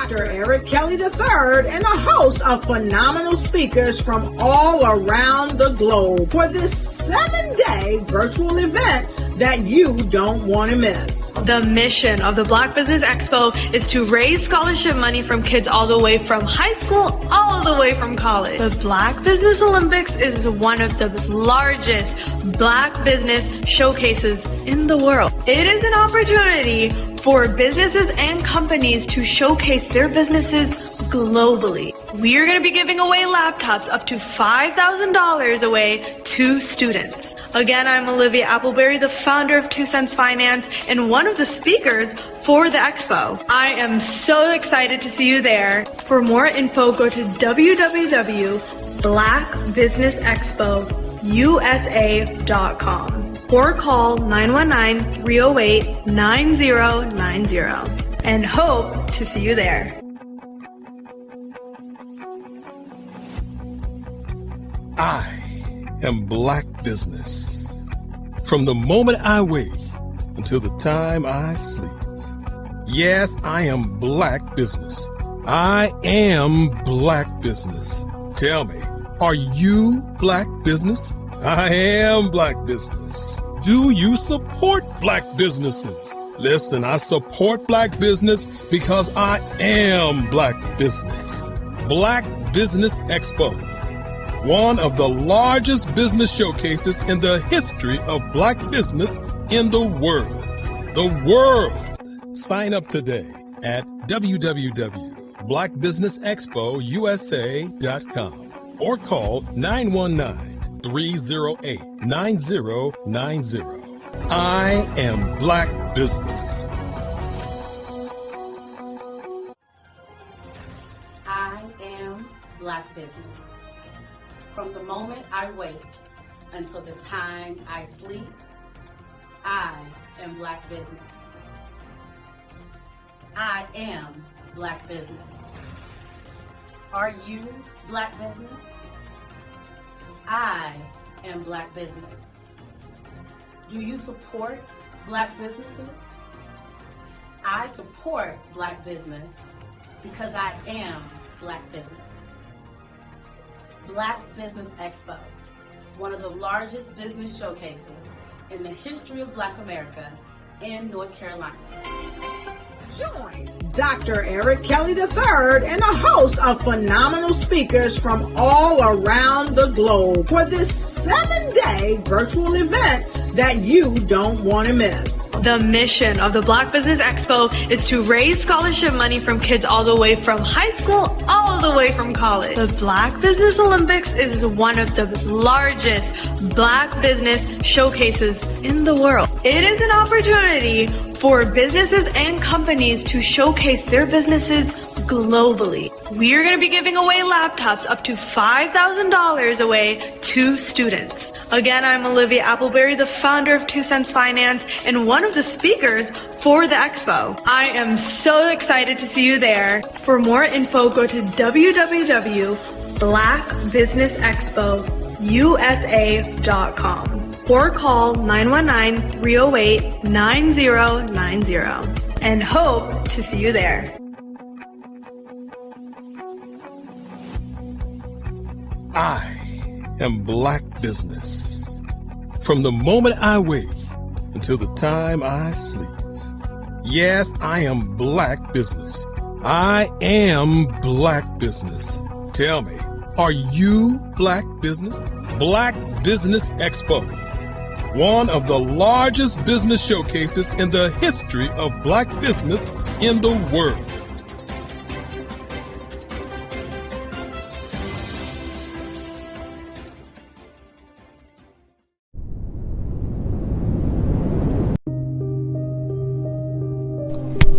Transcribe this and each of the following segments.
Dr. Eric Kelly III and a host of phenomenal speakers from all around the globe for this 7-day virtual event that you don't want to miss. The mission of the Black Business Expo is to raise scholarship money from kids all the way from high school all the way from college. The Black Business Olympics is one of the largest Black business showcases in the world. It is an opportunity for businesses and companies to showcase their businesses globally. We are going to be giving away laptops up to $5,000 away to students. Again, I'm Olivia Appleberry, the founder of 2 Cents Finance and one of the speakers for the expo. I am so excited to see you there. For more info, go to www.blackbusinessexpousa.com or call 919-308-9090 and hope to see you there. I am Black Business. From the moment I wake until the time I sleep. Yes, I am Black Business. I am Black Business. Tell me, are you Black Business? I am Black Business. Do you support Black businesses? Listen, I support Black business because I am Black Business. Black Business Expo, one of the largest business showcases in the history of Black business in the world. The world! Sign up today at www.blackbusinessexpousa.com or call 919-308-9090. I am Black Business. I am Black Business. From the moment I wake until the time I sleep, I am Black Business. I am Black Business. Are you Black Business? I am Black Business. Do you support Black businesses? I support Black business because I am Black Business. Black Business Expo, one of the largest business showcases in the history of Black America in North Carolina. Join Dr. Eric Kelly III and a host of phenomenal speakers from all around the globe for this 7-day virtual event that you don't want to miss. The mission of the Black Business Expo is to raise scholarship money from kids all the way from high school all the way from college. The Black Business Olympics is one of the largest Black business showcases in the world. It is an opportunity for businesses and companies to showcase their businesses globally. We are going to be giving away laptops up to $5,000 away to students. Again, I'm Olivia Appleberry, the founder of 2 Cents Finance and one of the speakers for the expo. I am so excited to see you there. For more info, go to www.blackbusinessexpousa.com or call 919-308-9090 and hope to see you there. I am Black Business. From the moment I wake until the time I sleep. Yes, I am Black Business. I am Black Business. Tell me, are you Black Business? Black Business Expo, one of the largest business showcases in the history of Black business in the world.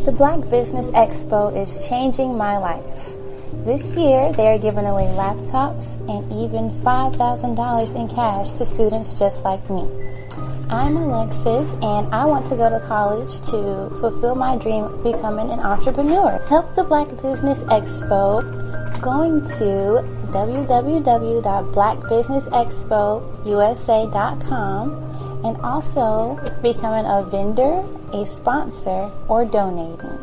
The Black Business Expo is changing my life. This year, they are giving away laptops and even $5,000 in cash to students just like me. I'm Alexis, and I want to go to college to fulfill my dream of becoming an entrepreneur. Help the Black Business Expo going to www.blackbusinessexpousa.com and also becoming a vendor, a sponsor, or donating.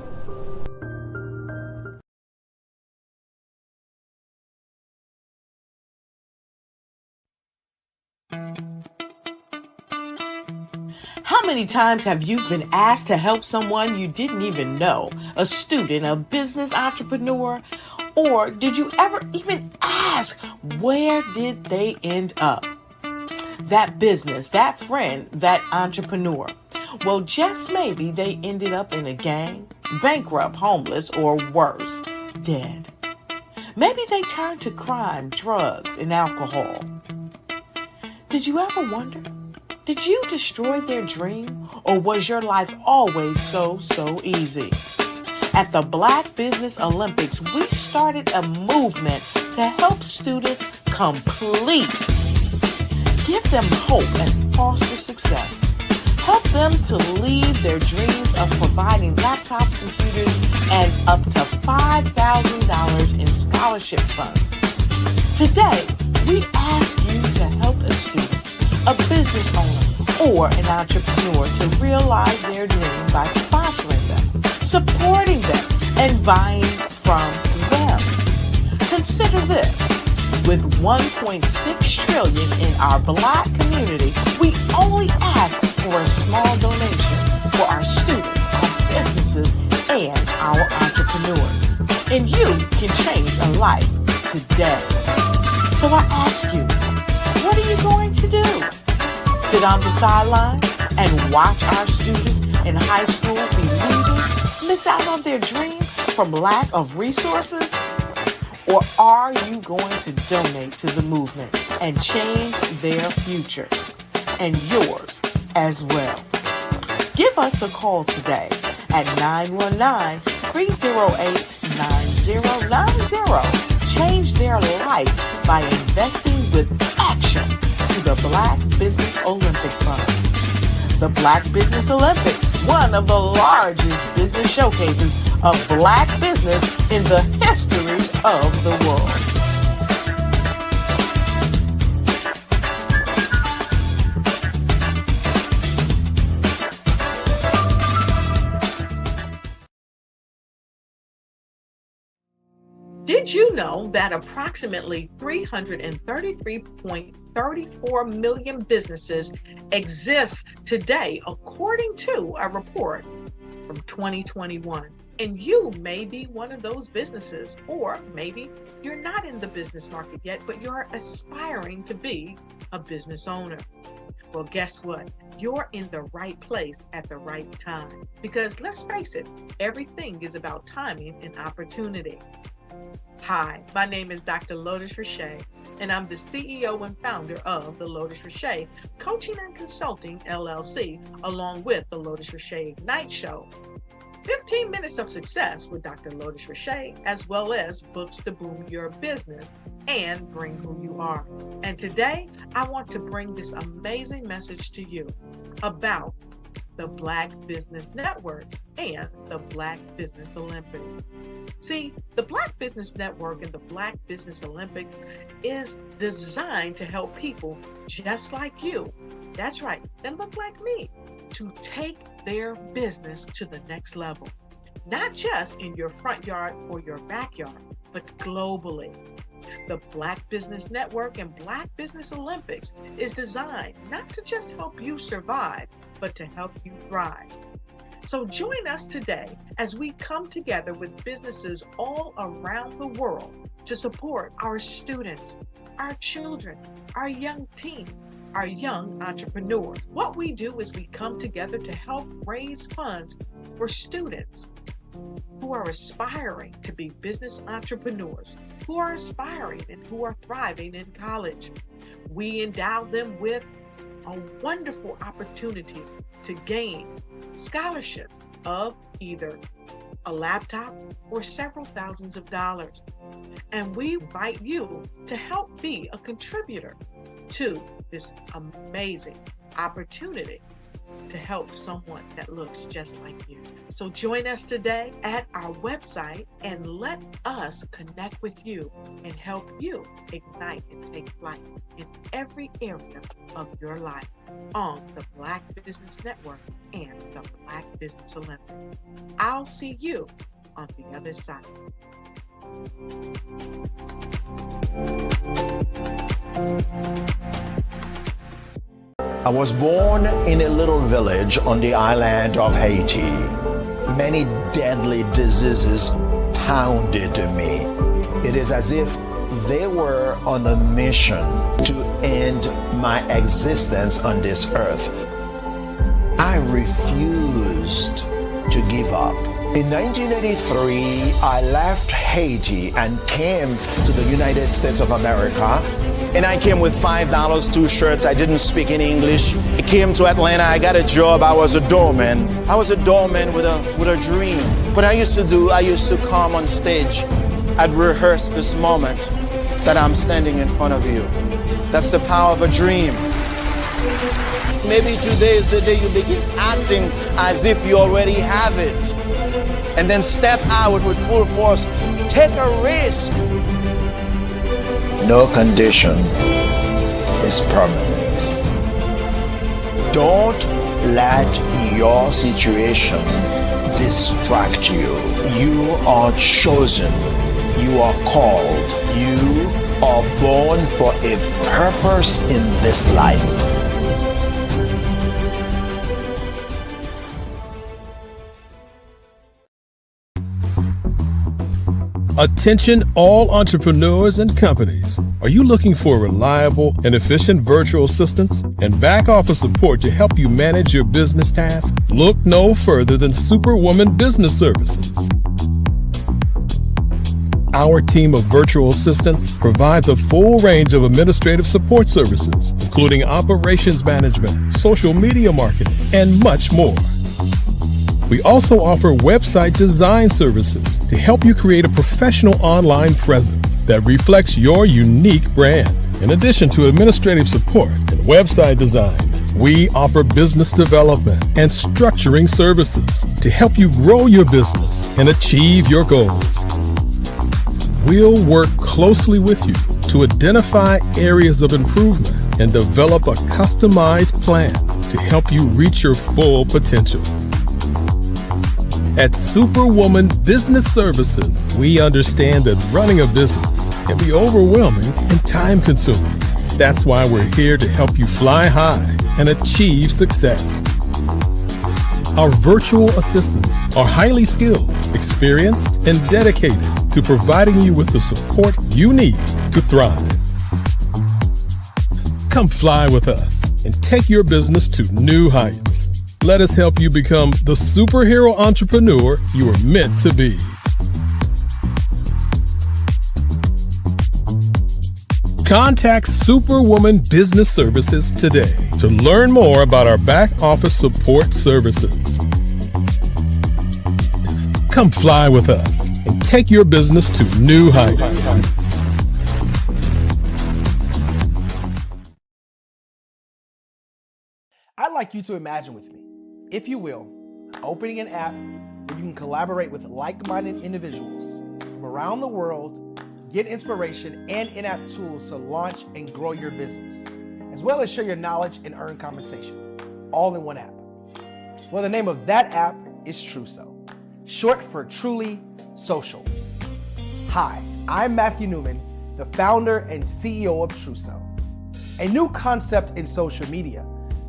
How many times have you been asked to help someone you didn't even know, a student, a business entrepreneur, or did you ever even ask, where did they end up? That business, that friend, that entrepreneur. Well, just maybe they ended up in a gang, bankrupt, homeless, or worse, dead. Maybe they turned to crime, drugs, and alcohol. Did you ever wonder? Did you destroy their dream, or was your life always so easy? At the Black Business Olympics, we started a movement to help students complete. Give them hope and foster success. Help them to leave their dreams of providing laptops, computers, and up to $5,000 in scholarship funds. Today, we ask you to help a student, a business owner, or an entrepreneur to realize their dreams by sponsoring them, supporting them, and buying from them. Consider this. With $1.6 trillion in our Black community, we only ask for a small donation for our students, our businesses, and our entrepreneurs. And you can change a life today. So I ask you, what are you going to do? Sit on the sideline and watch our students in high school be leaders, miss out on their dreams from lack of resources? Or are you going to donate to the movement and change their future and yours as well? Give us a call today at 919-308-9090. Change their life by investing with action to the Black Business Olympic Fund. The Black Business Olympics, one of the largest business showcases of Black business in the history of the world. Did you know that approximately 333.34 million businesses exist today, according to a report from 2021? And you may be one of those businesses, or maybe you're not in the business market yet, but you're aspiring to be a business owner. Well, guess what? You're in the right place at the right time. Because let's face it, everything is about timing and opportunity. Hi, my name is Dr. Lotus Richey, and I'm the CEO and founder of the Lotus Richey Coaching and Consulting LLC, along with the Lotus Richey Ignite Show. 15 minutes of success with Dr. Lotus Richey, as well as books to boom your business and bring who you are. And today, I want to bring this amazing message to you about the Black Business Network and the Black Business Olympics. See, the Black Business Network and the Black Business Olympics is designed to help people just like you, that's right, that look like me, to take their business to the next level. Not just in your front yard or your backyard, but globally. The Black Business Network and Black Business Olympics is designed not to just help you survive, but to help you thrive. So join us today as we come together with businesses all around the world to support our students, our children, our young teens, our young entrepreneurs. What we do is we come together to help raise funds for students who are aspiring to be business entrepreneurs, who are aspiring and who are thriving in college. We endow them with a wonderful opportunity to gain scholarship of either a laptop or several thousands of dollars. And we invite you to help be a contributor to this amazing opportunity to help someone that looks just like you. So join us today at our website and let us connect with you and help you ignite and take flight in every area of your life on the Black Business Network and the Black Business Olympics. I'll see you on the other side. I was born in a little village on the island of Haiti. Many deadly diseases pounded me. It is as if they were on a mission to end my existence on this earth. I refused to give up. In 1983, I left Haiti and came to the United States of America. And I came with $5, 2 shirts. I didn't speak any English. I came to Atlanta. I got a job. I was a doorman. I was a doorman with a dream. What I used to come on stage. I'd rehearse this moment that I'm standing in front of you. That's the power of a dream. Maybe today is the day you begin acting as if you already have it. And then step out with full force. Take a risk. No condition is permanent. Don't let your situation distract you. You are chosen. You are called. You are born for a purpose in this life. Attention all entrepreneurs and companies. Are you looking for reliable and efficient virtual assistants and back office support to help you manage your business tasks? Look no further than Superwoman Business Services. Our team of virtual assistants provides a full range of administrative support services, including operations management, social media marketing, and much more. We also offer website design services to help you create a professional online presence that reflects your unique brand. In addition to administrative support and website design, we offer business development and structuring services to help you grow your business and achieve your goals. We'll work closely with you to identify areas of improvement and develop a customized plan to help you reach your full potential. At Superwoman Business Services, we understand that running a business can be overwhelming and time-consuming. That's why we're here to help you fly high and achieve success. Our virtual assistants are highly skilled, experienced, and dedicated to providing you with the support you need to thrive. Come fly with us and take your business to new heights. Let us help you become the superhero entrepreneur you are meant to be. Contact Superwoman Business Services today to learn more about our back office support services. Come fly with us and take your business to new heights. I'd like you to imagine with me, if you will, opening an app where you can collaborate with like-minded individuals from around the world, get inspiration and in-app tools to launch and grow your business, as well as share your knowledge and earn compensation, all in one app. Well, the name of that app is Truso, short for Truly Social. Hi, I'm Matthew Newman, the founder and CEO of Truso, a new concept in social media.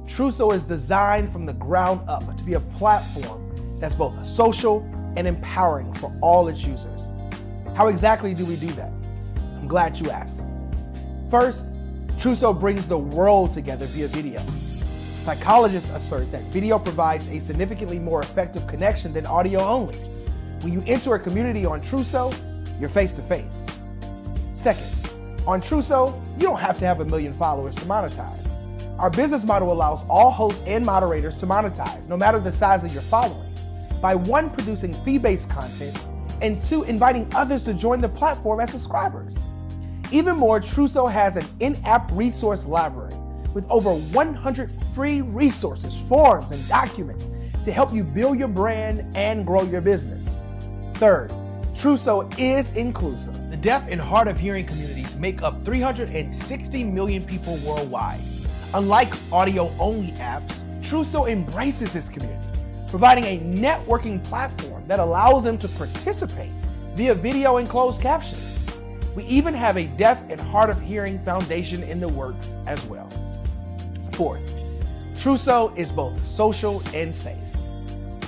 Truso is designed from the ground up to be a platform that's both social and empowering for all its users. How exactly do we do that? I'm glad you asked. First, Truso brings the world together via video. Psychologists assert that video provides a significantly more effective connection than audio only. When you enter a community on Truso, you're face-to-face. Second, on Truso, you don't have to have 1 million followers to monetize. Our business model allows all hosts and moderators to monetize, no matter the size of your following, by 1, producing fee-based content, and 2, inviting others to join the platform as subscribers. Even more, Truso has an in-app resource library with over 100 free resources, forms, and documents to help you build your brand and grow your business. Third, Truso is inclusive. The deaf and hard of hearing communities make up 360 million people worldwide. Unlike audio-only apps, Truso embraces this community, providing a networking platform that allows them to participate via video and closed caption. We even have a deaf and hard of hearing foundation in the works as well. Fourth, Trousseau is both social and safe.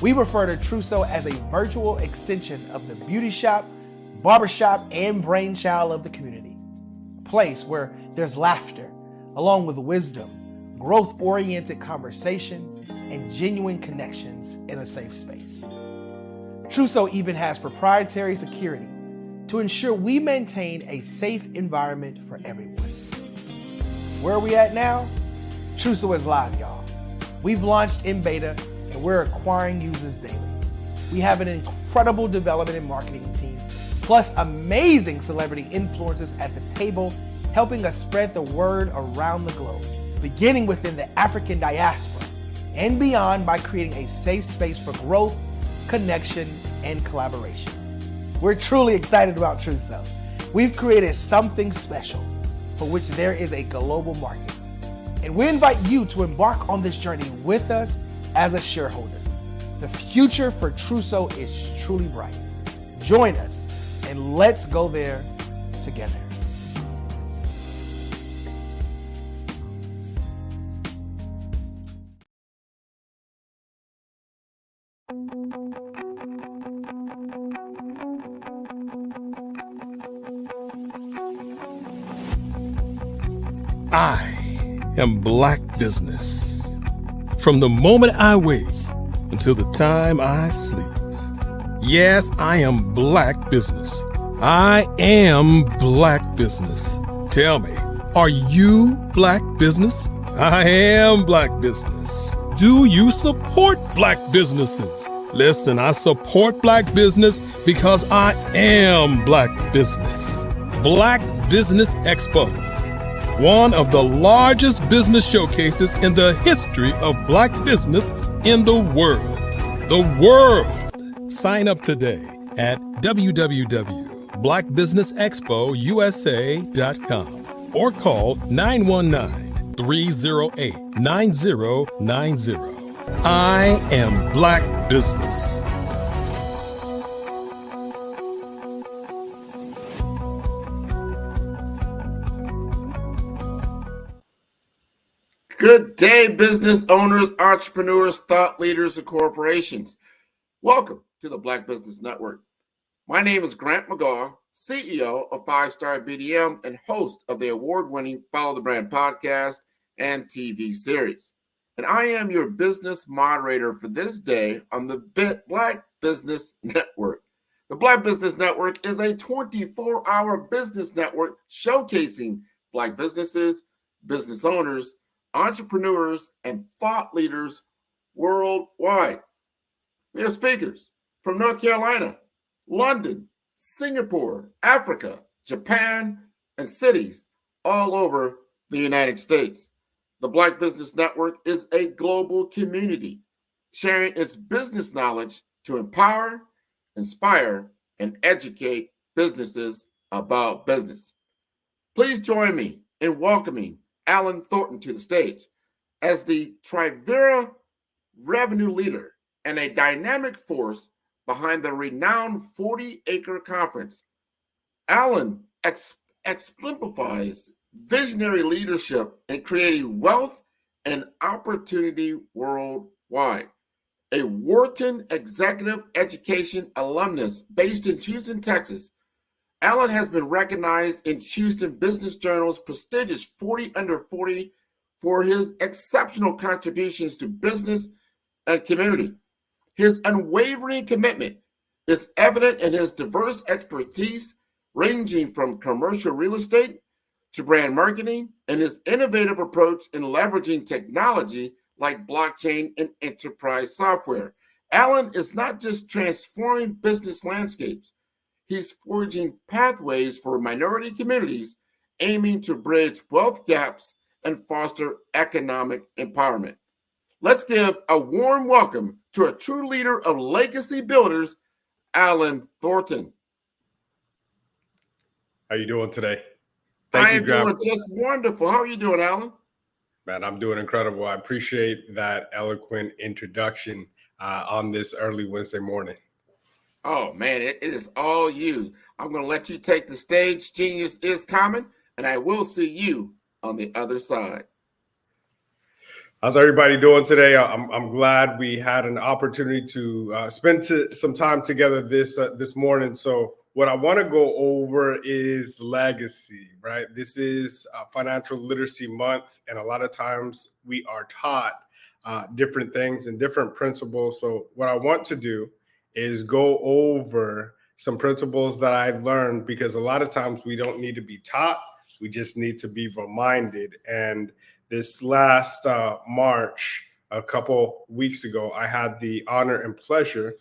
We refer to Trousseau as a virtual extension of the beauty shop, barbershop, and brainchild of the community. A place where there's laughter, along with wisdom, growth-oriented conversation, and genuine connections in a safe space. Trousseau even has proprietary security to ensure we maintain a safe environment for everyone. Where are we at now? Trousseau is live, y'all. We've launched in beta and we're acquiring users daily. We have an incredible development and marketing team, plus amazing celebrity influencers at the table, helping us spread the word around the globe, beginning within the African diaspora and beyond by creating a safe space for growth, connection, and collaboration. We're truly excited about Trousseau. We've created something special for which there is a global market. And we invite you to embark on this journey with us as a shareholder. The future for Trousseau is truly bright. Join us and let's go there together. I am Black Business. From the moment I wake until the time I sleep. Yes, I am Black Business. I am Black Business. Tell me, are you Black Business? I am Black Business. Do you support Black businesses? Listen, I support Black business because I am Black Business. Black Business Expo, one of the largest business showcases in the history of Black business in the world. The world! Sign up today at www.blackbusinessexpousa.com or call 919-308-9090. I am Black Business. Good day, business owners, entrepreneurs, thought leaders, and corporations. Welcome to the Black Business Network. My name is Grant McGaugh, CEO of 5-Star BDM and host of the award-winning Follow the Brand podcast and TV series. And I am your business moderator for this day on the Black Business Network. The Black Business Network is a 24-hour business network showcasing Black businesses, business owners, entrepreneurs, and thought leaders worldwide. We have speakers from North Carolina, London, Singapore, Africa, Japan, and cities all over the United States. The Black Business Network is a global community sharing its business knowledge to empower, inspire, and educate businesses about business. Please join me in welcoming Alan Thornton to the stage as the Trivera revenue leader and a dynamic force behind the renowned 40-acre conference. Alan exemplifies visionary leadership in creating wealth and opportunity worldwide. A Wharton executive education alumnus based in Houston, Texas, Alan has been recognized in Houston Business Journal's prestigious 40 Under 40 for his exceptional contributions to business and community. His unwavering commitment is evident in his diverse expertise, ranging from commercial real estate to brand marketing, and his innovative approach in leveraging technology like blockchain and enterprise software. Alan is not just transforming business landscapes, he's forging pathways for minority communities, aiming to bridge wealth gaps and foster economic empowerment. Let's give a warm welcome to a true leader of legacy builders, Alan Thornton. How you doing today? I am doing just wonderful. How are you doing, Alan? Man, I'm doing incredible. I appreciate that eloquent introduction on this early Wednesday morning. Oh, man, it is all you. I'm going to let you take the stage. Genius is coming, and I will see you on the other side. How's everybody doing today? I'm glad we had an opportunity to spend some time together this morning. So what I want to go over is legacy, right? This is Financial Literacy Month, and a lot of times we are taught different things and different principles. So what I want to do is go over some principles that I learned, because a lot of times we don't need to be taught, we just need to be reminded. And this last March, a couple weeks ago, I had the honor and pleasure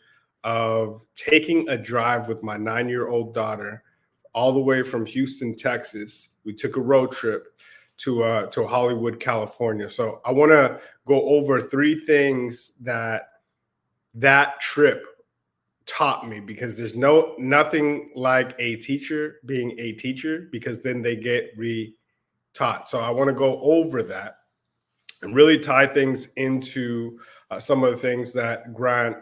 of taking a drive with my 9-year-old daughter all the way from Houston, Texas. We took a road trip to Hollywood, California. So I want to go over 3 things that trip taught me, because there's nothing like a teacher being a teacher, because then they get taught. So I want to go over that and really tie things into some of the things that Grant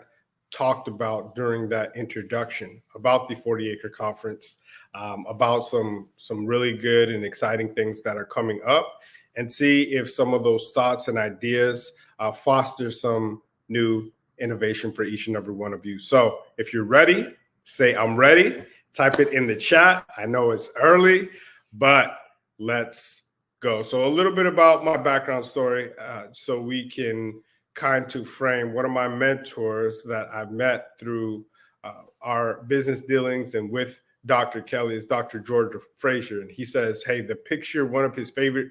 talked about during that introduction about the 40-acre conference, about some really good and exciting things that are coming up, and see if some of those thoughts and ideas foster some new innovation for each and every one of you. So if you're ready, say I'm ready. Type it in the chat. I know it's early, but let's go. So a little bit about my background story, so we can kind of frame one of my mentors that I've met through our business dealings and with Dr. Kelly is Dr. George Frazier. And he says, hey, one of his favorite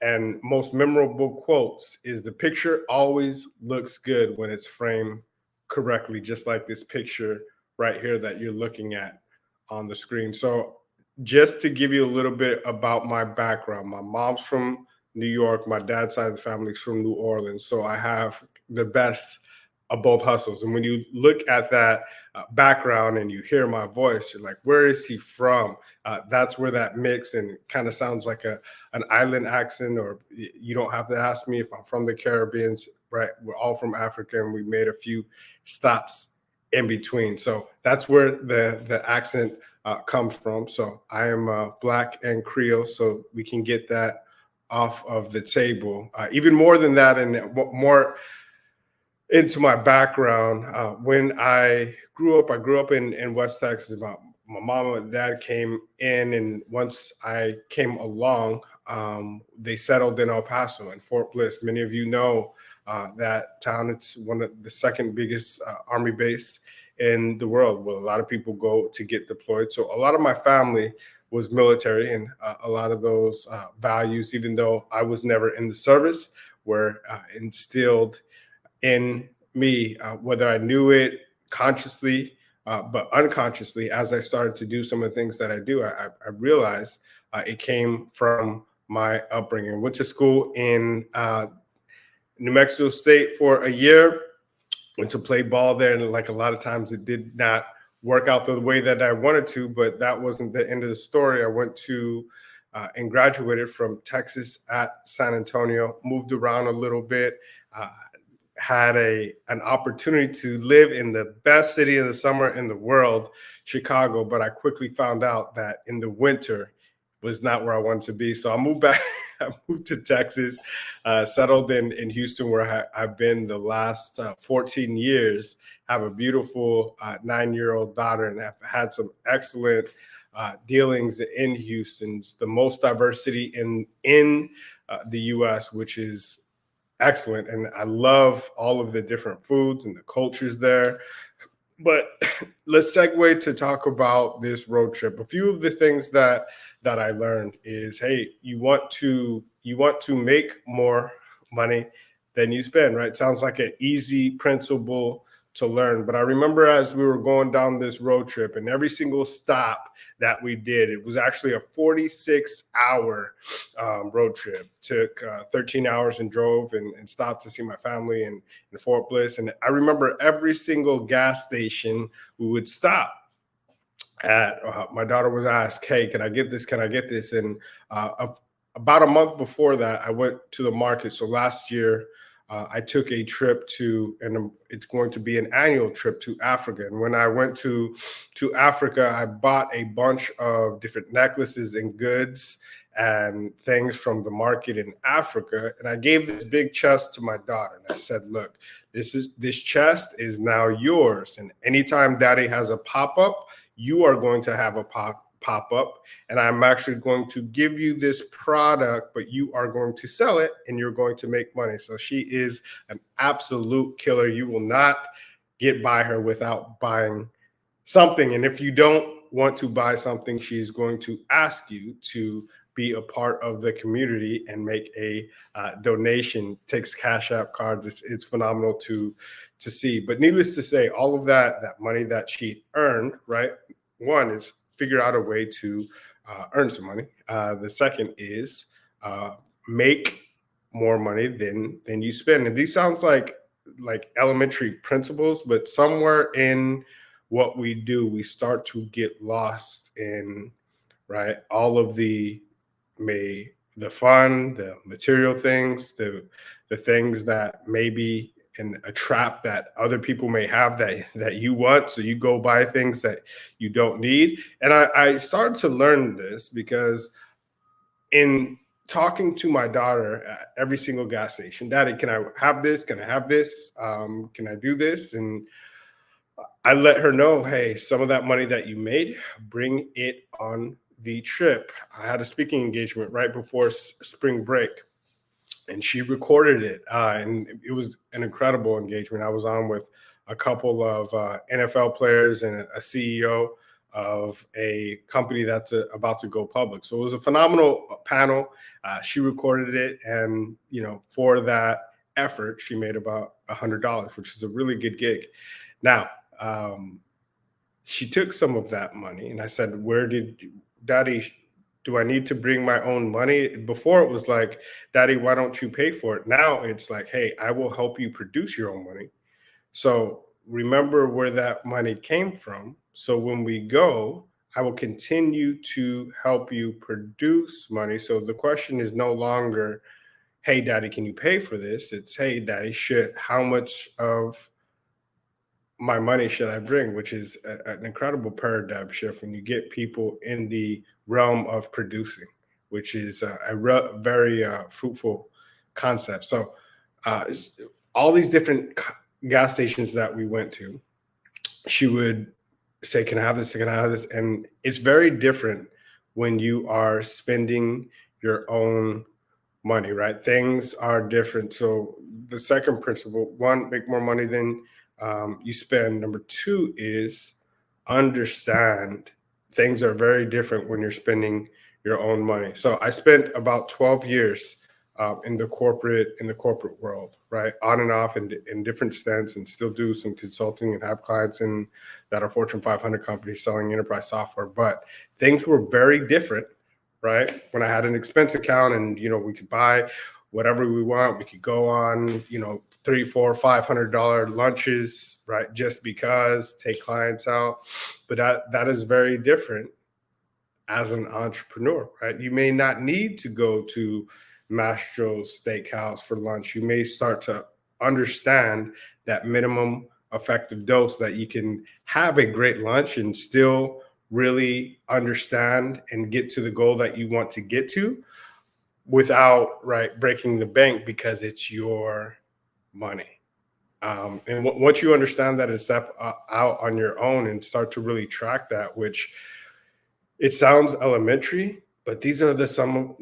and most memorable quotes is, the picture always looks good when it's framed correctly, just like this picture right here that you're looking at on the screen. So just to give you a little bit about my background, my mom's from New York, my dad's side of the family is from New Orleans. So I have the best of both hustles. And when you look at that background and you hear my voice, you're like, where is he from? That's where that mix and kind of sounds like an island accent, or you don't have to ask me if I'm from the Caribbean, right? We're all from Africa, and we made a few stops in between. So that's where the accent comes from. So I am Black and Creole, so we can get that off of the table. Even more than that, and more into my background. When I grew up in West Texas. My mom and dad came in, and once I came along, they settled in El Paso and Fort Bliss. Many of you know that town. It's one of the second biggest Army base in the world, where a lot of people go to get deployed. So a lot of my family was military, and a lot of those values, even though I was never in the service, were instilled in me, whether I knew it consciously, but unconsciously. As I started to do some of the things that I do, I realized it came from my upbringing. Went to school in New Mexico State for a year, went to play ball there, and like a lot of times it did not work out the way that I wanted to, but that wasn't the end of the story. I went to and graduated from Texas at San Antonio, moved around a little bit, had an opportunity to live in the best city in the summer in the world, Chicago, but I quickly found out that in the winter was not where I wanted to be. So I moved back. I moved to Texas, settled in Houston, where I've been the last 14 years. Have a beautiful 9-year-old daughter, and have had some excellent dealings in Houston. It's the most diverse city in the U.S., which is excellent. And I love all of the different foods and the cultures there. But let's segue to talk about this road trip. A few of the things that I learned is, hey, you want to make more money than you spend, right? Sounds like an easy principle to learn. But I remember as we were going down this road trip, and every single stop that we did, it was actually a 46-hour road trip. Took 13 hours and drove and stopped to see my family in Fort Bliss. And I remember every single gas station we would stop at. My daughter was asked, hey, can I get this? Can I get this? And about a month before that, I went to the market. So last year, I took a trip to, and it's going to be an annual trip to Africa. And when I went to Africa, I bought a bunch of different necklaces and goods and things from the market in Africa. And I gave this big chest to my daughter. And I said, look, this chest is now yours. And anytime daddy has a pop-up, you are going to have a pop-up. And I'm actually going to give you this product, but you are going to sell it and you're going to make money. So she is an absolute killer. You will not get by her without buying something. And if you don't want to buy something, she's going to ask you to be a part of the community and make a donation. Takes Cash App cards. It's phenomenal to see. But needless to say, all of that money that she earned, right? One is figure out a way to earn some money. The second is make more money than you spend. And these sounds like elementary principles, but somewhere in what we do, we start to get lost in, right, all of the fun, the material things, the things that maybe in a trap that other people may have that you want. So you go buy things that you don't need. And I started to learn this because in talking to my daughter at every single gas station, Daddy, can I have this? Can I have this? Can I do this? And I let her know, hey, some of that money that you made, bring it on the trip. I had a speaking engagement right before spring break, and she recorded it. And it was an incredible engagement. I was on with a couple of NFL players and a CEO of a company that's about to go public. So it was a phenomenal panel. She recorded it. And, for that effort, she made about $100, which is a really good gig. Now, she took some of that money and I said, Daddy, do I need to bring my own money? Before it was like, Daddy, why don't you pay for it? Now it's like, hey, I will help you produce your own money. So remember where that money came from. So when we go, I will continue to help you produce money. So the question is no longer, hey, Daddy, can you pay for this? It's, hey, Daddy, how much of my money should I bring? Which is an incredible paradigm shift when you get people in the realm of producing, which is a very fruitful concept. So all these different gas stations that we went to, she would say, can I have this? Can I have this? And it's very different when you are spending your own money, right? Things are different. So the second principle, one, make more money than you spend. Number two is understand things are very different when you're spending your own money. So I spent about 12 years in the corporate world, right? On and off in different stints, and still do some consulting and have clients that are Fortune 500 companies selling enterprise software. But things were very different, right? When I had an expense account and, we could buy whatever we want. We could go on, $300, $400, $500 lunches, right? Just because, take clients out. But that is very different as an entrepreneur, right? You may not need to go to Mastro's Steakhouse for lunch. You may start to understand that minimum effective dose that you can have a great lunch and still really understand and get to the goal that you want to get to without breaking the bank, because it's your money. And once you understand that and step out on your own and start to really track that, which it sounds elementary, but these are some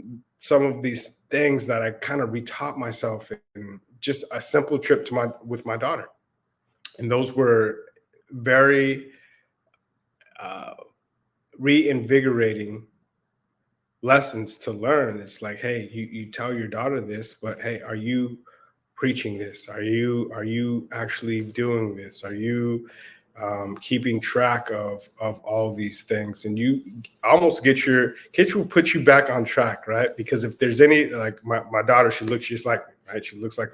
of these things that I kind of retaught myself in just a simple trip with my daughter. And those were very reinvigorating lessons to learn. It's like, hey, you tell your daughter this, but hey, are you preaching this? Are you actually doing this? Are you keeping track of all these things? And you almost put you back on track, right? Because if there's any, like my daughter, she looks just like me, right? She looks like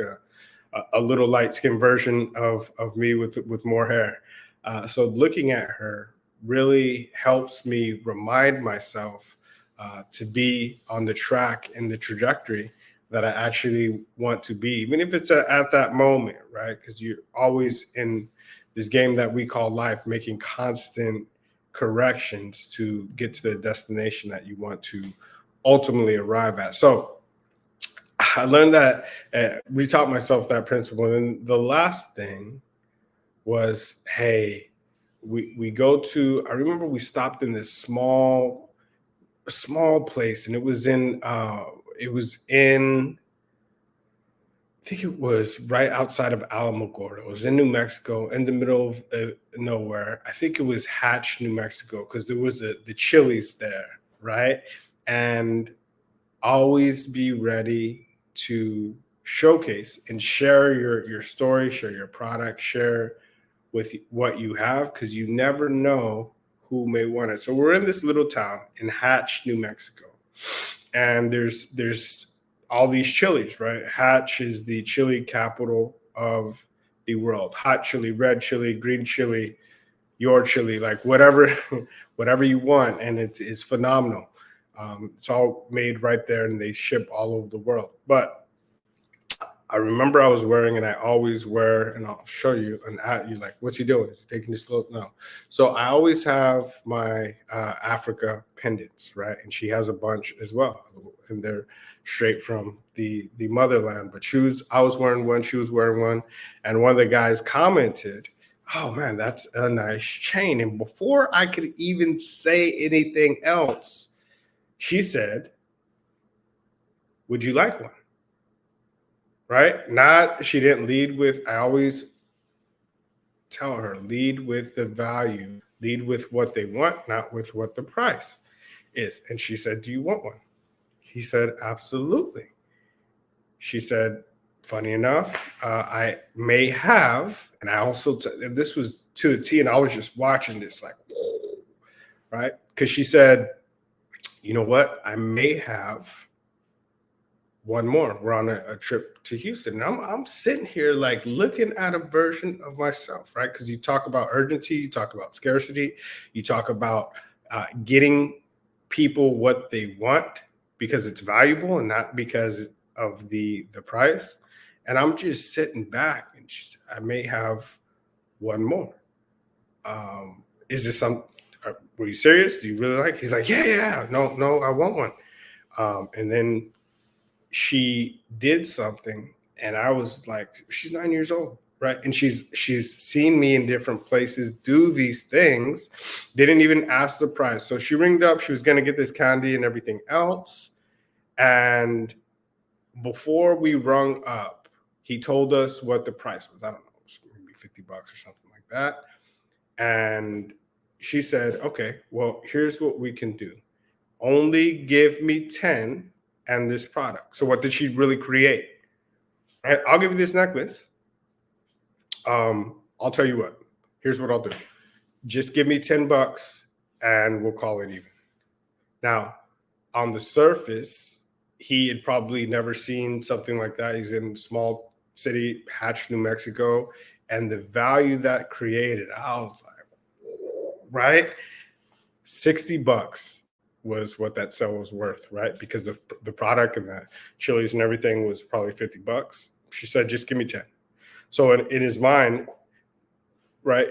a little light-skinned version of me with more hair. So looking at her really helps me remind myself to be on the track and the trajectory that I actually want to be, even if it's at that moment, right? Because you're always in this game that we call life, making constant corrections to get to the destination that you want to ultimately arrive at. So I learned that, retaught myself that principle. And the last thing was, hey, we go to, I remember we stopped in this small place, and it was in I think it was right outside of Alamogordo. It was in New Mexico, in the middle of nowhere. I think it was Hatch, New Mexico, because there was the Chili's there, right? And always be ready to showcase and share your story, share your product, share with what you have, because you never know who may want it. So we're in this little town in Hatch, New Mexico, and there's all these chilies, right? Hatch is the chili capital of the world. Hot chili, red chili, green chili, your chili, like whatever you want, and it's phenomenal. It's all made right there, and they ship all over the world. But I remember I was wearing, and I always wear, and I'll show you, and you're like, what's he doing? Is he taking this clothes? No. So I always have my Africa pendants, right? And she has a bunch as well, and they're straight from the motherland. But I was wearing one, she was wearing one, and one of the guys commented, oh man, that's a nice chain. And before I could even say anything else, she said, would you like one? Right? She didn't lead with, I always tell her, lead with the value, lead with what they want, not with what the price is. And she said, do you want one? He said, absolutely. She said, funny enough, I may have, and I also, this was to the T, and I was just watching this like, whoa, right? Because she said, you know what? I may have one more. We're on a trip to Houston. And I'm sitting here like looking at a version of myself, right? Because you talk about urgency, you talk about scarcity, you talk about getting people what they want because it's valuable and not because of the price. And I'm just sitting back, and she said, I may have one more. Is this were you serious? Do you really like? He's like, yeah. No, I want one. And then she did something, and I was like, she's 9 years old, right? And she's seen me in different places do these things. Didn't even ask the price. So she ringed up, she was going to get this candy and everything else. And before we rung up, he told us what the price was. I don't know, it was maybe $50 or something like that. And she said, okay, well, here's what we can do. Only give me 10 and this product. So what did she really create? Right, I'll give you this necklace. I'll tell you what. Here's what I'll do. Just give me $10 and we'll call it even. Now, on the surface, he had probably never seen something like that. He's in a small city, Hatch, New Mexico, and the value that created, I was like, right? $60 was what that sale was worth, right? Because the product and the chilies and everything was probably $50. She said, just give me 10. So in his mind, right,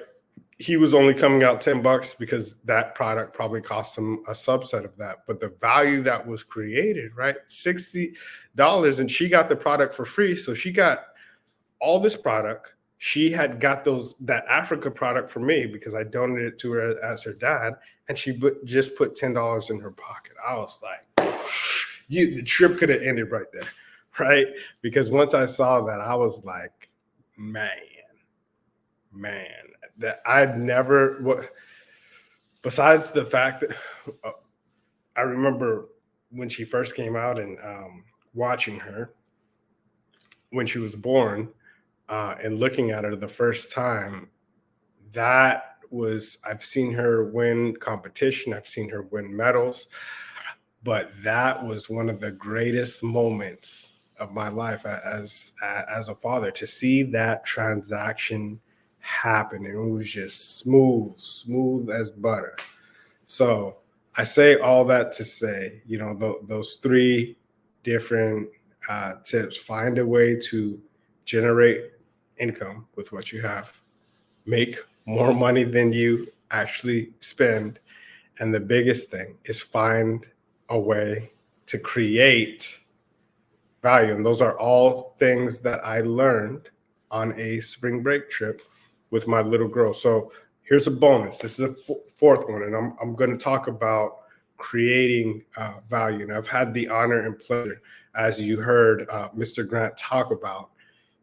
he was only coming out $10 because that product probably cost him a subset of that. But the value that was created, right, $60, and she got the product for free. So she got all this product. She had got that Africa product for me because I donated it to her as her dad, and she just put $10 in her pocket. I was like, the trip could have ended right there, right? Because once I saw that, I was like, man, that I'd never, besides the fact that I remember when she first came out and watching her when she was born, and looking at her the first time, I've seen her win competition. I've seen her win medals, but that was one of the greatest moments of my life as a father, to see that transaction happen. And it was just smooth as butter. So I say all that to say, those three different tips. Find a way to generate income with what you have. Make more money than you actually spend. And the biggest thing is find a way to create value. And those are all things that I learned on a spring break trip with my little girl. So here's a bonus. This is a fourth one. And I'm going to talk about creating value. And I've had the honor and pleasure, as you heard Mr. Grant talk about,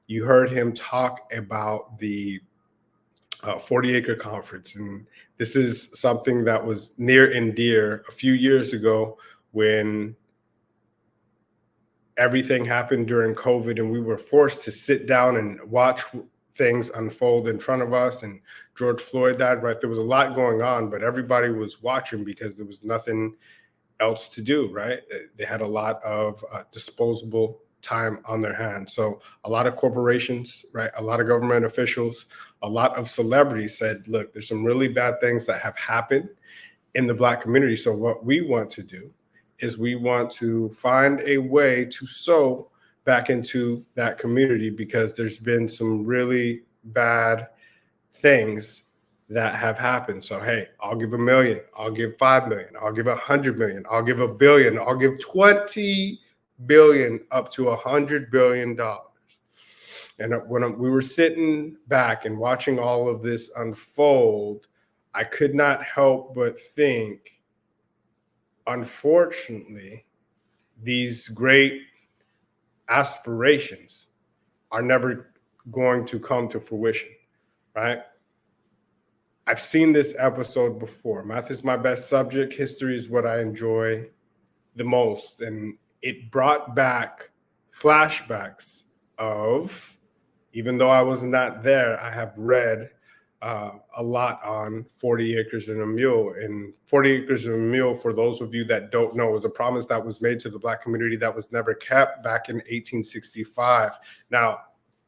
you heard him talk about the 40-acre conference. And this is something that was near and dear a few years ago when everything happened during COVID and we were forced to sit down and watch things unfold in front of us. And George Floyd died, right? There was a lot going on, but everybody was watching because there was nothing else to do, right? They had a lot of disposable time on their hands. So a lot of corporations, right? A lot of government officials, a lot of celebrities said, look, there's some really bad things that have happened in the Black community. So what we want to do is we want to find a way to sow back into that community because there's been some really bad things that have happened. So, hey, I'll give $1 million, I'll give 5 million, I'll give 100 million, I'll give $1 billion, I'll give 20 billion, up to $100 billion. And when we were sitting back and watching all of this unfold, I could not help but think, unfortunately, these great aspirations are never going to come to fruition, right? I've seen this episode before. Math is my best subject. History is what I enjoy the most. And it brought back flashbacks of, even though I was not there, I have read a lot on 40 Acres and a Mule. And 40 Acres and a Mule, for those of you that don't know, was a promise that was made to the Black community that was never kept back in 1865. Now,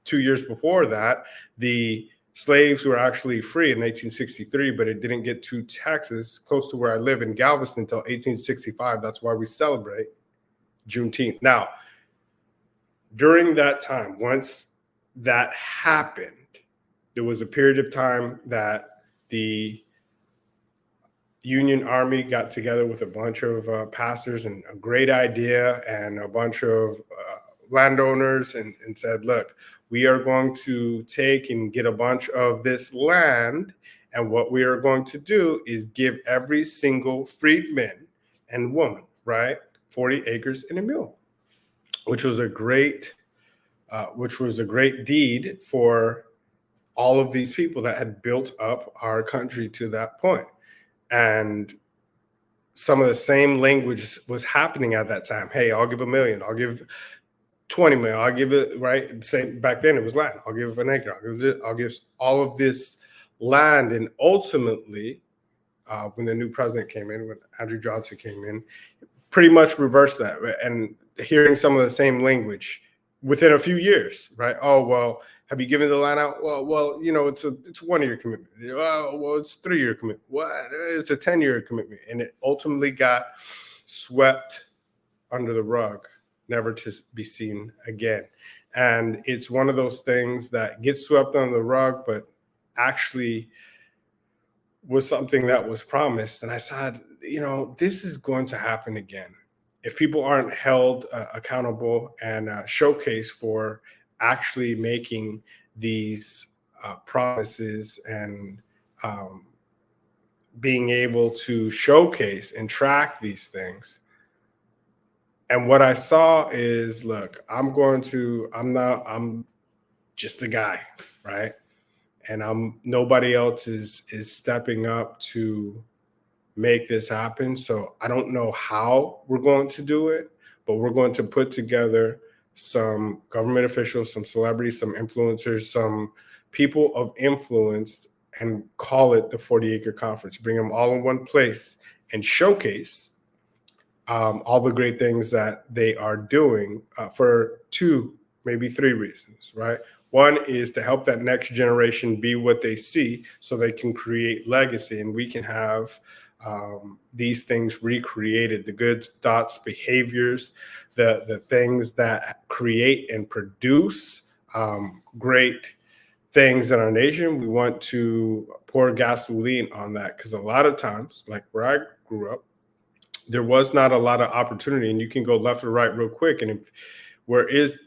2 years before that, the slaves were actually free in 1863, but it didn't get to Texas, close to where I live in Galveston, until 1865. That's why we celebrate Juneteenth. Now, during that time, once that happened, there was a period of time that the Union Army got together with a bunch of pastors and a great idea and a bunch of landowners and said, look, we are going to take and get a bunch of this land. And what we are going to do is give every single freedman and woman, right, 40 acres and a mule, which was a great deed for all of these people that had built up our country to that point. And some of the same language was happening at that time. Hey, I'll give $1 million. I'll give 20 million. I'll give it, right? Same back then it was land. I'll give an acre. I'll give all of this land. And ultimately, when the new president came in, when Andrew Johnson came in, pretty much reversed that. And hearing some of the same language within a few years, right? Oh, well, have you given the land out? Well, you know, it's a 1-year commitment. Well, it's a 3-year commitment. What? It's a 10-year commitment. And it ultimately got swept under the rug, never to be seen again. And it's one of those things that gets swept under the rug, but actually was something that was promised. And I said, you know, this is going to happen again. If people aren't held accountable and showcased for actually making these promises and being able to showcase and track these things. And what I saw is, look, I'm just a guy, right? And nobody else is stepping up to make this happen. So I don't know how we're going to do it, but we're going to put together some government officials, some celebrities, some influencers, some people of influence, and call it the 40-acre conference. Bring them all in one place and showcase all the great things that they are doing for 2, maybe 3 reasons, right? One is to help that next generation be what they see so they can create legacy, and we can have these things recreated, the good thoughts, behaviors, the things that create and produce great things in our nation. We want to pour gasoline on that, because a lot of times, like where I grew up, there was not a lot of opportunity, and you can go left or right real quick. And if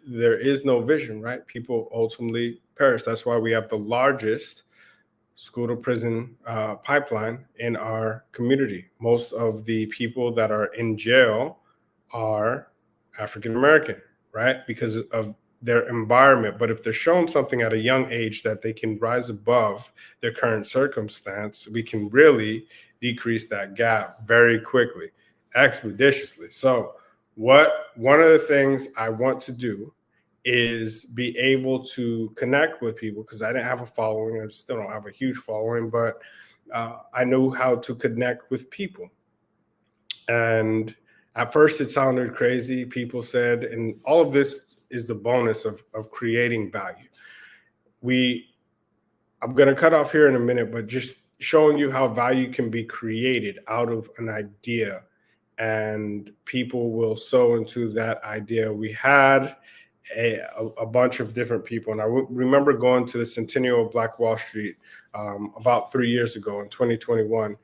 there is no vision, right, people ultimately perish. That's why we have the largest school to prison pipeline in our community. Most of the people that are in jail are African American, right, because of their environment. But if they're shown something at a young age that they can rise above their current circumstance, we can really decrease that gap very quickly, expeditiously. So one of the things I want to do is be able to connect with people, because I didn't have a following. I still don't have a huge following, but I know how to connect with people. And at first it sounded crazy. People said, and all of this is the bonus of creating value. I'm going to cut off here in a minute, but just showing you how value can be created out of an idea, and people will sow into that idea. We had a bunch of different people. And I remember going to the Centennial of Black Wall Street about 3 years ago in 2021,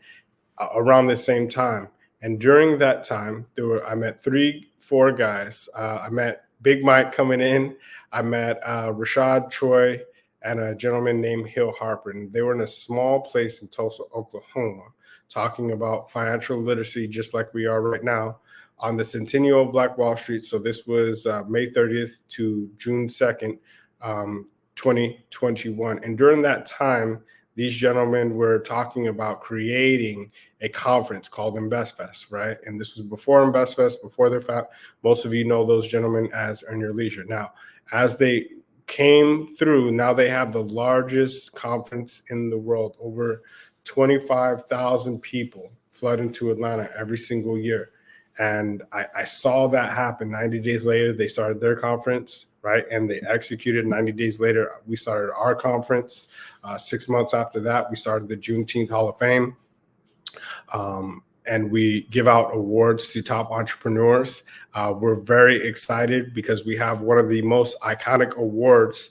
around the same time. And during that time, I met 4 guys. I met Big Mike coming in. I met Rashad Troy and a gentleman named Hill Harper. And they were in a small place in Tulsa, Oklahoma, talking about financial literacy, just like we are right now, on the Centennial of Black Wall Street. So this was May 30th to June 2nd, 2021. And during that time, these gentlemen were talking about creating a conference called InvestFest, right? And this was before InvestFest, before their found. Most of you know those gentlemen as Earn Your Leisure. Now, as they came through, now they have the largest conference in the world. Over 25,000 people flood into Atlanta every single year. And I saw that happen. 90 days later, they started their conference, right? And they executed. 90 days later, we started our conference. 6 months after that, we started the Juneteenth Hall of Fame. And we give out awards to top entrepreneurs. We're very excited because we have one of the most iconic awards.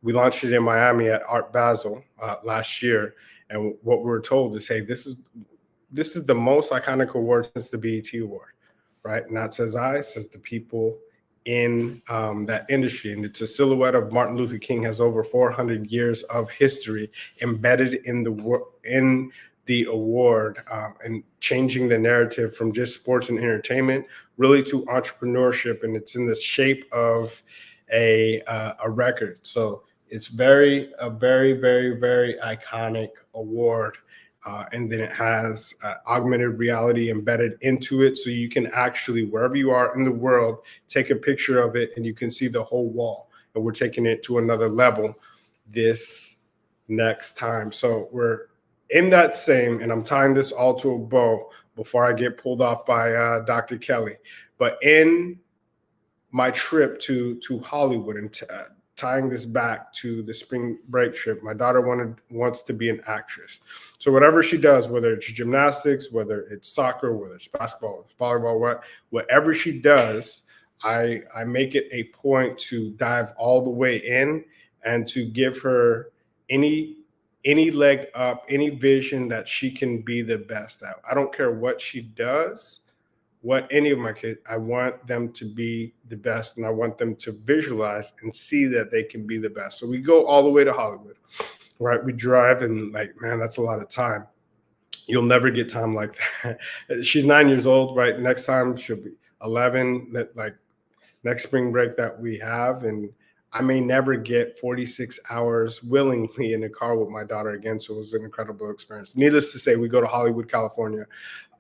We launched it in Miami at Art Basel last year. And what we were told is, hey, this is the most iconic award since the BET Award, right? Not says I, says the people in that industry. And it's a silhouette of Martin Luther King, has over 400 years of history embedded in the award, and changing the narrative from just sports and entertainment really to entrepreneurship. And it's in the shape of a record. So it's a very, very, very iconic award. And then it has augmented reality embedded into it. So you can actually, wherever you are in the world, take a picture of it and you can see the whole wall. And we're taking it to another level this next time. So we're in that same, and I'm tying this all to a bow before I get pulled off by Dr. Kelly. But in my trip to Hollywood, and tying this back to the spring break trip, my daughter wants to be an actress. So whatever she does, whether it's gymnastics, whether it's soccer, whether it's basketball, whether it's volleyball, whatever she does, I make it a point to dive all the way in and to give her any leg up, any vision that she can be the best at. I don't care what she does, what any of my kids, I want them to be the best, and I want them to visualize and see that they can be the best. So we go all the way to Hollywood, right? We drive, and like, man, that's a lot of time. You'll never get time like that. She's 9 years old, right? Next time she'll be 11, like next spring break that we have. And I may never get 46 hours willingly in the car with my daughter again. So it was an incredible experience. Needless to say, we go to Hollywood, California.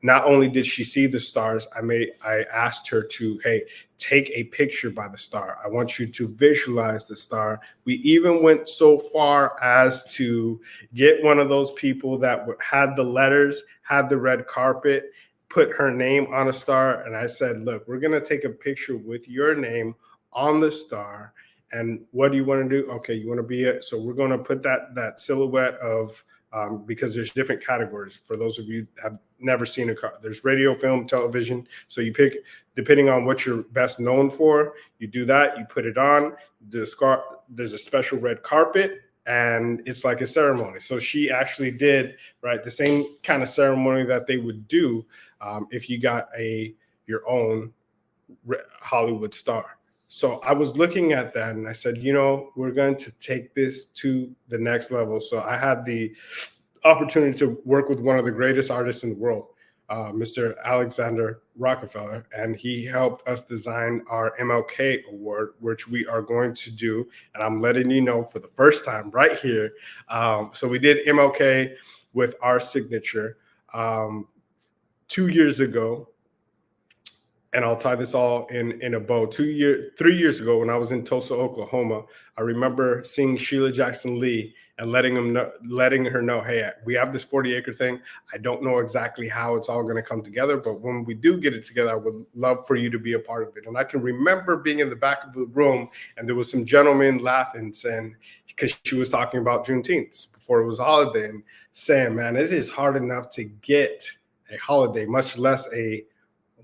Not only did she see the stars, I asked her to, hey, take a picture by the star. I want you to visualize the star. We even went so far as to get one of those people that had the letters, had the red carpet, put her name on a star. And I said, look, we're going to take a picture with your name on the star. And what do you want to do? Okay, you want to be it. So we're going to put that silhouette of because there's different categories. For those of you that have never seen a car, there's radio, film, television. So you pick, depending on what you're best known for, you do that, you put it on. There's a special red carpet, and it's like a ceremony. So she actually did, right, the same kind of ceremony that they would do if you got your own Hollywood star. So I was looking at that and I said, we're going to take this to the next level. So I had the opportunity to work with one of the greatest artists in the world, Mr. Alexander Rockefeller, and he helped us design our MLK Award, which we are going to do. And I'm letting you know for the first time right here. So we did MLK with our signature 2 years ago. And I'll tie this all in a bow. 3 years ago, when I was in Tulsa, Oklahoma, I remember seeing Sheila Jackson Lee and letting her know, hey, we have this 40-acre thing. I don't know exactly how it's all going to come together, but when we do get it together, I would love for you to be a part of it. And I can remember being in the back of the room, and there was some gentlemen laughing, saying, because she was talking about Juneteenth before it was a holiday, and saying, man, it is hard enough to get a holiday, much less a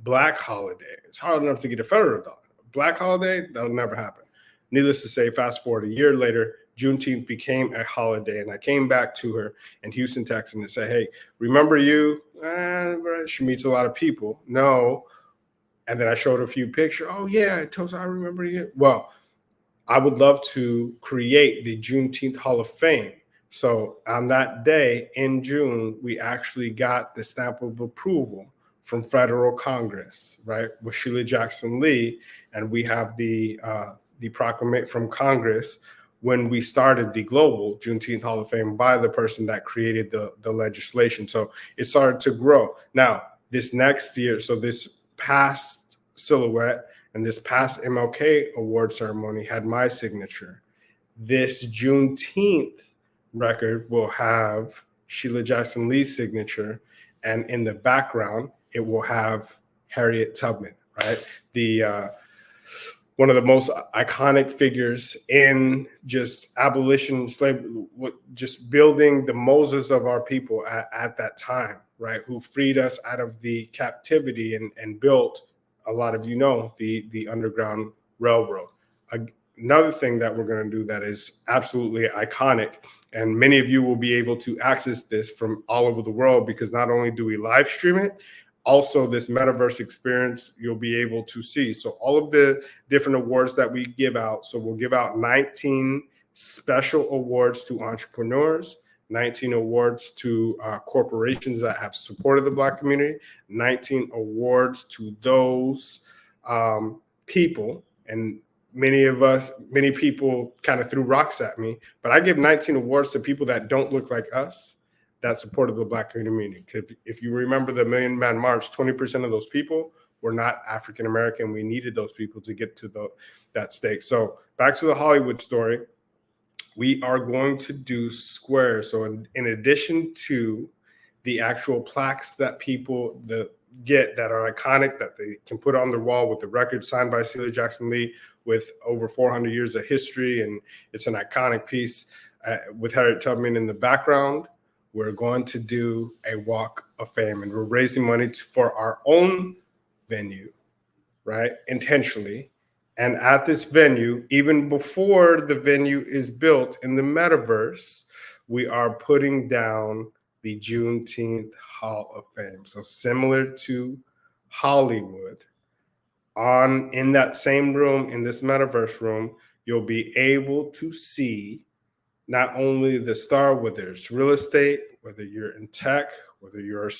Black holiday. It's hard enough to get a federal dollar. Black holiday, that'll never happen. Needless to say, fast forward a year later, Juneteenth became a holiday, and I came back to her in Houston, Texas, and said, hey, remember you? She meets a lot of people. No. And then I showed her a few pictures. Oh, yeah, I remember you. Well, I would love to create the Juneteenth Hall of Fame. So on that day in June, we actually got the stamp of approval from federal Congress, right, with Sheila Jackson Lee, and we have the proclamation from Congress when we started the global Juneteenth Hall of Fame by the person that created the legislation. So it started to grow. Now, this next year, so this past silhouette and this past MLK award ceremony had my signature. This Juneteenth record will have Sheila Jackson Lee's signature, and in the background, it will have Harriet Tubman, right? One of the most iconic figures in just abolition, slavery, just building the Moses of our people at that time, right? Who freed us out of the captivity and built, a lot of the Underground Railroad. Another thing that we're going to do that is absolutely iconic, and many of you will be able to access this from all over the world, because not only do we live stream it, also this metaverse experience you'll be able to see. So all of the different awards that we give out, so we'll give out 19 special awards to entrepreneurs, 19 awards to corporations that have supported the Black community, 19 awards to those people. And many people kind of threw rocks at me, but I give 19 awards to people that don't look like us, that supported the Black community. If you remember the Million Man March, 20% of those people were not African American. We needed those people to get to that stake. So back to the Hollywood story, we are going to do squares. So in addition to the actual plaques that people get that are iconic, that they can put on their wall with the record signed by Sheila Jackson Lee with over 400 years of history, and it's an iconic piece with Harriet Tubman in the background, we're going to do a walk of fame, and we're raising money for our own venue, right? Intentionally. And at this venue, even before the venue is built in the metaverse, we are putting down the Juneteenth Hall of Fame. So similar to Hollywood, in that same room, in this metaverse room, you'll be able to see not only the star, whether it's real estate, whether you're in tech, whether you're a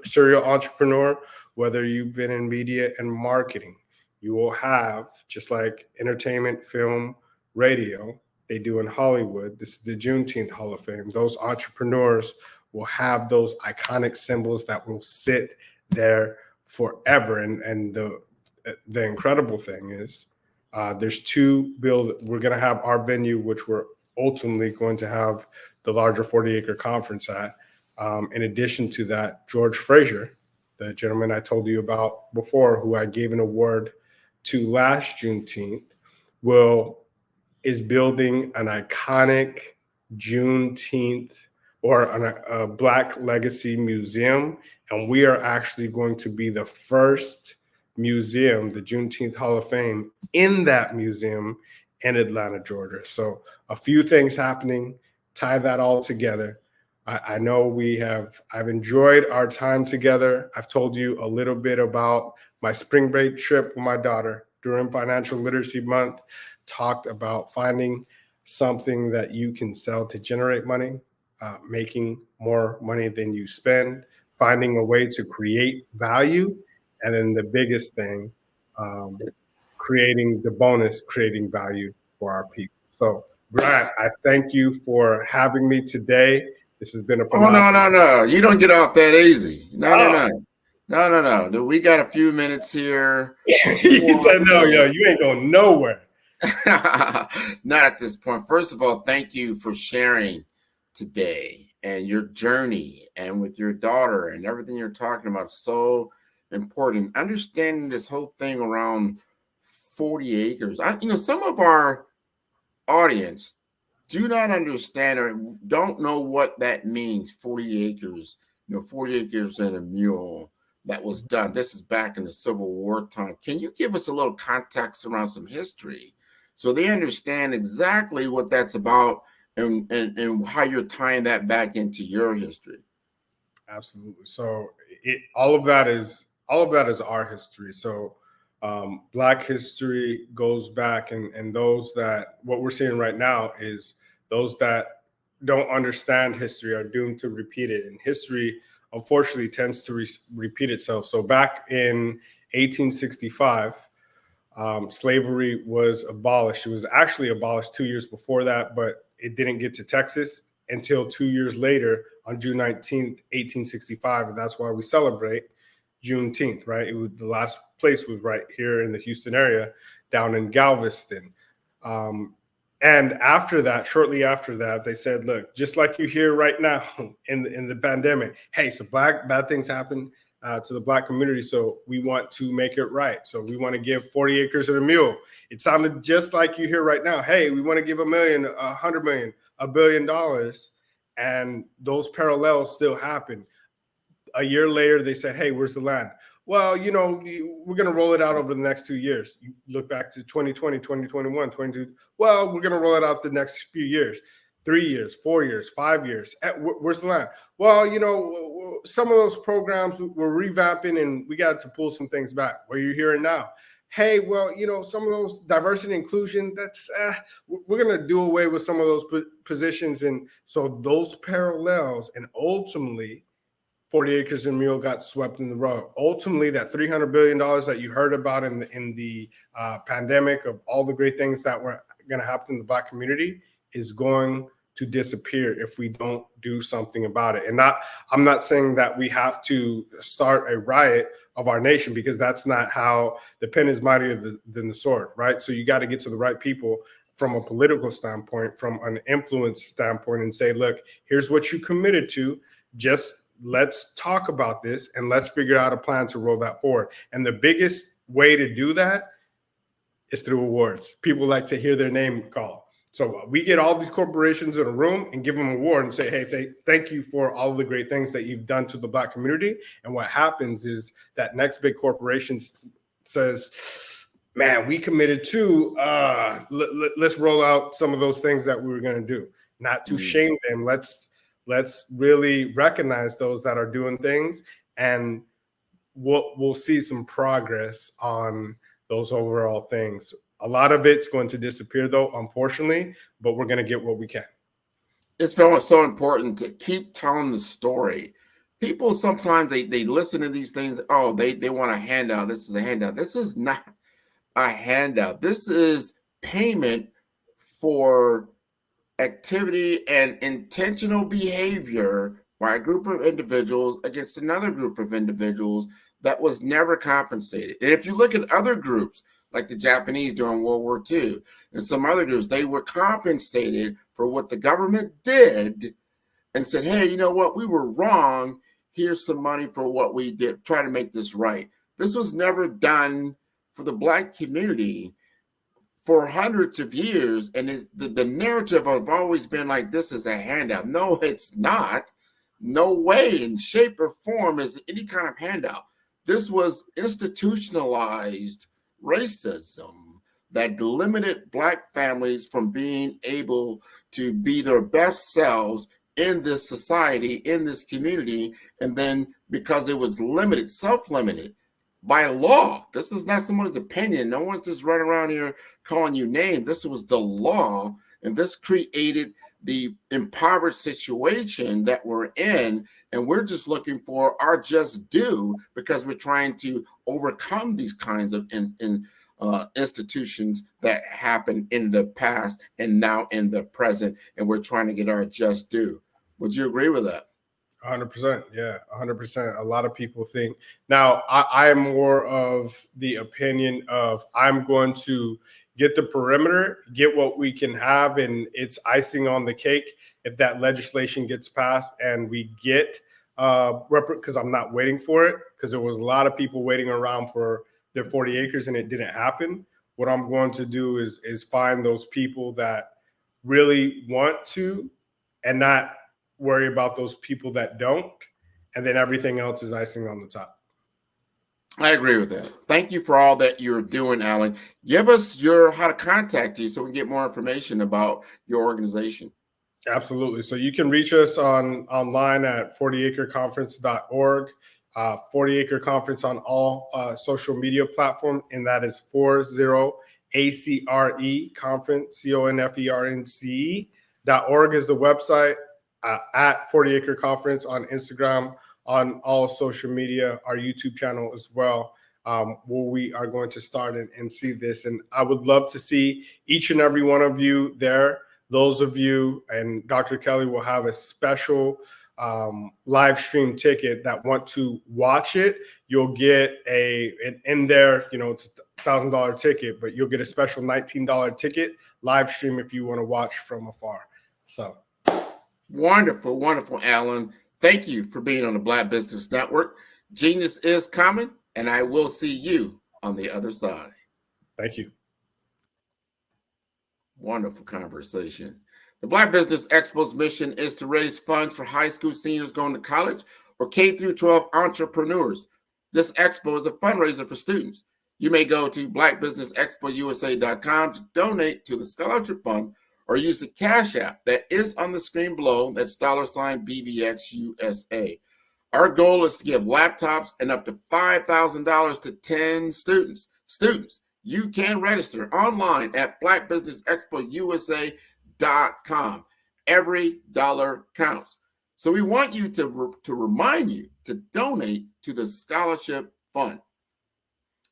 serial entrepreneur, whether you've been in media and marketing, you will have, just like entertainment, film, radio, they do in Hollywood, this is the Juneteenth Hall of Fame. Those entrepreneurs will have those iconic symbols that will sit there forever. And the incredible thing is there's we're going to have our venue, which we're ultimately going to have the larger 40-acre conference at. In addition to that, George Frazier, the gentleman I told you about before, who I gave an award to last Juneteenth, is building an iconic Juneteenth or a Black Legacy Museum. And we are actually going to be the first museum, the Juneteenth Hall of Fame, in that museum in Atlanta, Georgia. So a few things happening, tie that all together. I know I've enjoyed our time together. I've told you a little bit about my spring break trip with my daughter during Financial Literacy Month, talked about finding something that you can sell to generate money, making more money than you spend, finding a way to create value, and then the biggest thing, creating value for our people. So, Grant, I thank you for having me today. This has been a phenomenal. Oh, no. You don't get off that easy. Oh. No. We got a few minutes here. He said, no, you ain't going nowhere. Not at this point. First of all, thank you for sharing today and your journey and with your daughter and everything you're talking about. So important. Understanding this whole thing around 40 acres. Some of our audience do not understand or don't know what that means. 40 acres, 40 acres and a mule that was done. This is back in the Civil War time. Can you give us a little context around some history so they understand exactly what that's about and how you're tying that back into your history? Absolutely. So all of that is our history. So Black history goes back, and those that what we're seeing right now is those that don't understand history are doomed to repeat it. And history, unfortunately, tends to repeat itself. So back in 1865, slavery was abolished. It was actually abolished 2 years before that, but it didn't get to Texas until 2 years later on June 19th, 1865. And that's why we celebrate Juneteenth, right? The last place was right here in the Houston area, down in Galveston. And after that, shortly after that, they said, look, just like you hear right now in the pandemic, hey, so bad things happen to the Black community. So we want to make it right. So we want to give 40 acres and a mule. It sounded just like you hear right now. Hey, we want to give $1 million, $100 million, $1 billion. And those parallels still happen. A year later, they said, hey, where's the land? Well, we're going to roll it out over the next 2 years. You look back to 2020, 2021, 22. Well, we're going to roll it out the next few years, 3 years, 4 years, 5 years. Where's the land? Well, some of those programs we're revamping and we got to pull some things back. What are you hearing now? Hey, well, some of those diversity and inclusion, that's we're going to do away with some of those positions. And so those parallels, and ultimately 40 acres and a mule got swept in the rug. Ultimately, that $300 billion that you heard about in the pandemic of all the great things that were going to happen in the Black community is going to disappear if we don't do something about it. And I'm not saying that we have to start a riot of our nation, because that's not how the pen is mightier than the sword, right? So you got to get to the right people from a political standpoint, from an influence standpoint, and say, look, here's what you committed to. Just let's talk about this and let's figure out a plan to roll that forward. And the biggest way to do that is through awards. People like to hear their name called. So we get all these corporations in a room and give them an award and say, hey, thank you for all the great things that you've done to the Black community. And what happens is that next big corporation says, man, we committed to, let's roll out some of those things that we were going to do. Not to shame them. Let's really recognize those that are doing things, and we'll see some progress on those overall things. A lot of it's going to disappear, though, unfortunately, but we're going to get what we can. It's so important to keep telling the story. People sometimes they listen to these things. Oh, they want a handout. This is a handout. This is not a handout. This is payment for activity and intentional behavior by a group of individuals against another group of individuals that was never compensated. And if you look at other groups, like the Japanese during World War II and some other groups, they were compensated for what the government did and said, hey, you know what? We were wrong. Here's some money for what we did. Try to make this right. This was never done for the Black community for hundreds of years, and the narrative have always been like, this is a handout. No, it's not. No way in shape or form is any kind of handout. This was institutionalized racism that limited Black families from being able to be their best selves in this society, in this community. And then because it was limited, self-limited by law, this is not someone's opinion. No one's just running around here calling you names. This was the law, and this created the impoverished situation that we're in, and we're just looking for our just due because we're trying to overcome these kinds of institutions that happened in the past and now in the present, and we're trying to get our just due. Would you agree with that? 100%. Yeah, 100%. A lot of people think now I am more of the opinion of I'm going to get the perimeter, get what we can have, and it's icing on the cake if that legislation gets passed and we get because I'm not waiting for it, because there was a lot of people waiting around for their 40 acres and it didn't happen. What I'm going to do is find those people that really want to and not worry about those people that don't, and then everything else is icing on the top. I agree with that. Thank you for all that you're doing, Alan. Give us how to contact you so we can get more information about your organization. Absolutely. So you can reach us online at 40acreconference.org, 40acre Conference on all social media platforms, and that is 40ACRE Conference, CONFERNCE.org is the website, at 40acre Conference on Instagram, on all social media, our YouTube channel as well, where we are going to start and see this. And I would love to see each and every one of you there. Those of you, and Dr. Kelly will have a special live stream ticket that want to watch it. You'll get in there, it's a $1,000 ticket, but you'll get a special $19 ticket live stream if you want to watch from afar. So wonderful, wonderful, Alan. Thank you for being on the Black Business Network. Genius is coming, and I will see you on the other side. Thank you. Wonderful conversation. The Black Business Expo's mission is to raise funds for high school seniors going to college or K through 12 entrepreneurs. This expo is a fundraiser for students. You may go to blackbusinessexpousa.com to donate to the scholarship fund, or use the Cash App that is on the screen below. That's $BBXUSA. Our goal is to give laptops and up to $5,000 to 10 students. Students, you can register online at blackbusinessexpousa.com. Every dollar counts. So we want you to remind you to donate to the scholarship fund.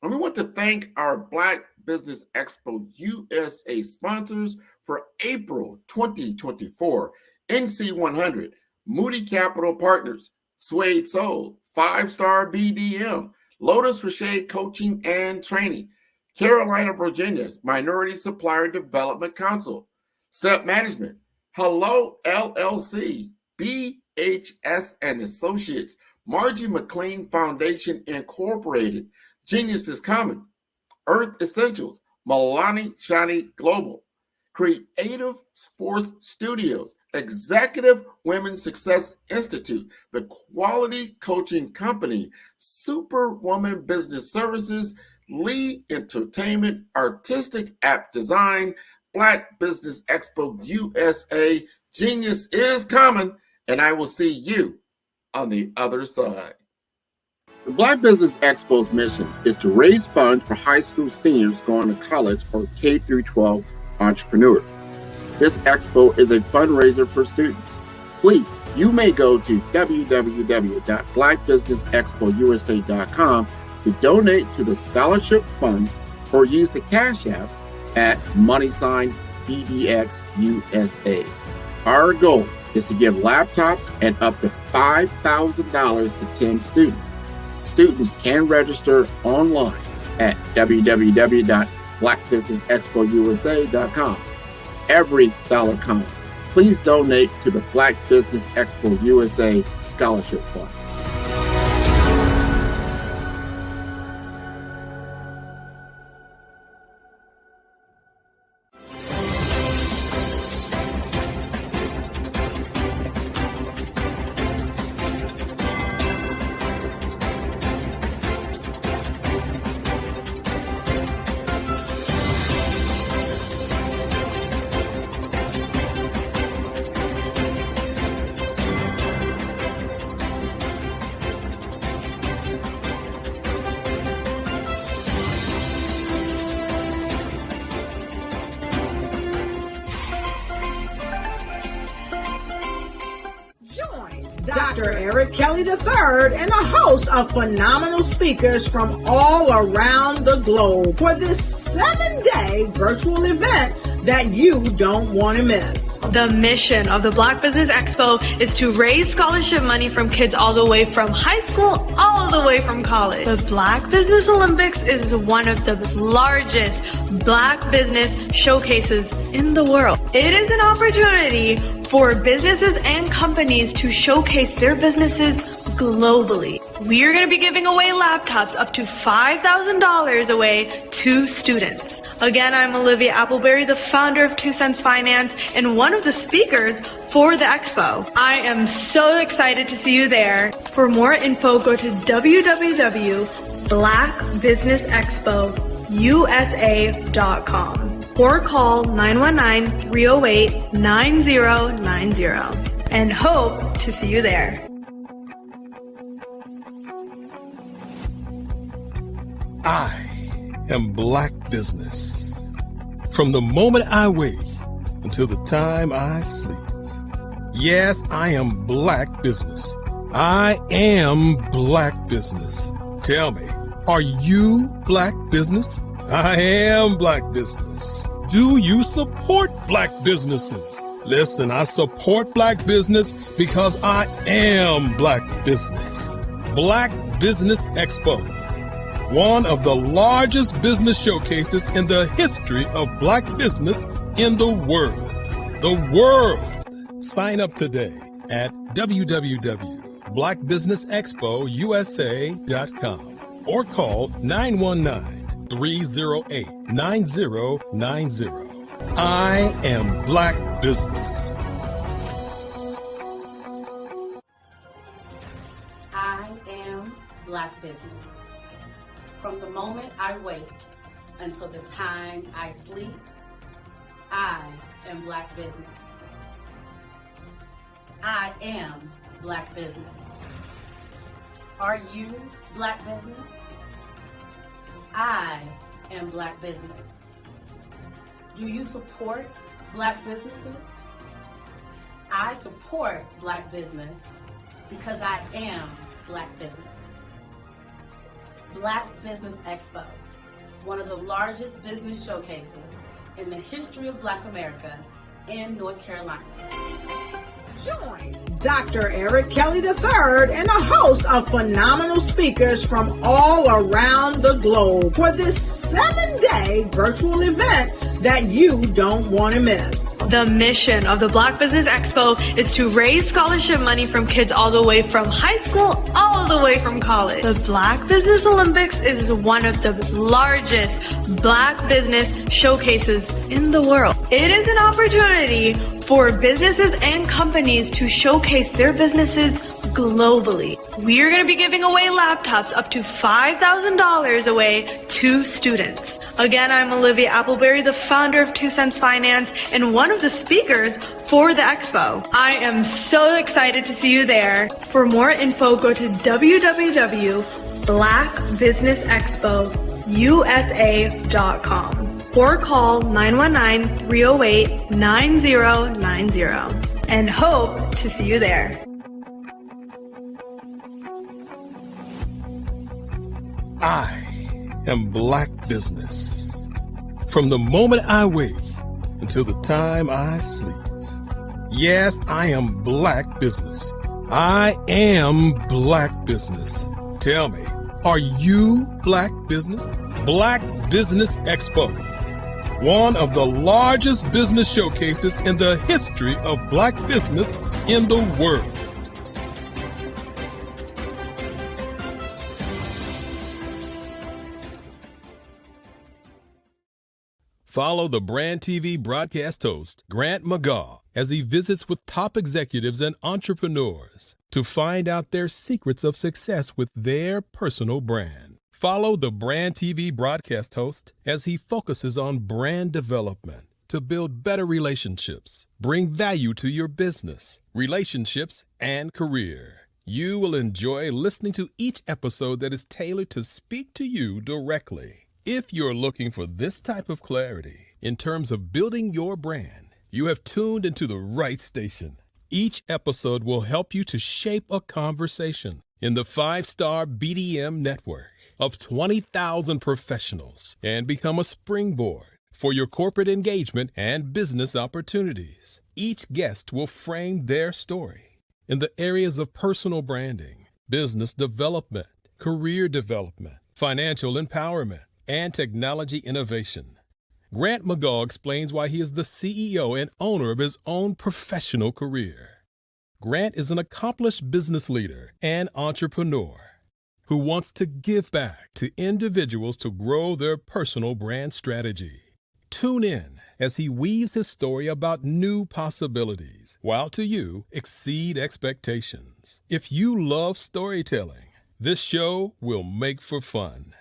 And we want to thank our Black Business Expo USA sponsors for April 2024. NC100, Moody Capital Partners, Suede Soul, 5-Star BDM, Lotus Rocher Coaching and Training, Carolina, Virginia's Minority Supplier Development Council, Step Management, Hello LLC, BHS and Associates, Margie McLean Foundation Incorporated, Genius is Coming, Earth Essentials, Milani Shani Global, Creative Force Studios, Executive Women Success Institute, The Quality Coaching Company, Superwoman Business Services, Lee Entertainment, Artistic App Design, Black Business Expo USA. Genius is coming, and I will see you on the other side. The Black Business Expo's mission is to raise funds for high school seniors going to college or K through 12 entrepreneurs. This expo is a fundraiser for students. Please, you may go to www.blackbusinessexpousa.com to donate to the scholarship fund, or use the Cash App at $BBXUSA. Our goal is to give laptops and up to $5,000 to 10 students. Students can register online at www.blackbusinessexpousa.com. Every dollar counts. Please donate to the Black Business Expo USA Scholarship Fund. Dr. Eric Kelly III and a host of phenomenal speakers from all around the globe for this 7-day virtual event that you don't want to miss. The mission of the Black Business Expo is to raise scholarship money from kids all the way from high school, all the way from college. The Black Business Olympics is one of the largest Black business showcases in the world. It is an opportunity for businesses and companies to showcase their businesses globally. We are going to be giving away laptops up to $5,000 away to students. Again, I'm Olivia Appleberry, the founder of 2 Cents Finance and one of the speakers for the expo. I am so excited to see you there. For more info, go to www.blackbusinessexpousa.com or call 919-308-9090 and hope to see you there. I am Black Business. From the moment I wake until the time I sleep. Yes, I am Black Business. I am Black Business. Tell me, are you Black Business? I am Black Business. Do you support Black businesses? Listen, I support Black business because I am Black Business. Black Business Expo, one of the largest business showcases in the history of Black business in the world. The world! Sign up today at www.blackbusinessexpousa.com or call 919-308-9090. I am Black Business. I am Black Business. From the moment I wake until the time I sleep, I am Black Business. I am Black Business. Are you Black Business? I am Black Business. Do you support Black businesses? I support Black business because I am Black Business. Black Business Expo, one of the largest business showcases in the history of Black America in North Carolina. Join Dr. Eric Kelly III and a host of phenomenal speakers from all around the globe for this 7-day virtual event that you don't want to miss. The mission of the Black Business Expo is to raise scholarship money from kids all the way from high school, all the way from college. The Black Business Olympics is one of the largest Black business showcases in the world. It is an opportunity for businesses and companies to showcase their businesses globally. We are going to be giving away laptops up to $5,000 away to students. Again, I'm Olivia Appleberry, the founder of 2 Cents Finance and one of the speakers for the expo. I am so excited to see you there. For more info, go to www.blackbusinessexpousa.com or call 919-308-9090 and hope to see you there. I am Black Business. From the moment I wake until the time I sleep. Yes, I am Black Business. I am Black Business. Tell me, are you Black Business? Black Business Expo, one of the largest business showcases in the history of Black business in the world. Follow the Brand TV broadcast host, Grant McGaw, as he visits with top executives and entrepreneurs to find out their secrets of success with their personal brand. Follow the Brand TV broadcast host as he focuses on brand development to build better relationships, bring value to your business, relationships, and career. You will enjoy listening to each episode that is tailored to speak to you directly. If you're looking for this type of clarity in terms of building your brand, you have tuned into the right station. Each episode will help you to shape a conversation in the 5-star BDM network of 20,000 professionals and become a springboard for your corporate engagement and business opportunities. Each guest will frame their story in the areas of personal branding, business development, career development, financial empowerment, and technology innovation. Grant McGaw explains why he is the CEO and owner of his own professional career. Grant is an accomplished business leader and entrepreneur who wants to give back to individuals to grow their personal brand strategy. Tune in as he weaves his story about new possibilities, while to you exceed expectations. If you love storytelling, this show will make for fun.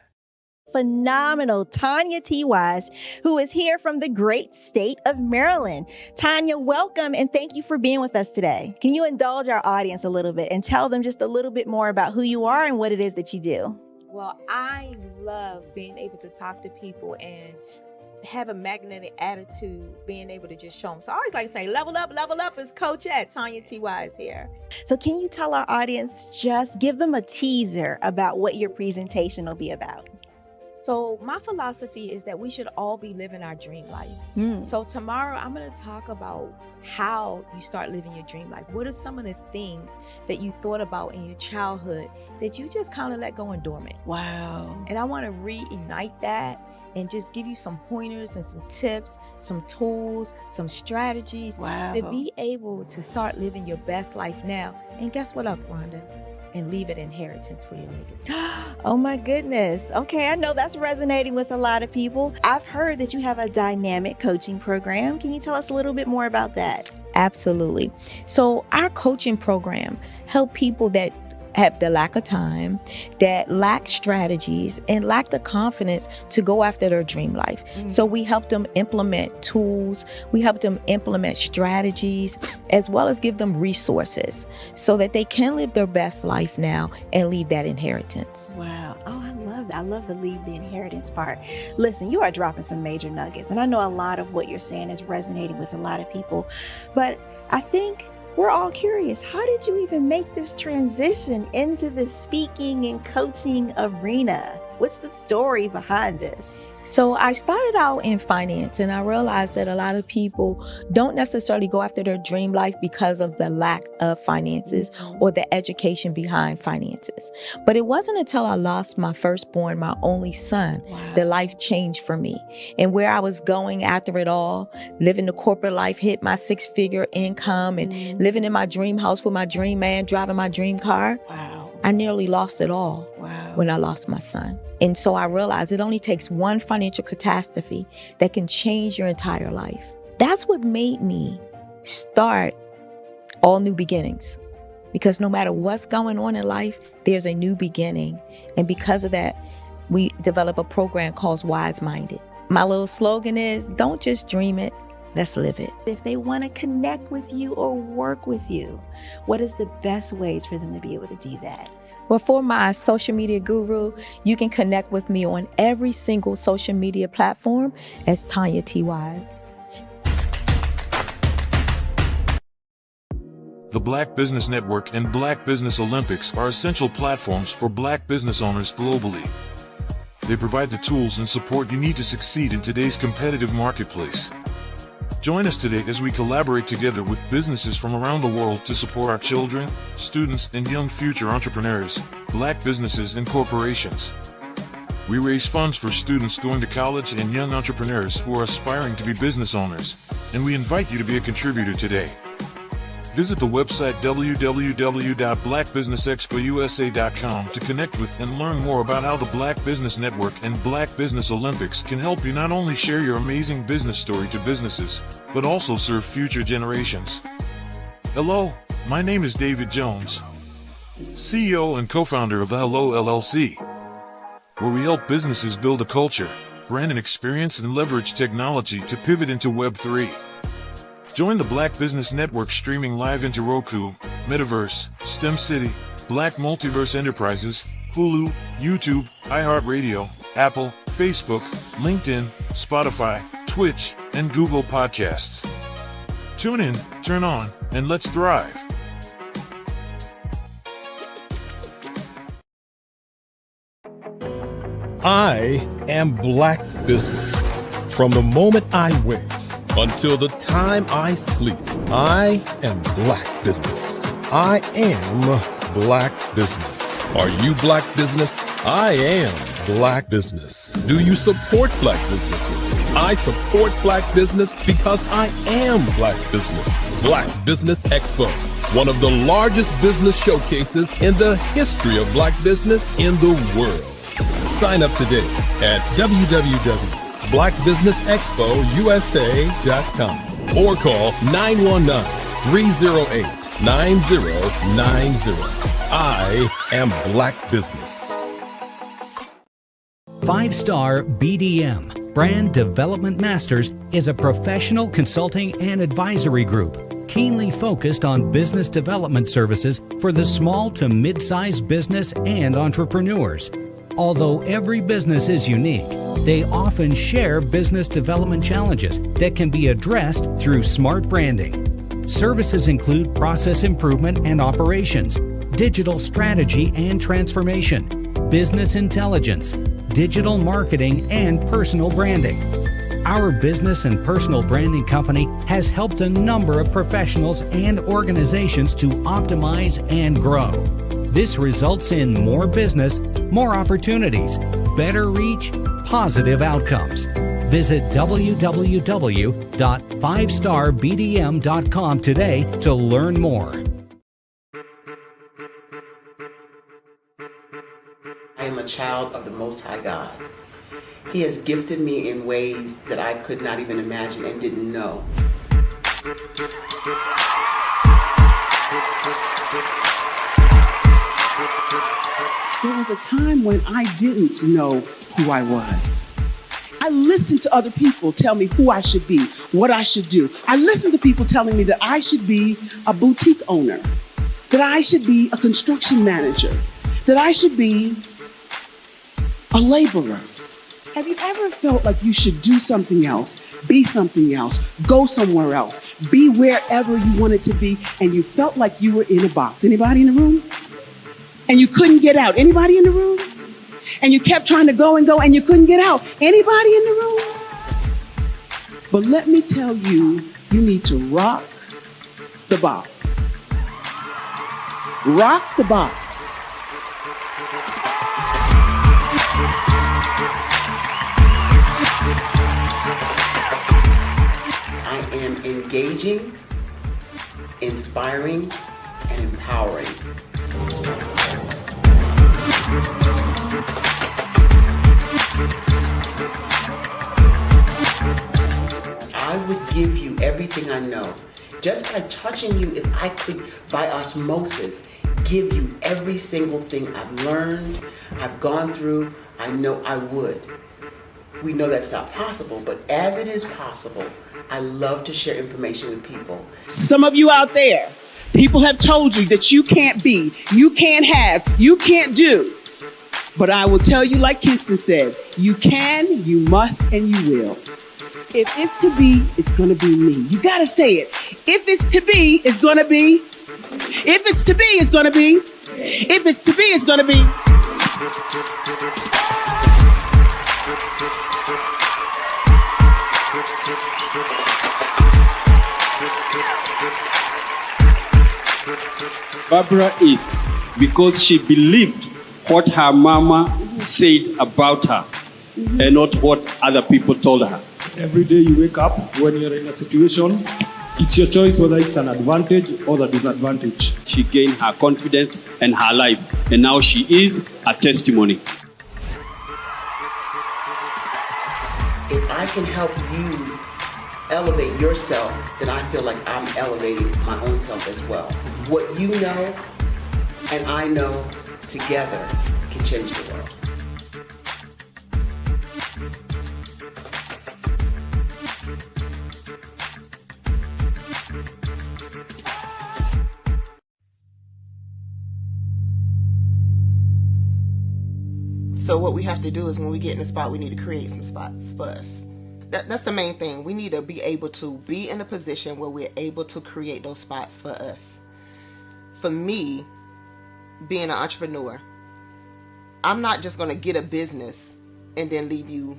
Phenomenal Tanya T. Wise, who is here from the great state of Maryland. Tanya, welcome and thank you for being with us today. Can you indulge our audience a little bit and tell them just a little bit more about who you are and what it is that you do? Well, I love being able to talk to people and have a magnetic attitude, being able to just show them. So I always like to say, level up is Coach at Tanya T. Wise here. So can you tell our audience, just give them a teaser about what your presentation will be about? So my philosophy is that we should all be living our dream life. So tomorrow I'm going to talk about how you start living your dream life. What are some of the things that you thought about in your childhood that you just kind of let go and dormant? Wow. And I want to reignite that and just give you some pointers and some tips, some tools, some strategies to be able to start living your best life now. And guess what, Rhonda? And leave an inheritance for your legacy. Oh my goodness. Okay, I know that's resonating with a lot of people. I've heard that you have a dynamic coaching program. Can you tell us a little bit more about that? Absolutely. So our coaching program help people that have the lack of time, that lack strategies, and lack the confidence to go after their dream life. So we help them implement tools, we help them implement strategies, as well as give them resources so that they can live their best life now and leave that inheritance. Wow. Oh, I love that. I love the leave the inheritance part. Listen, you are dropping some major nuggets, and I know a lot of what you're saying is resonating with a lot of people, but I think we're all curious. How did you even make this transition into the speaking and coaching arena? What's the story behind this? So I started out in finance, and I realized that a lot of people don't necessarily go after their dream life because of the lack of finances or the education behind finances. But it wasn't until I lost my firstborn, my only son, that life changed for me. And where I was going after it all, living the corporate life, hit my 6-figure income and living in my dream house with my dream man, driving my dream car. I nearly lost it all when I lost my son. And so I realized it only takes one financial catastrophe that can change your entire life. That's what made me start All New Beginnings. Because no matter what's going on in life, there's a new beginning. And because of that, we develop a program called Wise Minded. My little slogan is, don't just dream it, let's live it. If they want to connect with you or work with you, what is the best ways for them to be able to do that? Well, for my social media guru, you can connect with me on every single social media platform as Tanya T. Wise. The Black Business Network and Black Business Olympics are essential platforms for Black business owners globally. They provide the tools and support you need to succeed in today's competitive marketplace. Join us today as we collaborate together with businesses from around the world to support our children, students, and young future entrepreneurs, Black businesses, and corporations. We raise funds for students going to college and young entrepreneurs who are aspiring to be business owners, and we invite you to be a contributor today. Visit the website www.blackbusinessexpousa.com to connect with and learn more about how the Black Business Network and Black Business Olympics can help you not only share your amazing business story to businesses, but also serve future generations. Hello, my name is David Jones, CEO and co-founder of the Hello LLC, where we help businesses build a culture, brand and experience, and leverage technology to pivot into Web3. Join the Black Business Network streaming live into Roku, Metaverse, STEM City, Black Multiverse Enterprises, Hulu, YouTube, iHeartRadio, Apple, Facebook, LinkedIn, Spotify, Twitch, and Google Podcasts. Tune in, turn on, and let's thrive. I am Black Business. From the moment I wake until the time I sleep, I am Black Business. I am Black Business. Are you Black Business? I am Black Business. Do you support Black businesses? I support Black business because I am Black Business. Black Business Expo, one of the largest business showcases in the history of Black business in the world. Sign up today at www.blackbusinessexpousa.com or call 919-308-9090. I am Black Business. 5-Star BDM, Brand Development Masters, is a professional consulting and advisory group keenly focused on business development services for the small to mid-sized business and entrepreneurs. Although every business is unique, they often share business development challenges that can be addressed through smart branding. Services include process improvement and operations, digital strategy and transformation, business intelligence, digital marketing, and personal branding. Our business and personal branding company has helped a number of professionals and organizations to optimize and grow. This results in more business, more opportunities, better reach, positive outcomes. Visit www.5starbdm.com today to learn more. I am a child of the Most High God. He has gifted me in ways that I could not even imagine and didn't know. There was a time when I didn't know who I was. I listened to other people tell me who I should be, what I should do. I listened to people telling me that I should be a boutique owner, that I should be a construction manager, that I should be a laborer. Have you ever felt like you should do something else, be something else, go somewhere else, be wherever you wanted to be, and you felt like you were in a box? Anybody in the room? And you couldn't get out. Anybody in the room? And you kept trying to go and go and you couldn't get out. Anybody in the room? But let me tell you, you need to rock the box. Rock the box. I am engaging, inspiring, and empowering. I would give you everything I know. Just by touching you, if I could, by osmosis, give you every single thing I've learned, I've gone through, I know I would. We know that's not possible, but as it is possible, I love to share information with people. Some of you out there, people have told you that you can't be, you can't have, you can't do. But I will tell you, like Kingston said, you can, you must, and you will. If it's to be, it's going to be me. You got to say it. If it's to be, it's going to be. If it's to be, it's going to be. If it's to be, it's going to be. Barbara is because she believed what her mama said about her and not what other people told her. Every day you wake up, when you're in a situation, it's your choice whether it's an advantage or the disadvantage. She gained her confidence and her life, and now she is a testimony. If I can help you elevate yourself, then I feel like I'm elevating my own self as well. What you know and I know together can change the world. So what we have to do is when we get in a spot, we need to create some spots for us. that's the main thing. We need to be able to be in a position where we're able to create those spots for us. For me, being an entrepreneur, I'm not just going to get a business and then leave you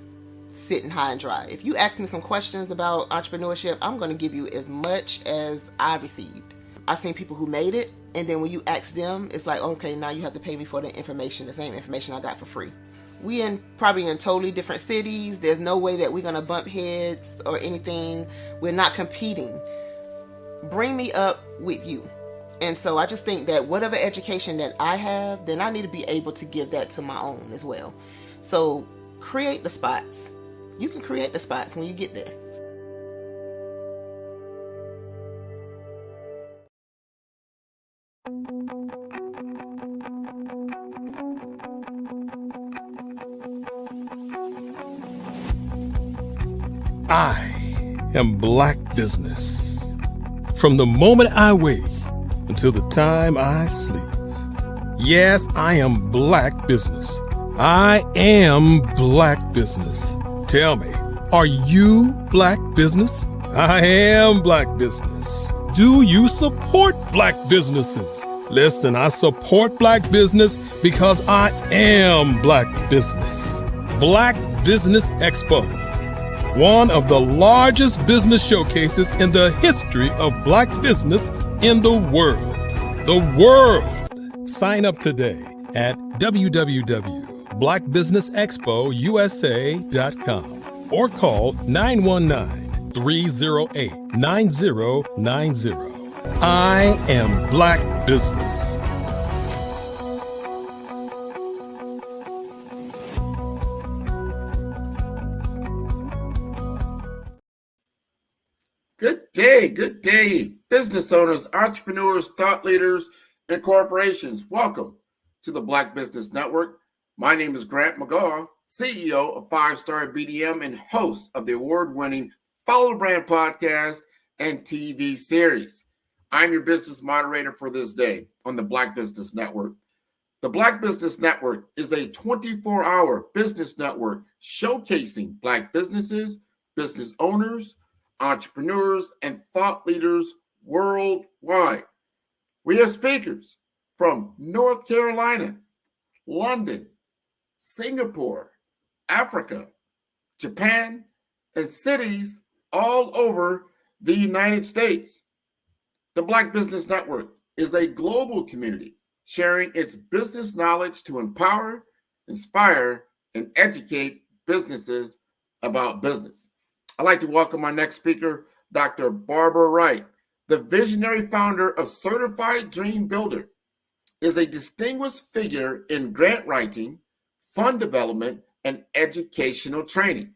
sitting high and dry. If you ask me some questions about entrepreneurship, I'm going to give you as much as I received. I've seen people who made it, and then when you ask them, it's like, okay, now you have to pay me for the information, the same information I got for free. We probably in totally different cities. There's no way that we're going to bump heads or anything. We're not competing. Bring me up with you. And so I just think that whatever education that I have, then I need to be able to give that to my own as well. So create the spots. You can create the spots when you get there. I am Black Business. From the moment I wake until the time I sleep. Yes, I am Black Business. I am Black Business. Tell me, are you Black Business? I am Black Business. Do you support Black businesses? Listen, I support Black business because I am Black Business. Black Business Expo, one of the largest business showcases in the history of Black business in the world. The world! Sign up today at www.blackbusinessexpousa.com or call 919-308-9090. I am Black Business. Good day, business owners, entrepreneurs, thought leaders, and corporations. Welcome to the Black Business Network. My name is Grant McGaw, CEO of 5-Star BDM and host of the award-winning Follow the Brand podcast and TV series. I'm your business moderator for this day on the Black Business Network. The Black Business Network is a 24-hour business network showcasing Black businesses, business owners, entrepreneurs, and thought leaders worldwide. We have speakers from North Carolina, London, Singapore, Africa, Japan, and cities all over the United States. The Black Business Network is a global community sharing its business knowledge to empower, inspire, and educate businesses about business. I'd like to welcome our next speaker, Dr. Barbara Wright, the visionary founder of Certified Dream Builder, is a distinguished figure in grant writing, fund development, and educational training.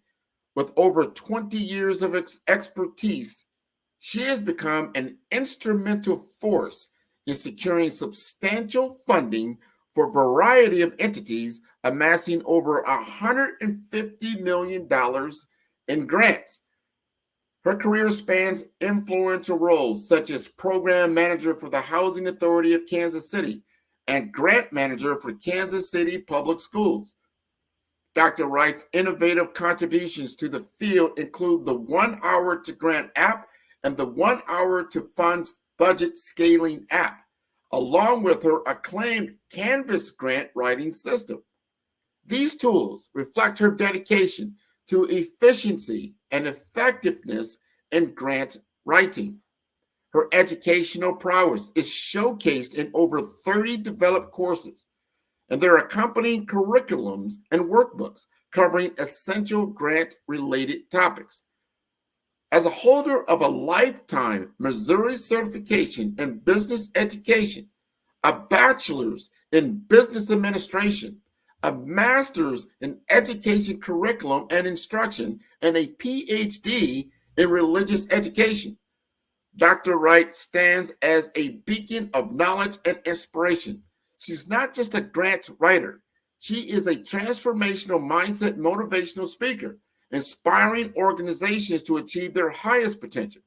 With over 20 years of expertise, she has become an instrumental force in securing substantial funding for a variety of entities, amassing over $150 million in grants. Her career spans influential roles such as program manager for the Housing Authority of Kansas City and grant manager for Kansas City Public Schools. Dr. Wright's innovative contributions to the field include the 1 Hour to Grant app and the 1 Hour to Funds budget scaling app, along with her acclaimed Canvas grant writing system. These tools reflect her dedication to efficiency and effectiveness in grant writing. Her educational prowess is showcased in over 30 developed courses, and their accompanying curriculums and workbooks covering essential grant-related topics. As a holder of a lifetime Missouri certification in business education, a bachelor's in business administration, a master's in education curriculum and instruction, and a PhD in religious education, Dr. Wright stands as a beacon of knowledge and inspiration. She's not just a grant writer. She is a transformational mindset motivational speaker, inspiring organizations to achieve their highest potential.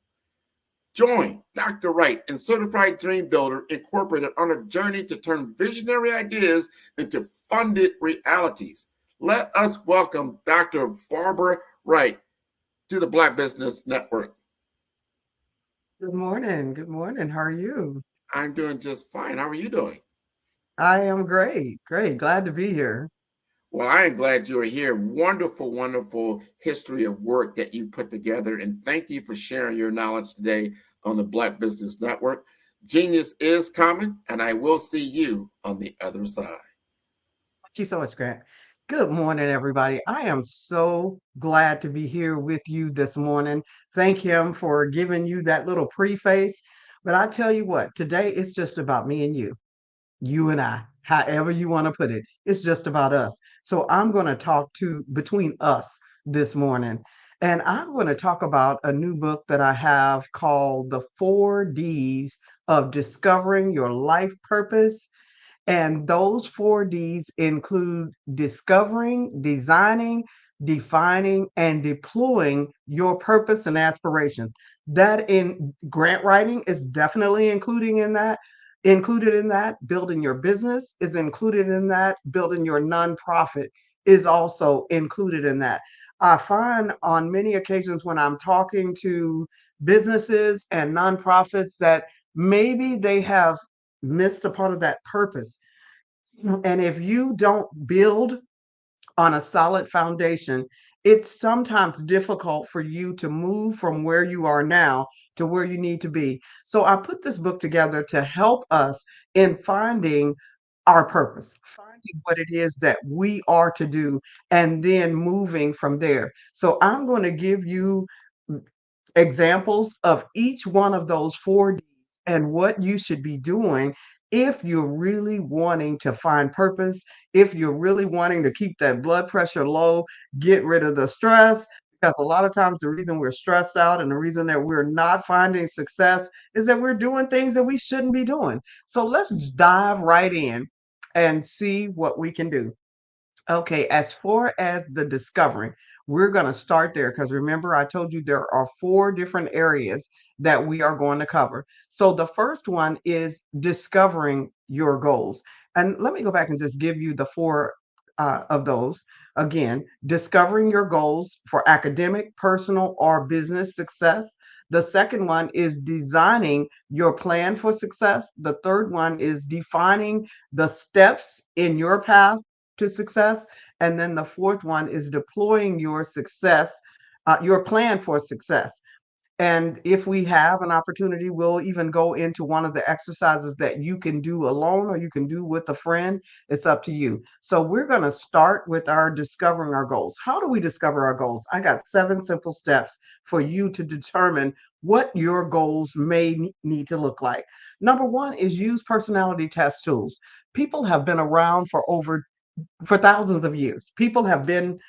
Join Dr. Wright and Certified Dream Builder Incorporated on a journey to turn visionary ideas into funded realities. Let us welcome Dr. Barbara Wright. to the Black Business Network. Good morning. Good morning. How are you? I'm doing just fine. How are you doing? I am great. Great. Glad to be here. Well, I am glad you are here. Wonderful, wonderful history of work that you've put together. And thank you for sharing your knowledge today on the Black Business Network. Genius is coming, and I will see you on the other side. Thank you so much, Grant. Good morning, everybody. I am so glad to be here with you this morning. Thank him for giving you that little preface. But I tell you what, today it's just about me and you and I, however you want to put it. It's just about us. So I'm going to talk to between us this morning. And I'm going to talk about a new book that I have called The 4Ds of Discovering Your Life Purpose. And those 4Ds include discovering, designing, defining, and deploying your purpose and aspirations. That in grant writing is definitely included in that. Building your business is included in that. Building your nonprofit is also included in that. I find on many occasions when I'm talking to businesses and nonprofits that maybe they have missed a part of that purpose. And if you don't build on a solid foundation, it's sometimes difficult for you to move from where you are now to where you need to be. So I put this book together to help us in finding our purpose, finding what it is that we are to do, and then moving from there. So I'm going to give you examples of each one of those 4Ds and what you should be doing if you're really wanting to find purpose, if you're really wanting to keep that blood pressure low, get rid of the stress. Because a lot of times the reason we're stressed out and the reason that we're not finding success is that we're doing things that we shouldn't be doing. So let's dive right in and see what we can do. Okay, as far as the discovering, we're going to start there because remember, I told you there are 4 different areas that we are going to cover. So the first one is discovering your goals. And let me go back and just give you the 4 of those. Again, discovering your goals for academic, personal, or business success. The second one is designing your plan for success. The third one is defining the steps in your path to success. And then the fourth one is deploying your success, your plan for success. And if we have an opportunity, we'll even go into one of the exercises that you can do alone or you can do with a friend. It's up to you. So we're going to start with our discovering our goals. How do we discover our goals? I got 7 simple steps for you to determine what your goals may need to look like. Number 1 is use personality test tools. People have been around for thousands of years. People have been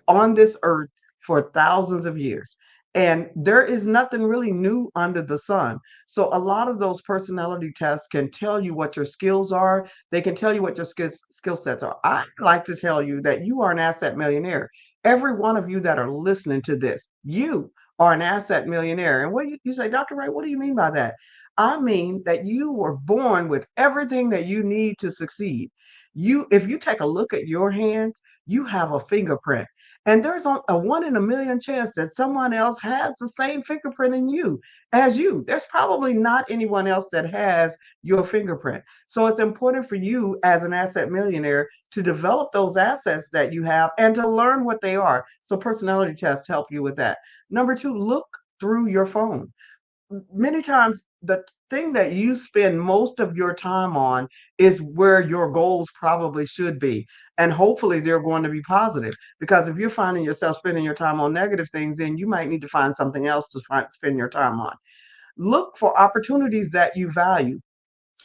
on this earth for thousands of years. And there is nothing really new under the sun. So a lot of those personality tests can tell you what your skills are. They can tell you what your skill sets are. I like to tell you that you are an asset millionaire. Every one of you that are listening to this, you are an asset millionaire. And what you say, Dr. Wright, what do you mean by that? I mean that you were born with everything that you need to succeed. If you take a look at your hands, you have a fingerprint. And there's a 1 in a million chance that someone else has the same fingerprint in you as you. There's probably not anyone else that has your fingerprint. So it's important for you as an asset millionaire to develop those assets that you have and to learn what they are. So personality tests help you with that. Number 2, look through your phone. Many times the thing that you spend most of your time on is where your goals probably should be. And hopefully they're going to be positive. Because if you're finding yourself spending your time on negative things, then you might need to find something else to spend your time on. Look for opportunities that you value.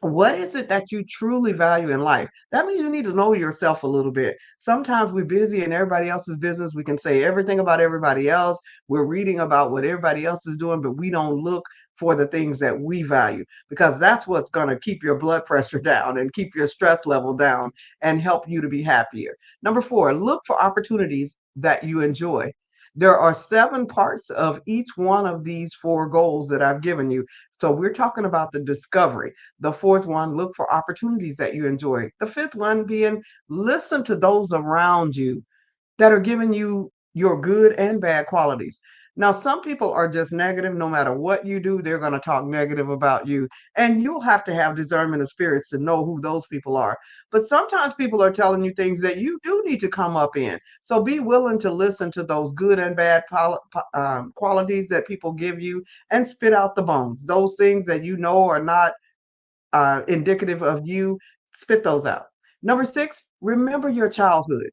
What is it that you truly value in life? That means you need to know yourself a little bit. Sometimes we're busy in everybody else's business. We can say everything about everybody else. We're reading about what everybody else is doing, but we don't look for the things that we value because that's what's going to keep your blood pressure down and keep your stress level down and help you to be happier. Number 4, look for opportunities that you enjoy. There are 7 parts of each one of these 4 goals that I've given you. So we're talking about the discovery. The 4th one, look for opportunities that you enjoy. The 5th one being listen to those around you that are giving you your good and bad qualities. Now, some people are just negative. No matter what you do, they're going to talk negative about you. And you'll have to have discernment of spirits to know who those people are. But sometimes people are telling you things that you do need to come up in. So be willing to listen to those good and bad qualities that people give you and spit out the bones. Those things that you know are not indicative of you, spit those out. Number 6, remember your childhood.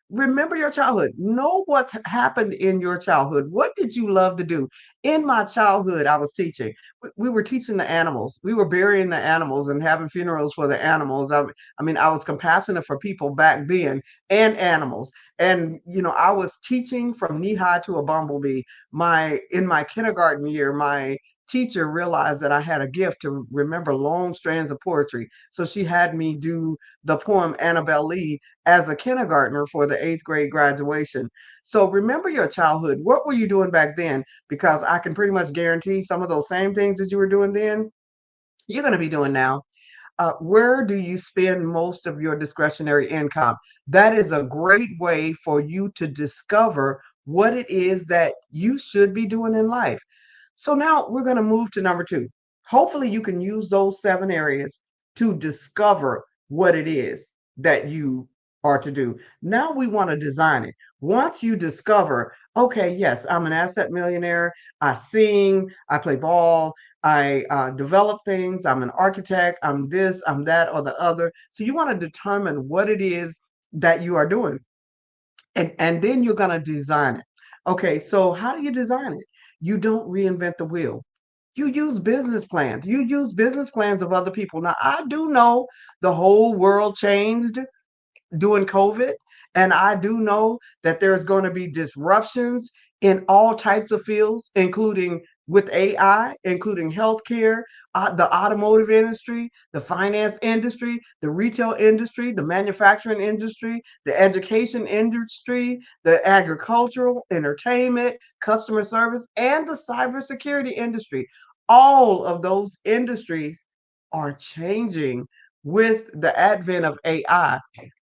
Remember your childhood. Know what's happened in your childhood. What did you love to do? In my childhood, I was teaching. We were teaching the animals. We were burying the animals and having funerals for the animals. I mean, I was compassionate for people back then and animals. And I was teaching from knee high to a bumblebee. In my kindergarten year, my teacher realized that I had a gift to remember long strands of poetry. So she had me do the poem Annabelle Lee as a kindergartner for the 8th grade graduation. So remember your childhood. What were you doing back then? Because I can pretty much guarantee some of those same things that you were doing then, you're going to be doing now. Where do you spend most of your discretionary income? That is a great way for you to discover what it is that you should be doing in life. So now we're going to move to number 2. Hopefully, you can use those 7 areas to discover what it is that you are to do. Now we want to design it. Once you discover, okay, yes, I'm an asset millionaire. I sing, I play ball, I develop things, I'm an architect, I'm this, I'm that, or the other. So you want to determine what it is that you are doing. And then you're going to design it. Okay, so how do you design it? You don't reinvent the wheel. You use business plans. You use business plans of other people. Now, I do know the whole world changed during COVID. And I do know that there's going to be disruptions in all types of fields, including with AI, including healthcare, the automotive industry, the finance industry, the retail industry, the manufacturing industry, the education industry, the agricultural, entertainment, customer service, and the cybersecurity industry. All of those industries are changing with the advent of AI.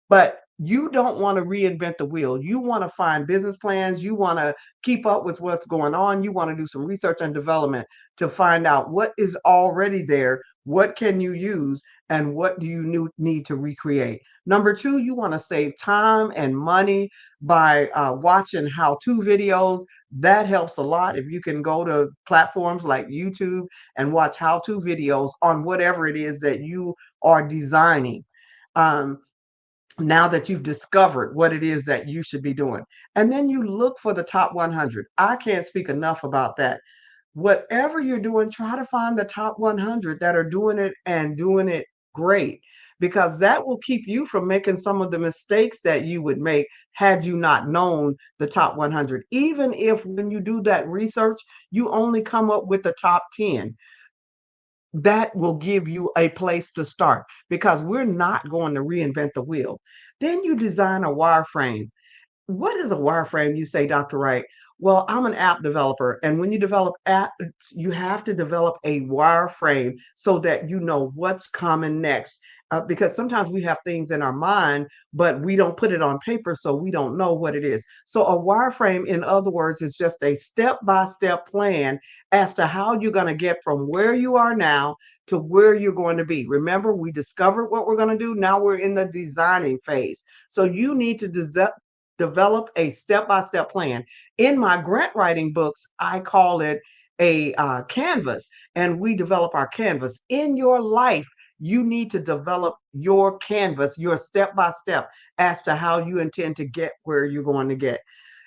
But you don't want to reinvent the wheel. You want to find business plans. You want to keep up with what's going on. You want to do some research and development to find out what is already there, what can you use, and what do you need to recreate. Number 2, you want to save time and money by watching how-to videos. That helps a lot. If you can go to platforms like YouTube and watch how-to videos on whatever it is that you are designing. Now that you've discovered what it is that you should be doing. And then you look for the top 100. I can't speak enough about that. Whatever you're doing, try to find the top 100 that are doing it and doing it great, because that will keep you from making some of the mistakes that you would make had you not known the top 100. Even if when you do that research, you only come up with the top 10, that will give you a place to start, because we're not going to reinvent the wheel. Then you design a wireframe. What is a wireframe? You say, Dr. Wright. Well, I'm an app developer. And when you develop apps, you have to develop a wireframe so that you know what's coming next. Because sometimes we have things in our mind, but we don't put it on paper, so we don't know what it is. So a wireframe, in other words, is just a step-by-step plan as to how you're going to get from where you are now to where you're going to be. Remember, we discovered what we're going to do. Now we're in the designing phase. So you need to develop a step-by-step plan. In my grant writing books, I call it a canvas, and we develop our canvas. In your life, you need to develop your canvas, your step-by-step, as to how you intend to get where you're going to get.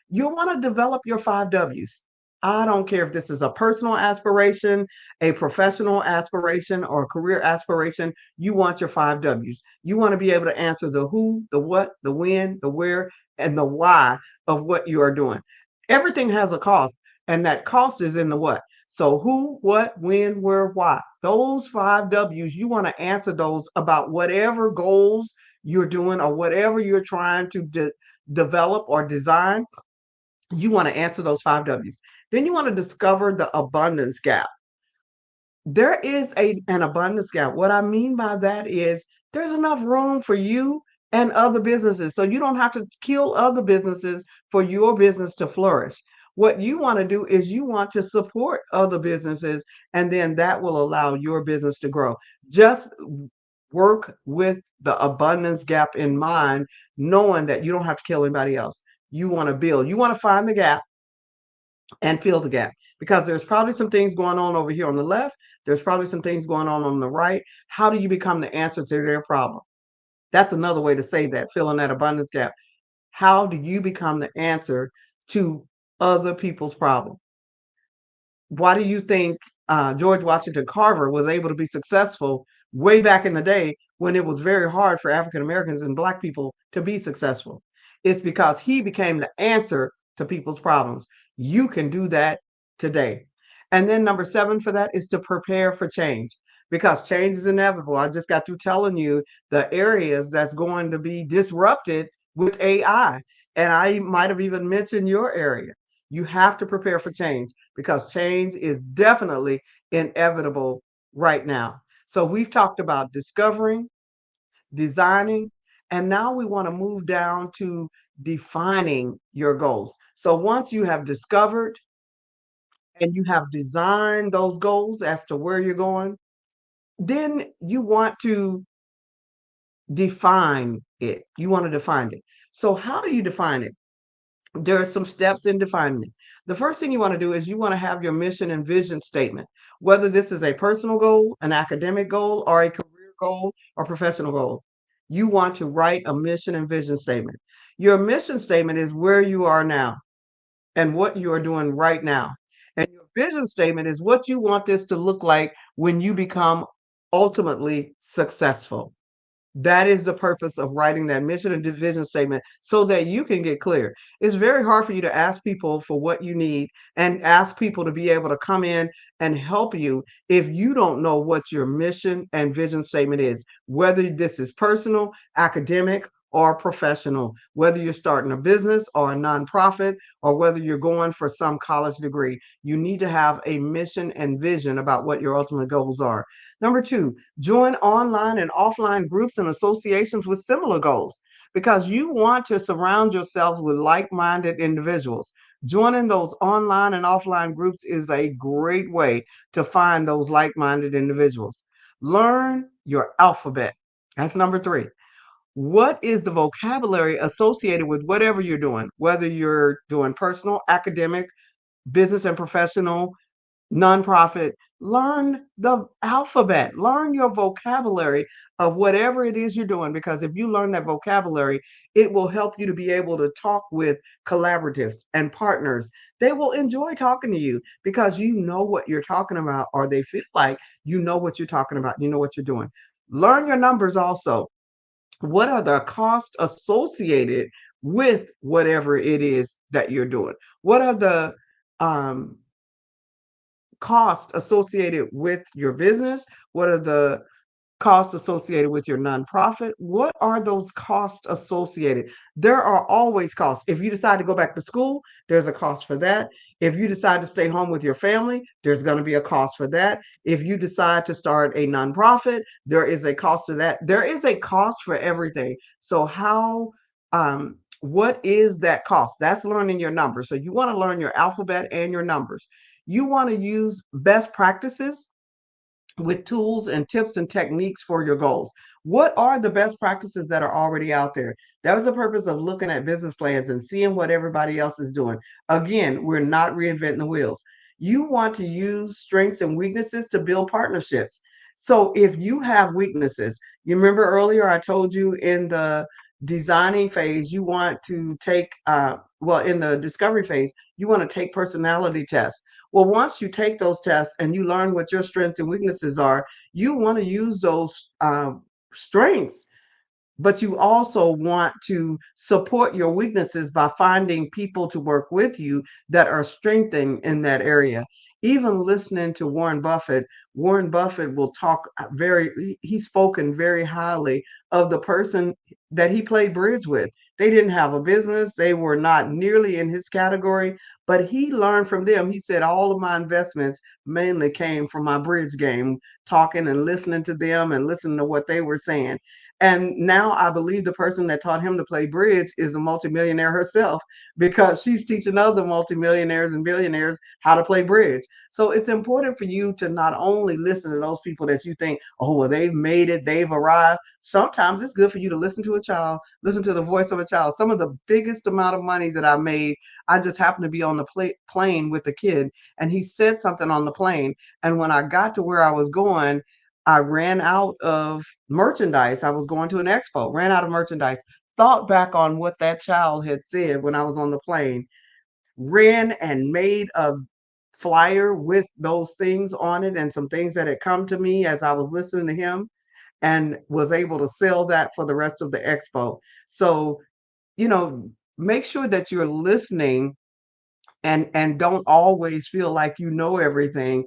You want to develop your 5 W's. I don't care if this is a personal aspiration, a professional aspiration, or a career aspiration. You want your 5 W's. You want to be able to answer the who, the what, the when, the where, and the why of what you are doing. Everything has a cost, and that cost is in the what. So who, what, when, where, why. Those 5 W's, you want to answer those about whatever goals you're doing or whatever you're trying to develop or design. You want to answer those 5 W's. Then you want to discover the abundance gap. There is an abundance gap. What I mean by that is there's enough room for you and other businesses. So you don't have to kill other businesses for your business to flourish. What you want to do is you want to support other businesses, and then that will allow your business to grow. Just work with the abundance gap in mind, knowing that you don't have to kill anybody else. You want to build, you want to find the gap and fill the gap, because there's probably some things going on over here on the left. There's probably some things going on the right. How do you become the answer to their problem? That's another way to say that, filling that abundance gap. How do you become the answer to other people's problems? Why do you think George Washington Carver was able to be successful way back in the day when it was very hard for African Americans and Black people to be successful? It's because he became the answer to people's problems. You can do that today. And then number 7 for that is to prepare for change, because change is inevitable. I just got through telling you the areas that's going to be disrupted with AI. And I might have even mentioned your area. You have to prepare for change, because change is definitely inevitable right now. So we've talked about discovering, designing, and now we want to move down to defining your goals. So once you have discovered and you have designed those goals as to where you're going, then you want to define it. You want to define it. So how do you define it? There are some steps in defining it. The first thing you want to do is you want to have your mission and vision statement, whether this is a personal goal, an academic goal, or a career goal or professional goal. You want to write a mission and vision statement. Your mission statement is where you are now and what you are doing right now. And your vision statement is what you want this to look like when you become ultimately successful. That is the purpose of writing that mission and vision statement, so that you can get clear. It's very hard for you to ask people for what you need and ask people to be able to come in and help you if you don't know what your mission and vision statement is, whether this is personal, academic, or professional, whether you're starting a business or a nonprofit, or whether you're going for some college degree. You need to have a mission and vision about what your ultimate goals are. Number 2, join online and offline groups and associations with similar goals, because you want to surround yourself with like-minded individuals. Joining those online and offline groups is a great way to find those like-minded individuals. Learn your alphabet. That's number 3. What is the vocabulary associated with whatever you're doing, whether you're doing personal, academic, business and professional, nonprofit? Learn the alphabet, learn your vocabulary of whatever it is you're doing, because if you learn that vocabulary, it will help you to be able to talk with collaboratives and partners. They will enjoy talking to you because you know what you're talking about, or they feel like you know what you're talking about, you know what you're doing. Learn your numbers also. What are the costs associated with whatever it is that you're doing? What are the um, costs associated with your business? What are the costs associated with your nonprofit? What are those costs associated? There are always costs. If you decide to go back to school, there's a cost for that. If you decide to stay home with your family, there's going to be a cost for that. If you decide to start a nonprofit, there is a cost to that. There is a cost for everything. So what is that cost? That's learning your numbers. So you want to learn your alphabet and your numbers. You want to use best practices with tools and tips and techniques for your goals. What are the best practices that are already out there? That was the purpose of looking at business plans and seeing what everybody else is doing. Again, we're not reinventing the wheels. You want to use strengths and weaknesses to build partnerships. So if you have weaknesses, you remember earlier I told you in the designing phase, you want to take, in the discovery phase, you want to take personality tests. Well, once you take those tests and you learn what your strengths and weaknesses are, you want to use those strengths, but you also want to support your weaknesses by finding people to work with you that are strengthening in that area. Even listening to Warren Buffett Warren Buffett will talk he's spoken very highly of the person that he played bridge with. They didn't have a business, they were not nearly in his category, but he learned from them. He said, all of my investments mainly came from my bridge game, talking and listening to them and listening to what they were saying. And now I believe the person that taught him to play bridge is a multimillionaire herself, because she's teaching other multimillionaires and billionaires how to play bridge. So it's important for you to not only listen to those people that you think, oh, well, they've made it, they've arrived. Sometimes it's good for you to listen to a child, listen to the voice of a child. Some of the biggest amount of money that I made, I just happened to be on the plane with a kid, and he said something on the plane. And when I got to where I was going, I ran out of merchandise. I was going to an expo, ran out of merchandise, thought back on what that child had said when I was on the plane, ran and made a flyer with those things on it and some things that had come to me as I was listening to him, and was able to sell that for the rest of the expo. So, make sure that you're listening, and don't always feel like you know everything.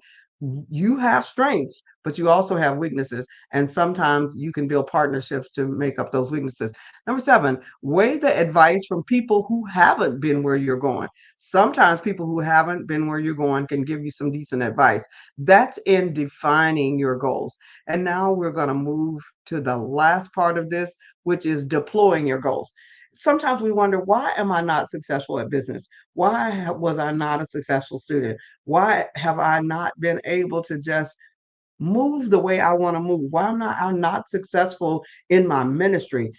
You have strengths, but you also have weaknesses, and sometimes you can build partnerships to make up those weaknesses. Number 7, weigh the advice from people who haven't been where you're going. Sometimes people who haven't been where you're going can give you some decent advice. That's in defining your goals. And now we're going to move to the last part of this, which is deploying your goals. Sometimes we wonder, why am I not successful at business? Why was I not a successful student? Why have I not been able to just move the way I want to move? Why am I'm not successful in my ministry?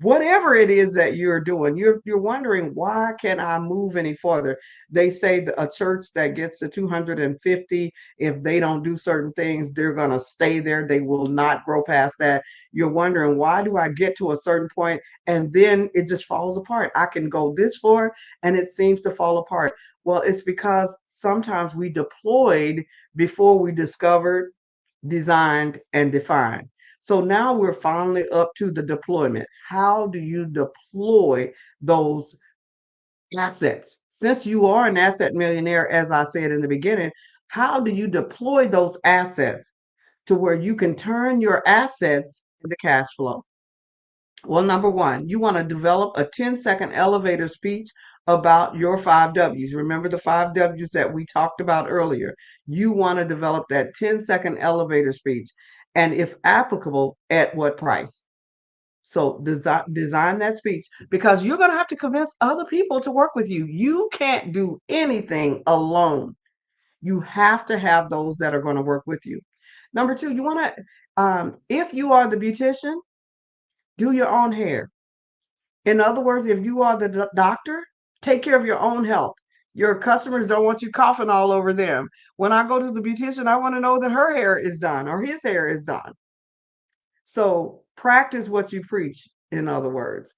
Whatever it is that you're doing, you're wondering, why can't I move any further? They say that a church that gets to 250, if they don't do certain things, they're going to stay there. They will not grow past that. You're wondering, why do I get to a certain point and then it just falls apart? I can go this far and it seems to fall apart. Well, it's because sometimes we deployed before we discovered, designed, and defined. So now we're finally up to the deployment. How do you deploy those assets? Since you are an asset millionaire, as I said in the beginning, how do you deploy those assets to where you can turn your assets into cash flow? Well, number 1, you want to develop a 10-second elevator speech about your 5 W's. Remember the 5 W's that we talked about earlier. You want to develop that 10-second elevator speech, and if applicable, at what price? So design that speech, because you're going to have to convince other people to work with you. You can't do anything alone. You have to have those that are going to work with you. Number 2, you want to, if you are the beautician, do your own hair. In other words, if you are the doctor, take care of your own health. Your customers don't want you coughing all over them. When I go to the beautician, I want to know that her hair is done or his hair is done. So practice what you preach, in other words.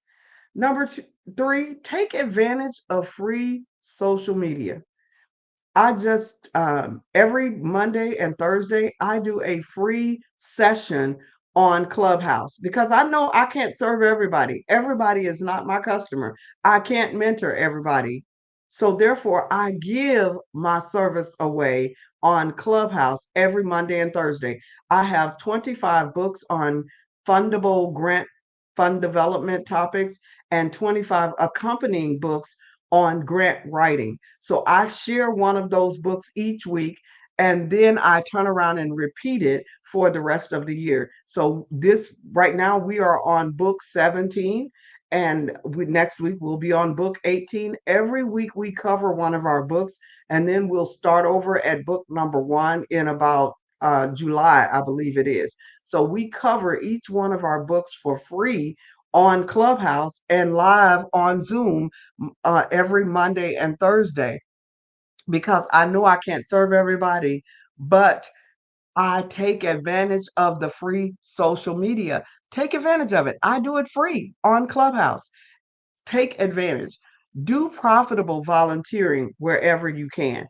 Number 3, take advantage of free social media. I just, every Monday and Thursday, I do a free session on Clubhouse, because I know I can't serve everybody. Everybody is not my customer. I can't mentor everybody. So therefore, I give my service away on Clubhouse every Monday and Thursday. I have 25 books on fundable grant fund development topics and 25 accompanying books on grant writing. So I share one of those books each week, and then I turn around and repeat it for the rest of the year. So this right now we are on book 17, and next week we'll be on book 18. Every week we cover one of our books, and then we'll start over at book number 1 in about July, I believe it is. So we cover each one of our books for free on Clubhouse and live on Zoom every Monday and Thursday, because I know I can't serve everybody, but I take advantage of the free social media. Take advantage of it. I do it free on Clubhouse. Take advantage. Do profitable volunteering wherever you can.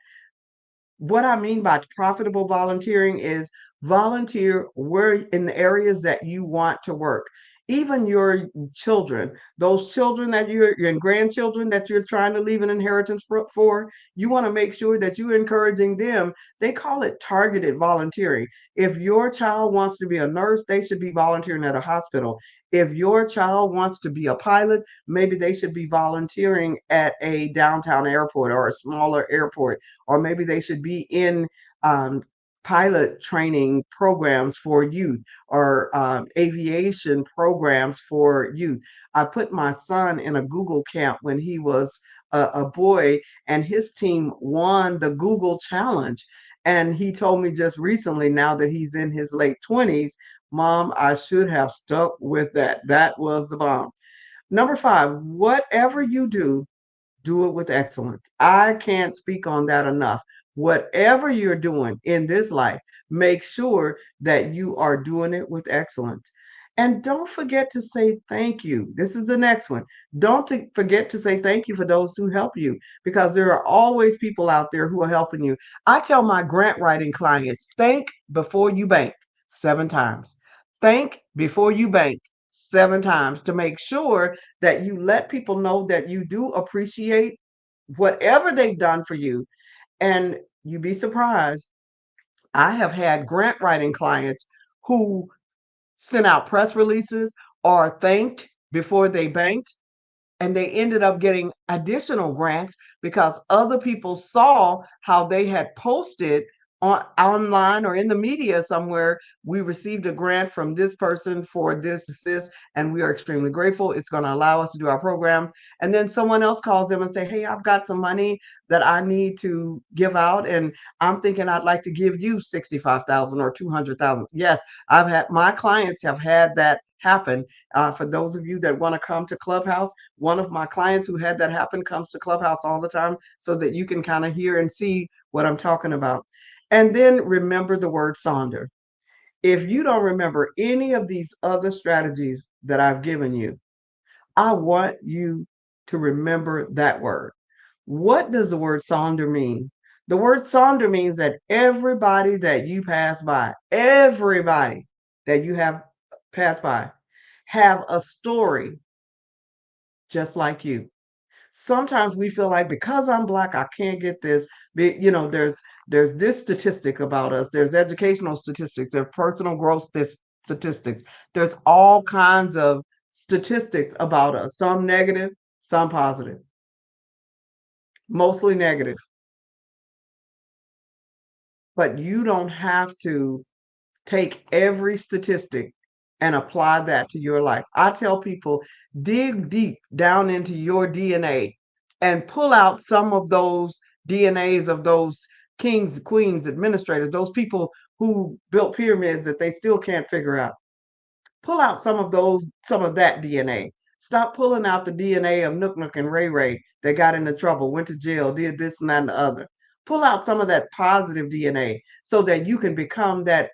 What I mean by profitable volunteering is volunteer where in the areas that you want to work. even your children, those children that you're and grandchildren that you're trying to leave an inheritance for, you want to make sure that you're encouraging them. They call it targeted volunteering. If your child wants to be a nurse, they should be volunteering at a hospital. If your child wants to be a pilot, maybe they should be volunteering at a downtown airport or a smaller airport, or maybe they should be in um, pilot training programs for youth, or aviation programs for youth. I put my son in a Google camp when he was a boy, and his team won the Google Challenge. And he told me just recently, now that he's in his late 20s, Mom, I should have stuck with that. That was the bomb. Number 5, whatever you do it with excellence. I can't speak on that enough. Whatever you're doing in this life, make sure that you are doing it with excellence. And don't forget to say thank you. This is the next one. Don't forget to say thank you for those who help you, because there are always people out there who are helping you. I tell my grant writing clients, think before you bank 7 times. Think before you bank 7 times, to make sure that you let people know that you do appreciate whatever they've done for you. And you'd be surprised. I have had grant writing clients who sent out press releases or thanked before they banked, and they ended up getting additional grants because other people saw how they had posted online or in the media somewhere. We received a grant from this person for this, and we are extremely grateful. It's going to allow us to do our program. And then someone else calls them and say, hey, I've got some money that I need to give out, and I'm thinking I'd like to give you 65,000 or 200,000. Yes, my clients have had that happen. For those of you that want to come to Clubhouse, one of my clients who had that happen comes to Clubhouse all the time, so that you can kind of hear and see what I'm talking about. And then remember the word Sonder. If you don't remember any of these other strategies that I've given you, I want you to remember that word. What does the word Sonder mean? The word Sonder means that everybody that you pass by, everybody that you have passed by, have a story just like you. Sometimes we feel like because I'm Black, I can't get this. There's this statistic about us. There's educational statistics. There's personal growth statistics. There's all kinds of statistics about us. Some negative, some positive. Mostly negative. But you don't have to take every statistic and apply that to your life. I tell people, dig deep down into your DNA and pull out some of those DNAs of those kings, queens, administrators, those people who built pyramids that they still can't figure out. Pull out some of that DNA. Stop pulling out the DNA of Nook Nook and Ray Ray that got into trouble, went to jail, did this and that and the other. Pull out some of that positive DNA so that you can become that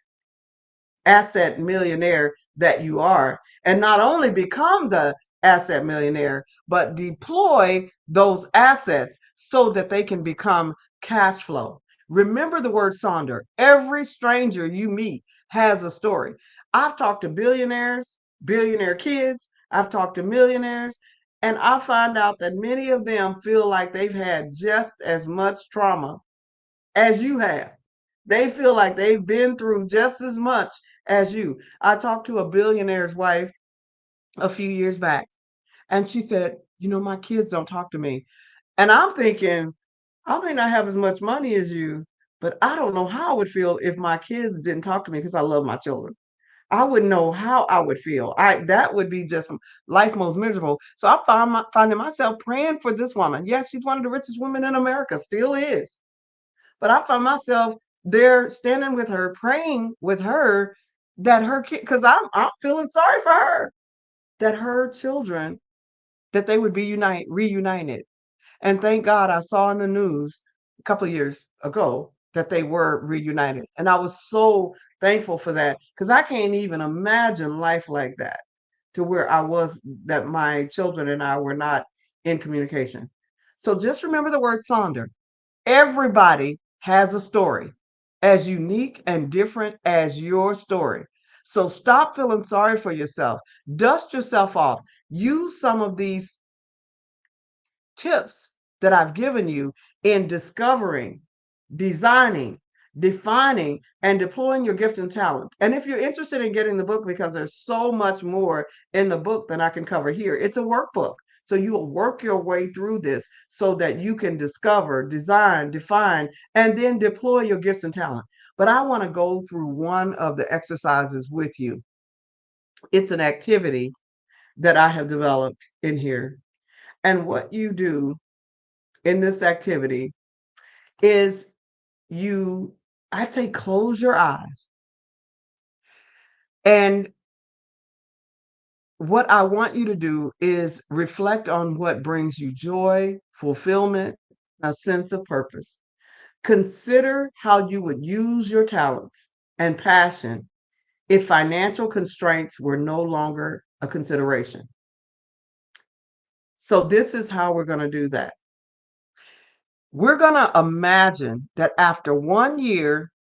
asset millionaire that you are, and not only become the asset millionaire, but deploy those assets so that they can become cash flow. Remember the word Sonder. Every stranger you meet has a story. I've talked to billionaires, billionaire kids, I've talked to millionaires, and I find out that many of them feel like they've had just as much trauma as you have. They feel like they've been through just as much as you. I talked to a billionaire's wife a few years back, and she said, my kids don't talk to me. And I'm thinking, I may not have as much money as you, but I don't know how I would feel if my kids didn't talk to me, because I love my children. I wouldn't know how I would feel. That would be just life most miserable. So I finding myself praying for this woman. Yes, she's one of the richest women in America, still is. But I found myself there standing with her, praying with her that her kid, because I'm feeling sorry for her, that her children, that they would be reunited. And thank God I saw in the news a couple of years ago that they were reunited. And I was so thankful for that, because I can't even imagine life like that, to where that my children and I were not in communication. So just remember the word Sonder. Everybody has a story as unique and different as your story. So stop feeling sorry for yourself. Dust yourself off. Use some of these tips that I've given you in discovering, designing, defining, and deploying your gift and talent. And if you're interested in getting the book, because there's so much more in the book than I can cover here, it's a workbook. So you will work your way through this so that you can discover, design, define, and then deploy your gifts and talent. But I want to go through one of the exercises with you. It's an activity that I have developed in here. And what you do in this activity is I'd say close your eyes. And what I want you to do is reflect on what brings you joy, fulfillment, a sense of purpose. Consider how you would use your talents and passion if financial constraints were no longer a consideration. So this is how we're going to do that. We're going to imagine that after 1 year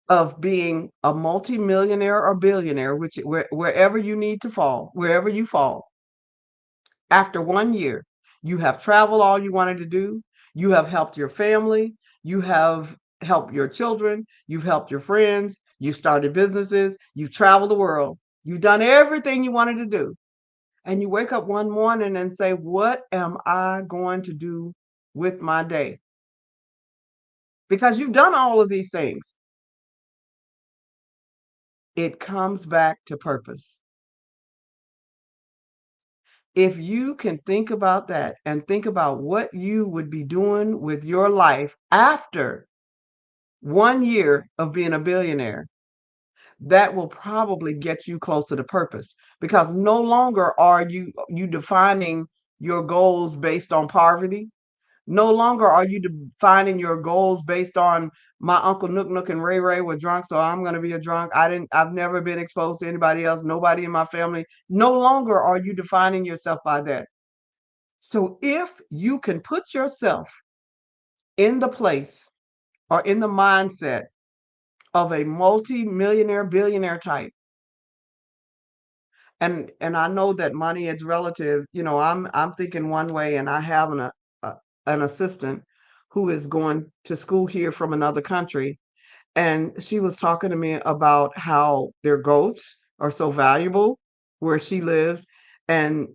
of being a multimillionaire or billionaire, wherever you need to fall, wherever you fall, after 1 year, you have traveled all you wanted to do, you have helped your family, you have helped your children, you've helped your friends, you've started businesses, you've traveled the world, you've done everything you wanted to do. And you wake up one morning and say, what am I going to do with my day? Because you've done all of these things. It comes back to purpose. If you can think about that and think about what you would be doing with your life after 1 year of being a billionaire, that will probably get you closer to purpose, because no longer are you defining your goals based on poverty. No longer are you defining your goals based on my Uncle Nook Nook and Ray Ray were drunk, so I'm going to be a drunk. I've never been exposed to anybody else, nobody in my family. No longer are you defining yourself by that. So if you can put yourself in the place or in the mindset of a multi-millionaire, billionaire type, and I know that money is relative. I'm thinking one way, and I have an assistant who is going to school here from another country, and she was talking to me about how their goats are so valuable where she lives, and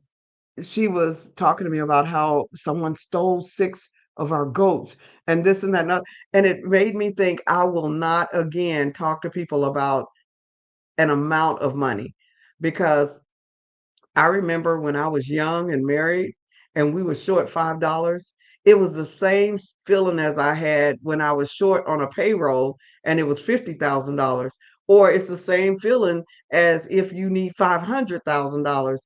she was talking to me about how someone stole 6 of our goats and this and that, and it made me think I will not again talk to people about an amount of money, because I remember when I was young and married and we were short $5, it was the same feeling as I had when I was short on a payroll and it was $50,000. Or it's the same feeling as if you need $500,000.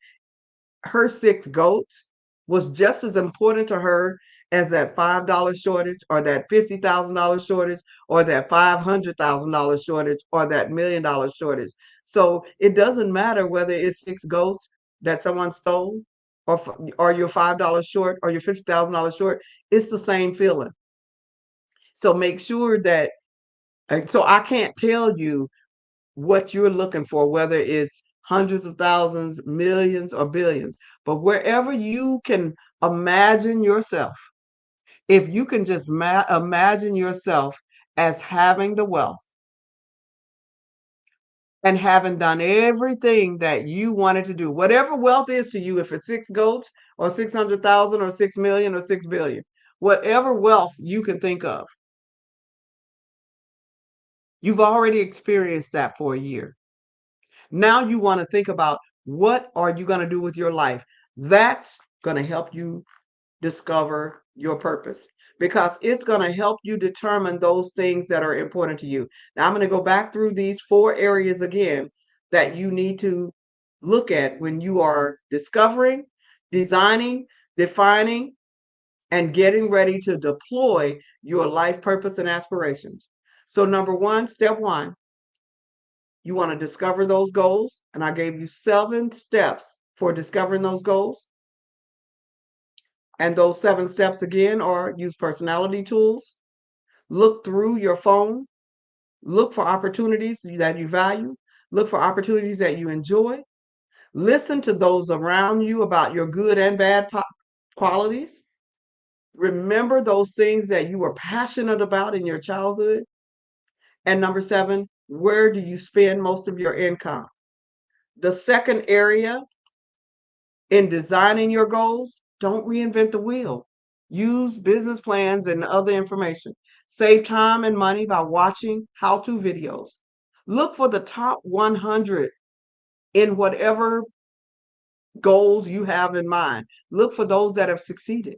Her 6 goats was just as important to her as that $5 shortage or that $50,000 shortage or that $500,000 shortage or that $1 million shortage. So it doesn't matter whether it's 6 goats that someone stole or you're $5 short or you're $50,000 short. It's the same feeling. So make sure that, so I can't tell you what you're looking for, whether it's hundreds of thousands, millions, or billions. But wherever you can imagine yourself, if you can just imagine yourself as having the wealth and having done everything that you wanted to do, whatever wealth is to you, if it's 6 goats or 600,000 or 6 million or 6 billion, whatever wealth you can think of, you've already experienced that for a year. Now you want to think about, what are you going to do with your life? That's going to help you discover your purpose, because it's going to help you determine those things that are important to you. Now I'm going to go back through these 4 areas again that you need to look at when you are discovering, designing, defining, and getting ready to deploy your life purpose and aspirations. So number 1, step 1, you want to discover those goals. And I gave you 7 steps for discovering those goals. And those 7 steps again are: use personality tools, look through your phone, Look for opportunities that you value. Look for opportunities that you enjoy. Listen to those around you about your good and bad qualities. Remember those things that you were passionate about in your childhood. And number 7, where do you spend most of your income? The second area in designing your goals, don't reinvent the wheel. Use business plans and other information. Save time and money by watching how-to videos. Look for the top 100 in whatever goals you have in mind. Look for those that have succeeded.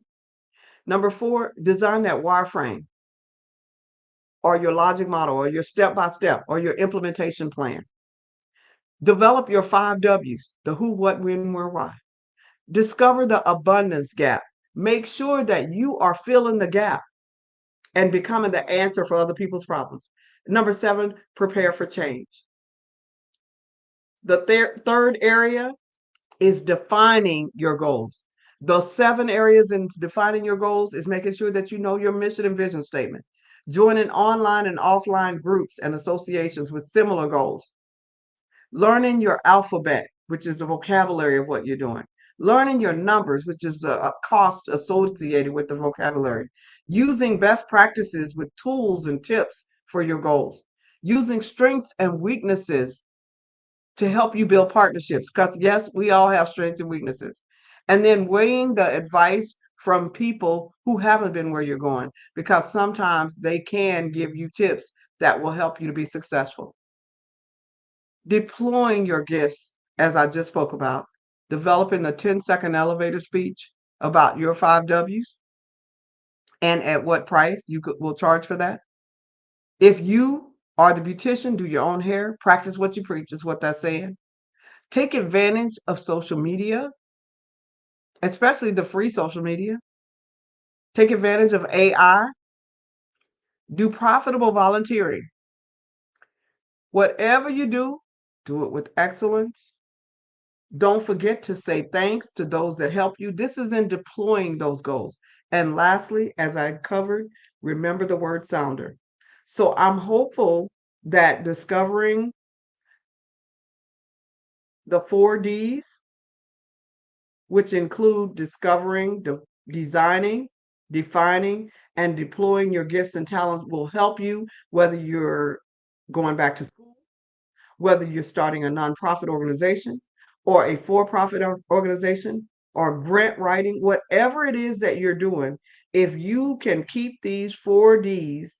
Number 4, design that wireframe or your logic model or your step-by-step or your implementation plan. Develop your 5 W's, the who, what, when, where, why. Discover the abundance gap. Make sure that you are filling the gap and becoming the answer for other people's problems. Number 7, prepare for change. The third area is defining your goals. Those 7 areas in defining your goals is making sure that you know your mission and vision statement. Joining online and offline groups and associations with similar goals. Learning your alphabet, which is the vocabulary of what you're doing. Learning your numbers, which is the cost associated with the vocabulary. Using best practices with tools and tips for your goals. Using strengths and weaknesses to help you build partnerships, because yes, we all have strengths and weaknesses. And then weighing the advice from people who haven't been where you're going, because sometimes they can give you tips that will help you to be successful. Deploying your gifts, as I just spoke about, developing the 10-second elevator speech about your 5 W's and at what price you will charge for that. If you are the beautician, do your own hair, practice what you preach is what that's saying. Take advantage of social media, especially the free social media. Take advantage of AI. Do profitable volunteering. Whatever you do it with excellence. Don't forget to say thanks to those that help you. This is in deploying those goals. And lastly, as I covered, remember the word sounder. So I'm hopeful that discovering the 4 Ds, which include discovering, designing, defining, and deploying your gifts and talents, will help you whether you're going back to school, whether you're starting a nonprofit organization or a for-profit organization or grant writing, whatever it is that you're doing. If you can keep these 4 Ds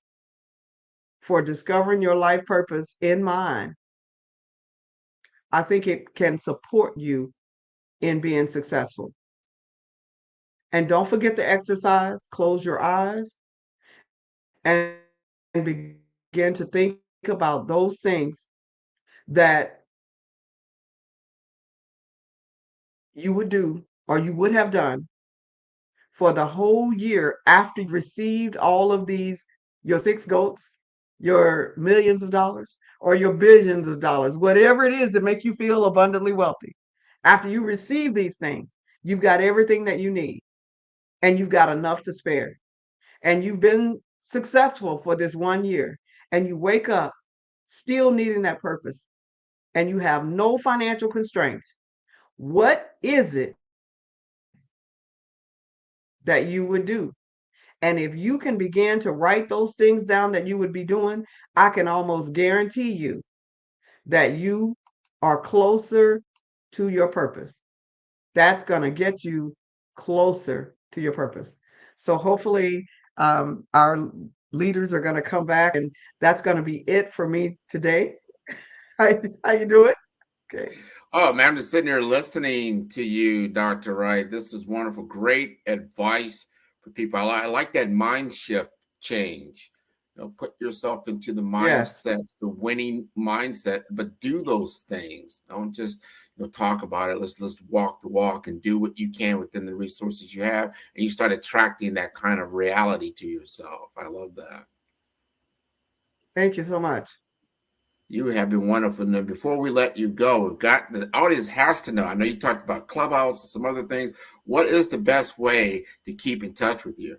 for discovering your life purpose in mind, I think it can support you in being successful. And don't forget to exercise, close your eyes, and begin to think about those things that you would do or you would have done for the whole year after you received all of these, your 6 goats, your millions of dollars, or your billions of dollars, whatever it is to make you feel abundantly wealthy. After you receive these things, you've got everything that you need and you've got enough to spare. And you've been successful for this 1 year and you wake up still needing that purpose and you have no financial constraints. What is it that you would do? And if you can begin to write those things down that you would be doing, I can almost guarantee you that you are closer to your purpose. That's going to get you closer to your purpose. So hopefully our leaders are going to come back, and that's going to be it for me today. How you doing? Okay. Oh, man, I'm just sitting here listening to you, Dr. Wright. This is wonderful. Great advice for people. I like that mind shift change. You know, put yourself into the mindset, the winning mindset, but do those things. Don't just talk about it. Let's walk the walk and do what you can within the resources you have, and you start attracting that kind of reality to yourself. I love that. Thank you so much. You have been wonderful. And before we let you go, we've got the audience has to know. I know you talked about Clubhouse and some other things. What is the best way to keep in touch with you?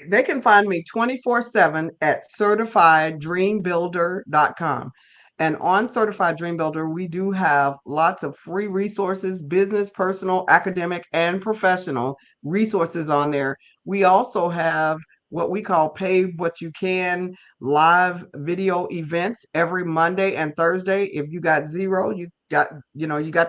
They can find me 24/7 at CertifiedDreamBuilder.com. And on Certified Dream Builder, we do have lots of free resources, business, personal, academic, and professional resources on there. We also have what we call Pay What You Can live video events every Monday and Thursday. If you got zero, you got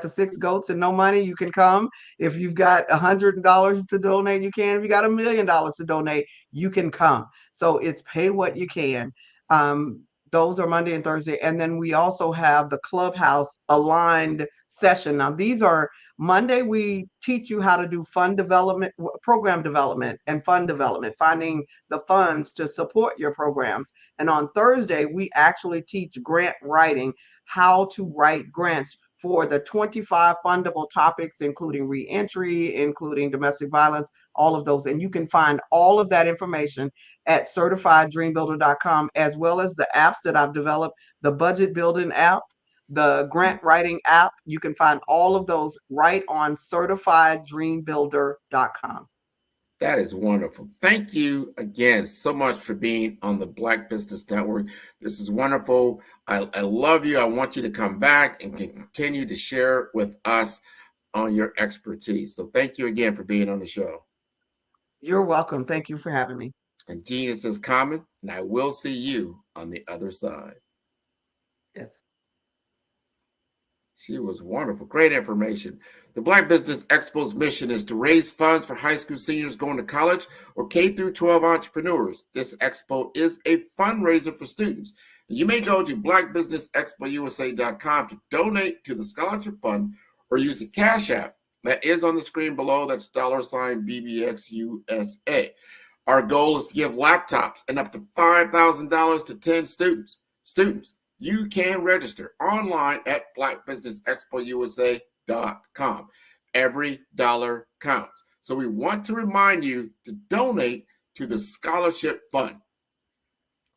the 6 goats and no money, you can come. If you've got $100 to donate, you can. If you got $1 million to donate, you can come. So it's Pay What You Can. Those are Monday and Thursday. And then we also have the Clubhouse aligned session. Now, these are Monday, we teach you how to do fund development, program development, and fund development, finding the funds to support your programs. And on Thursday, we actually teach grant writing, how to write grants for the 25 fundable topics, including reentry, including domestic violence, all of those. And you can find all of that information at CertifiedDreamBuilder.com, as well as the apps that I've developed, the budget building app, the grant writing app. You can find all of those right on CertifiedDreamBuilder.com. That is wonderful. Thank you again so much for being on the Black Business Network. This is wonderful. I love you. I want you to come back and continue to share with us on your expertise. So thank you again for being on the show. You're welcome. Thank you for having me. And genius is common, and I will see you on the other side. Yes. She was wonderful. Great information. The Black Business Expo's mission is to raise funds for high school seniors going to college or K through 12 entrepreneurs. This expo is a fundraiser for students. You may go to blackbusinessexpousa.com to donate to the scholarship fund or use the Cash App that is on the screen below. That's $BBXUSA. Our goal is to give laptops and up to $5,000 to 10 students. You can register online at blackbusinessexpousa.com. Every dollar counts. So we want to remind you to donate to the scholarship fund.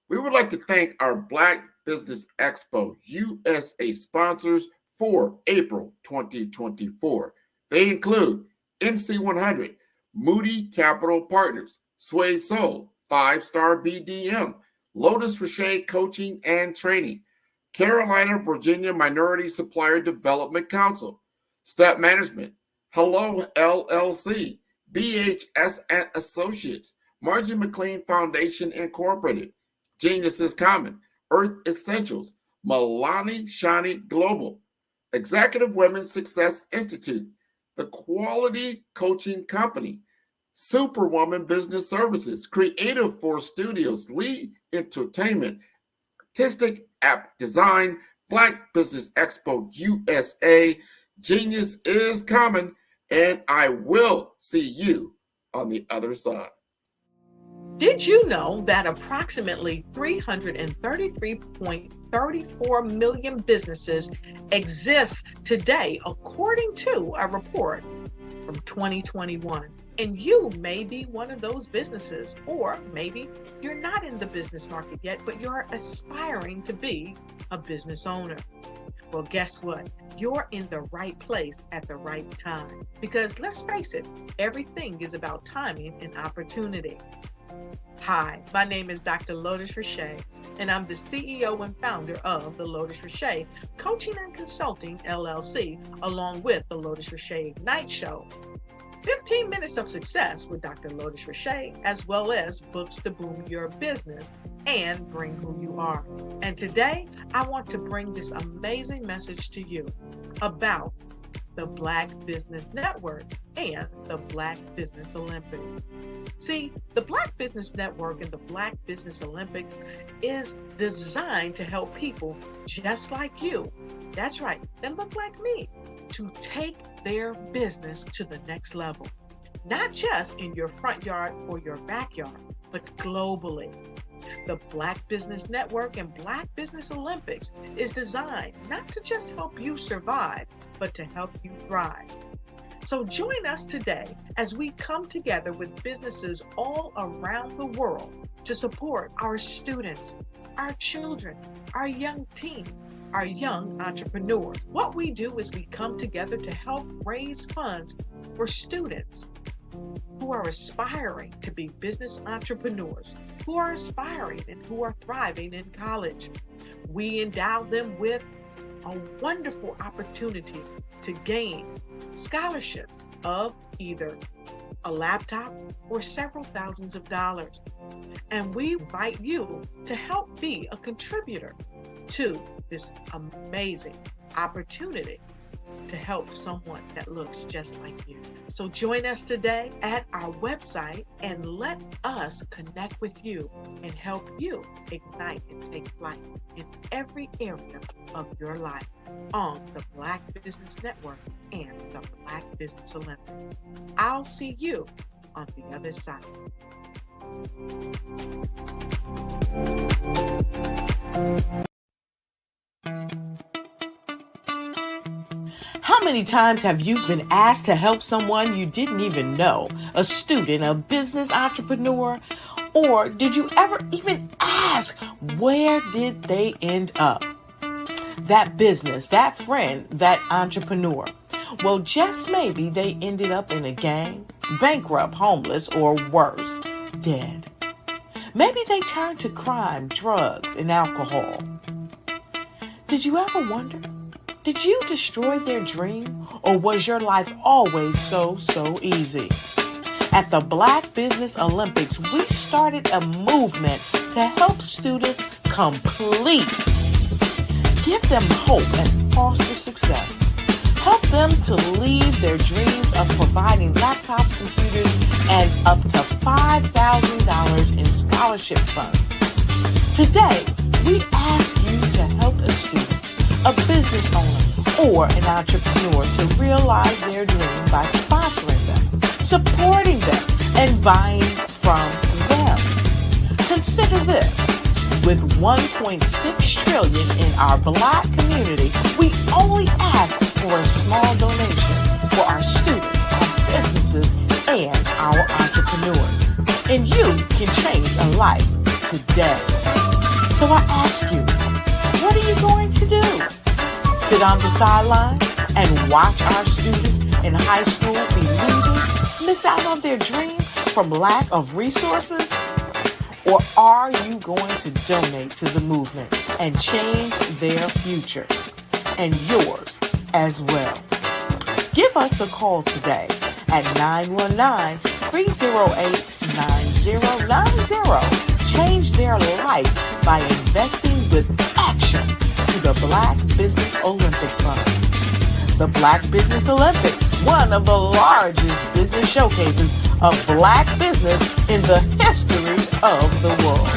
We would like to thank our Black Business Expo USA sponsors for April 2024. They include NC100, Moody Capital Partners, Suede Soul, 5-Star BDM, Lotus Rocher Coaching and Training, Carolina, Virginia Minority Supplier Development Council, Step Management, Hello LLC, BHS and Associates, Margie McLean Foundation Incorporated, Genius is Common, Earth Essentials, Milani Shani Global, Executive Women's Success Institute, The Quality Coaching Company, Superwoman Business Services, Creative Force Studios, Lee Entertainment, Artistic App Design, Black Business Expo USA, Genius is Common, and I will see you on the other side. Did you know that approximately 333.34 million businesses exist today, according to a report from 2021? And you may be one of those businesses, or maybe you're not in the business market yet, but you're aspiring to be a business owner. Well, guess what? You're in the right place at the right time. Because let's face it, everything is about timing and opportunity. Hi, my name is Dr. Lotus Rocher, and I'm the CEO and founder of the Lotus Rocher Coaching and Consulting LLC, along with the Lotus Rocher Ignite Show. 15 minutes of success with Dr. Lotus Rocher, as well as books to boom your business and bring who you are. And today, I want to bring this amazing message to you about the Black Business Network and the Black Business Olympics. See, the Black Business Network and the Black Business Olympics is designed to help people just like you, that's right, that look like me, to take their business to the next level. Not just in your front yard or your backyard, but globally. The Black Business Network and Black Business Olympics is designed not to just help you survive, but to help you thrive. So join us today as we come together with businesses all around the world to support our students, our children, our young teens, our young entrepreneurs. What we do is we come together to help raise funds for students, who are aspiring to be business entrepreneurs, who are aspiring and who are thriving in college. We endow them with a wonderful opportunity to gain scholarship of either a laptop or several thousands of dollars. And we invite you to help be a contributor to this amazing opportunity to help someone that looks just like you. So join us today at our website and let us connect with you and help you ignite and take flight in every area of your life on the Black Business Network and the Black Business Olympics. I'll see you on the other side. How many times have you been asked to help someone you didn't even know, a student, a business entrepreneur, or did you ever even ask, where did they end up? That business, that friend, that entrepreneur. Well, just maybe they ended up in a gang, bankrupt, homeless, or worse, dead. Maybe they turned to crime, drugs, and alcohol. Did you ever wonder? Did you destroy their dream, or was your life always so easy? At the Black Business Olympics, we started a movement to help students complete. Give them hope and foster success. Help them to leave their dreams of providing laptops, computers, and up to $5,000 in scholarship funds. Today, we ask you to help a student, a business owner, or an entrepreneur to realize their dream by sponsoring them, supporting them, and buying from them. Consider this. With $1.6 trillion in our Black community, we only ask for a small donation for our students, our businesses, and our entrepreneurs. And you can change a life today. So I ask you, what are you going to do? Sit on the sideline and watch our students in high school be losers, miss out on their dream from lack of resources? Or are you going to donate to the movement and change their future and yours as well? Give us a call today at 919-308-9090. Change their life by investing with action to the Black Business Olympic Fund. The Black Business Olympics, one of the largest business showcases of Black business in the history of the world.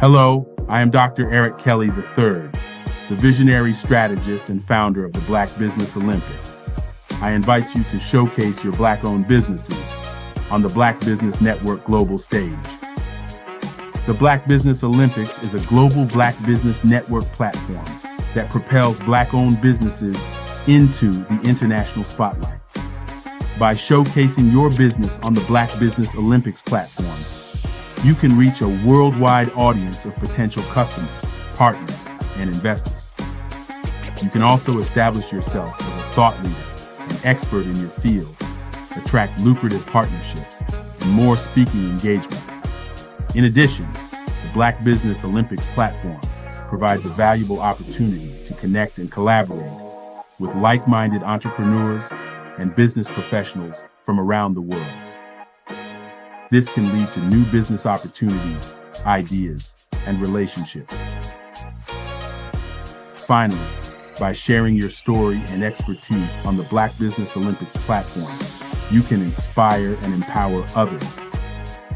Hello, I am Dr. Eric Kelly III, the visionary strategist and founder of the Black Business Olympics. I invite you to showcase your Black-owned businesses on the Black Business Network global stage. The Black Business Olympics is a global Black Business Network platform that propels Black-owned businesses into the international spotlight. By showcasing your business on the Black Business Olympics platform, you can reach a worldwide audience of potential customers, partners, and investors. You can also establish yourself as a thought leader and expert in your field, attract lucrative partnerships, and more speaking engagements. In addition, the Black Business Olympics platform provides a valuable opportunity to connect and collaborate with like-minded entrepreneurs and business professionals from around the world. This can lead to new business opportunities, ideas, and relationships. Finally, by sharing your story and expertise on the Black Business Olympics platform, you can inspire and empower others.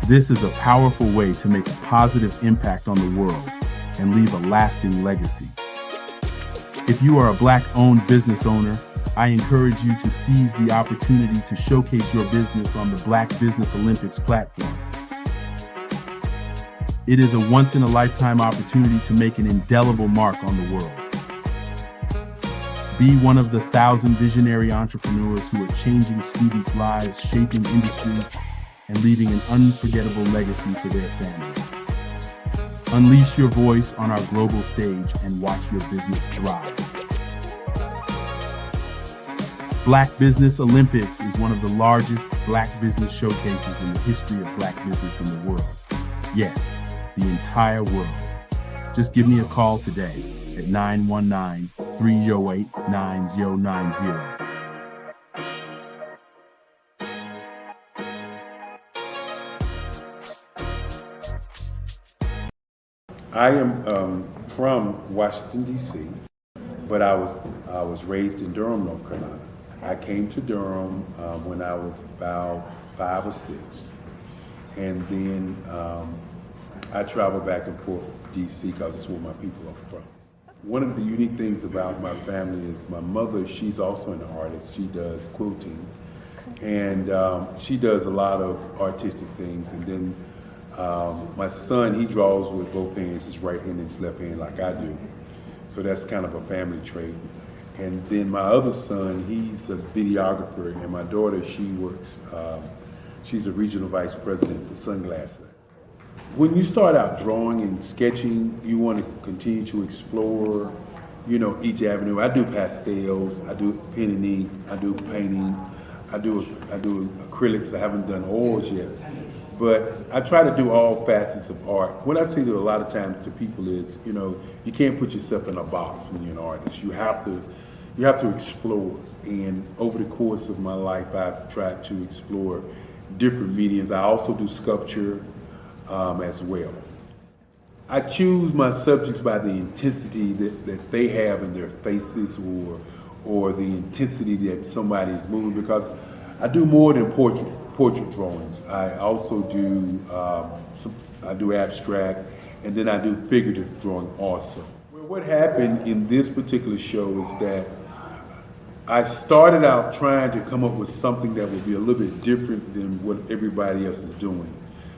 This is a powerful way to make a positive impact on the world and leave a lasting legacy. If you are a Black-owned business owner, I encourage you to seize the opportunity to showcase your business on the Black Business Olympics platform. It is a once-in-a-lifetime opportunity to make an indelible mark on the world. Be one of the 1,000 visionary entrepreneurs who are changing students' lives, shaping industries, and leaving an unforgettable legacy for their families. Unleash your voice on our global stage and watch your business thrive. Black Business Olympics is one of the largest Black business showcases in the history of Black business in the world. Yes, the entire world. Just give me a call today at 919-308-9090. I am from Washington, D.C., but I was raised in Durham, North Carolina. I came to Durham when I was about 5 or 6, and then I traveled back and forth to D.C. because it's where my people are from. One of the unique things about my family is my mother, she's also an artist. She does quilting, and she does a lot of artistic things. And then my son, he draws with both hands, his right hand and his left hand like I do. So that's kind of a family trait. And then my other son, he's a videographer, and my daughter, she works, she's a regional vice president for Sunglasses. When you start out drawing and sketching, you want to continue to explore, you know, each avenue. I do pastels, I do pen and ink, I do painting, I do acrylics. I haven't done oils yet. But I try to do all facets of art. What I say to a lot of times to people is, you know, you can't put yourself in a box when you're an artist. You have to explore. And over the course of my life, I've tried to explore different mediums. I also do sculpture as well. I choose my subjects by the intensity that they have in their faces, or the intensity that somebody is moving, because I do more than portrait drawings. I also do I do abstract, and then I do figurative drawing also. Well, what happened in this particular show is that I started out trying to come up with something that would be a little bit different than what everybody else is doing.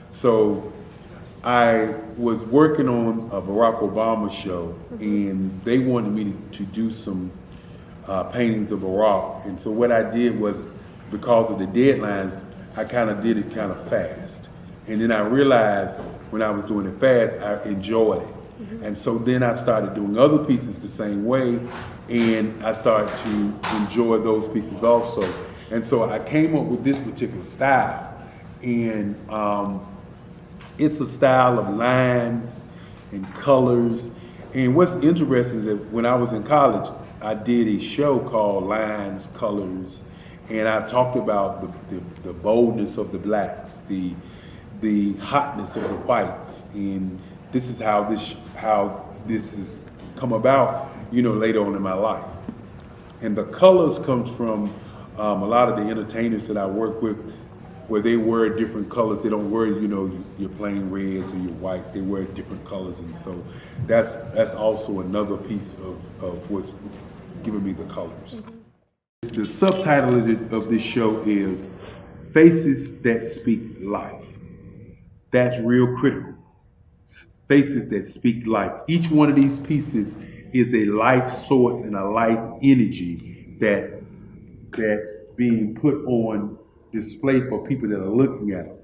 So I was working on a Barack Obama show, and they wanted me to do some paintings of Barack. And so what I did was, because of the deadlines, I kind of did it kind of fast. And then I realized when I was doing it fast, I enjoyed it. And so then I started doing other pieces the same way, and I started to enjoy those pieces also. And so I came up with this particular style. And it's a style of lines and colors. And what's interesting is that when I was in college, I did a show called Lines, Colors, and I talked about the boldness of the blacks, the hotness of the whites, and this is how this has come about, you know, later on in my life. And the colors comes from a lot of the entertainers that I work with, where they wear different colors. They don't wear, you know, your plain reds or your whites. They wear different colors, and so that's also another piece of what's giving me the colors. The subtitle of this show is Faces That Speak Life. That's real critical. Faces that speak life. Each one of these pieces is a life source and a life energy that's being put on display for people that are looking at them.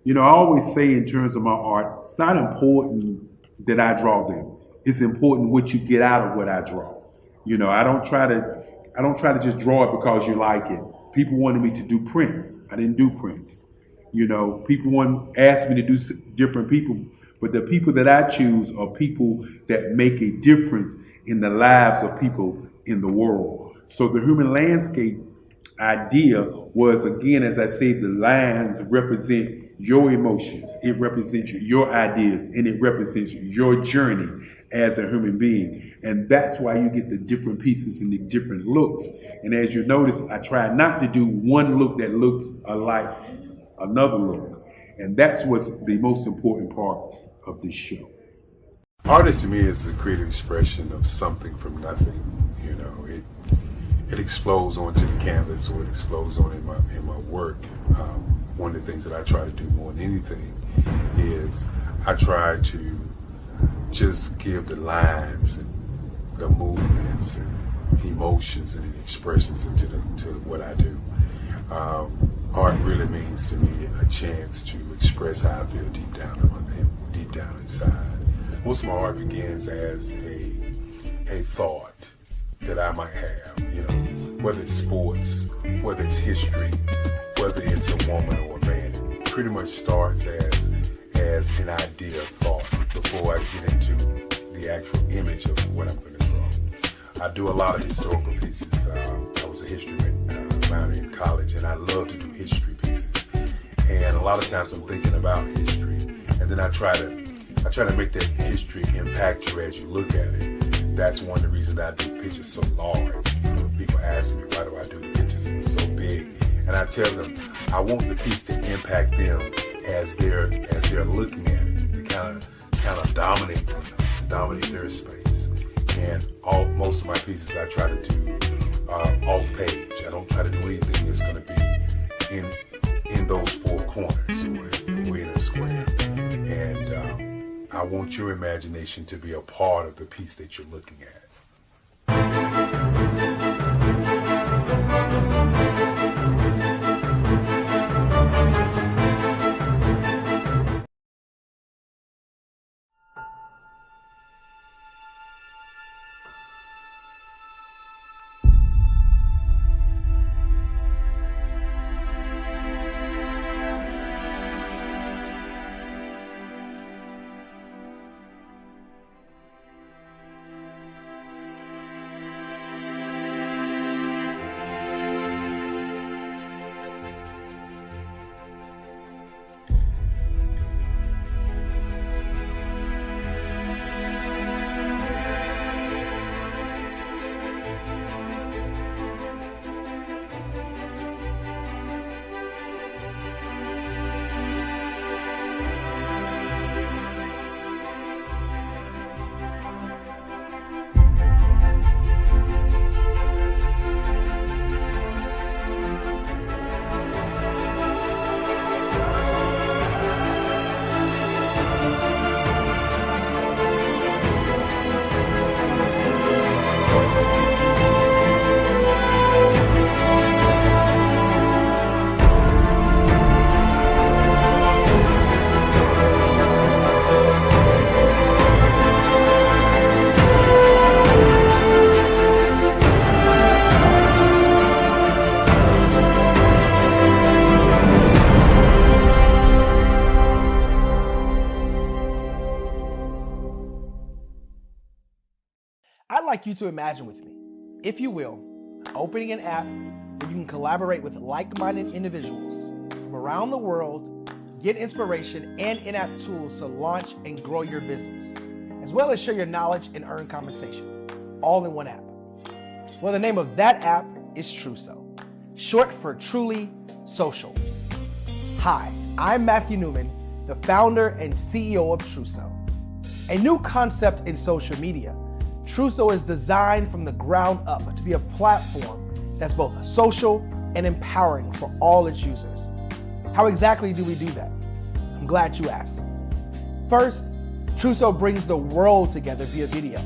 You know, I always say in terms of my art, it's not important that I draw them. It's important what you get out of what I draw. You know, I don't try to just draw it because you like it. People wanted me to do prints. I didn't do prints. You know, people asked me to do different people, but the people that I choose are people that make a difference in the lives of people in the world. So the human landscape idea was, again, as I say, the lines represent your emotions, it represents your ideas, and it represents your journey as a human being. And that's why you get the different pieces and the different looks. And as you notice, I try not to do one look that looks alike another look. And that's what's the most important part of this show. Artist to me is a creative expression of something from nothing. You know, it explodes onto the canvas, or it explodes on in my work. One of the things that I try to do more than anything is I try to just give the lines and the movements and emotions and expressions into what I do. Art really means to me a chance to express how I feel deep down inside. Most of my art begins as a thought that I might have, whether it's sports, whether it's history, whether it's a woman or a man. It pretty much starts as an idea of thought before I get into the actual image of what I'm going to draw. I do a lot of historical pieces. I was a history minor in college, and I love to do history pieces. And a lot of times I'm thinking about history, and then I try to make that history impact you as you look at it. That's one of the reasons I do pictures so large. People ask me, why do I do the pictures so big? And I tell them, I want the piece to impact them as they're looking at it, to kind of dominate them, dominate their space. And most of my pieces I try to do off page. I don't try to do anything that's going to be in those four corners or in a square. And I want your imagination to be a part of the piece that you're looking at. I'd like you to imagine with me, if you will, opening an app where you can collaborate with like-minded individuals from around the world, get inspiration and in-app tools to launch and grow your business, as well as share your knowledge and earn compensation, all in one app. Well, the name of that app is Truso, short for Truly Social. Hi, I'm Matthew Newman, the founder and CEO of Truso. A new concept in social media, Truso is designed from the ground up to be a platform that's both social and empowering for all its users. How exactly do we do that? I'm glad you asked. First, Truso brings the world together via video.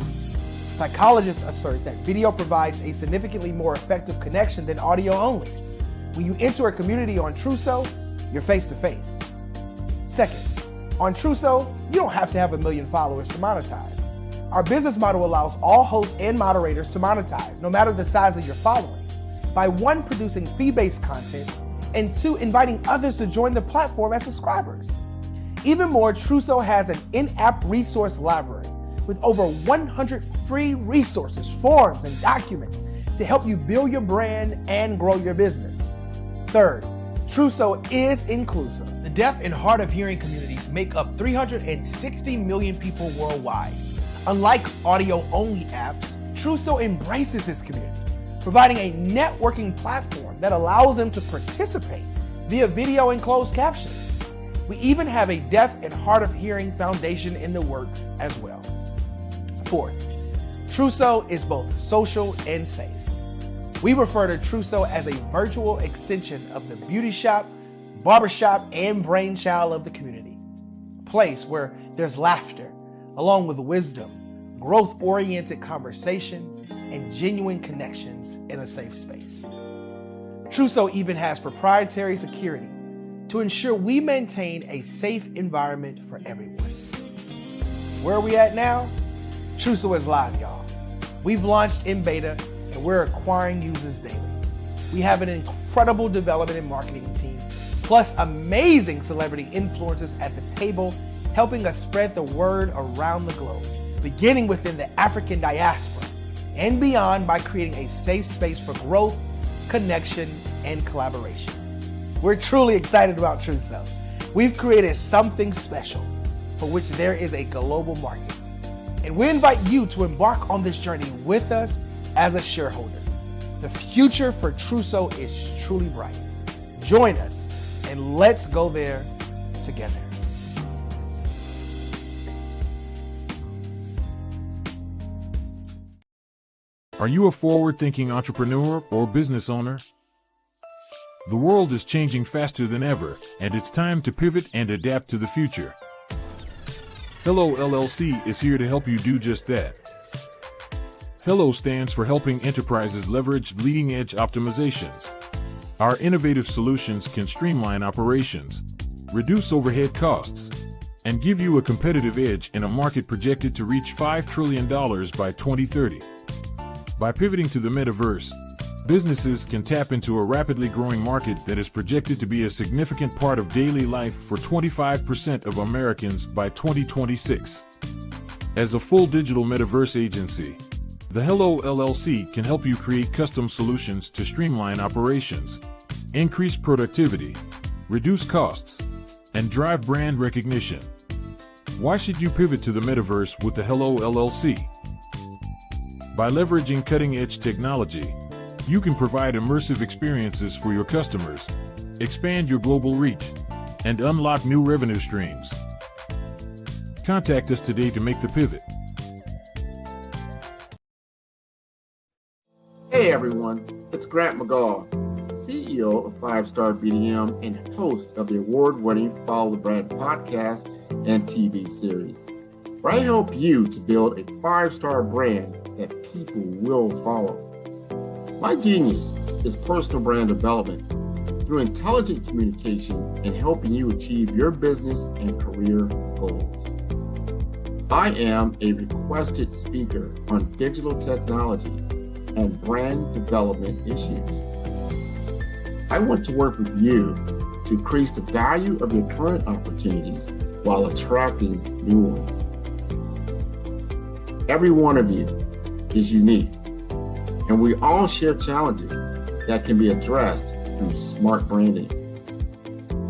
Psychologists assert that video provides a significantly more effective connection than audio only. When you enter a community on Truso, you're face to face. Second, on Truso, you don't have to have 1 million followers to monetize. Our business model allows all hosts and moderators to monetize, no matter the size of your following, by 1, producing fee-based content, and 2, inviting others to join the platform as subscribers. Even more, Truso has an in-app resource library with over 100 free resources, forms, and documents to help you build your brand and grow your business. Third, Truso is inclusive. The deaf and hard of hearing communities make up 360 million people worldwide. Unlike audio-only apps, Truso embraces its community, providing a networking platform that allows them to participate via video and closed captioning. We even have a deaf and hard of hearing foundation in the works as well. Fourth, Truso is both social and safe. We refer to Truso as a virtual extension of the beauty shop, barbershop, and brainchild of the community. A place where there's laughter, along with wisdom, growth-oriented conversation, and genuine connections in a safe space. Truso even has proprietary security to ensure we maintain a safe environment for everyone. Where are we at now? Truso is live, y'all. We've launched in beta and we're acquiring users daily. We have an incredible development and marketing team, plus amazing celebrity influencers at the table, helping us spread the word around the globe, beginning within the African diaspora and beyond by creating a safe space for growth, connection, and collaboration. We're truly excited about Truso. We've created something special for which there is a global market. And we invite you to embark on this journey with us as a shareholder. The future for Truso is truly bright. Join us and let's go there together. Are you a forward-thinking entrepreneur or business owner? The world is changing faster than ever, and it's time to pivot and adapt to the future. Hello LLC is here to help you do just that. Hello stands for helping enterprises leverage leading-edge optimizations. Our innovative solutions can streamline operations, reduce overhead costs, and give you a competitive edge in a market projected to reach $5 trillion by 2030. By pivoting to the metaverse, businesses can tap into a rapidly growing market that is projected to be a significant part of daily life for 25% of Americans by 2026. As a full digital metaverse agency, the Hello LLC can help you create custom solutions to streamline operations, increase productivity, reduce costs, and drive brand recognition. Why should you pivot to the metaverse with the Hello LLC? By leveraging cutting-edge technology, you can provide immersive experiences for your customers, expand your global reach, and unlock new revenue streams. Contact us today to make the pivot. Hey everyone, it's Grant McGaw, CEO of 5-Star BDM and host of the award-winning Follow the Brand podcast and TV series, where I help you to build a 5-star brand that people will follow. My genius is personal brand development through intelligent communication and helping you achieve your business and career goals. I am a requested speaker on digital technology and brand development issues. I want to work with you to increase the value of your current opportunities while attracting new ones. Every one of you is unique, and we all share challenges that can be addressed through smart branding.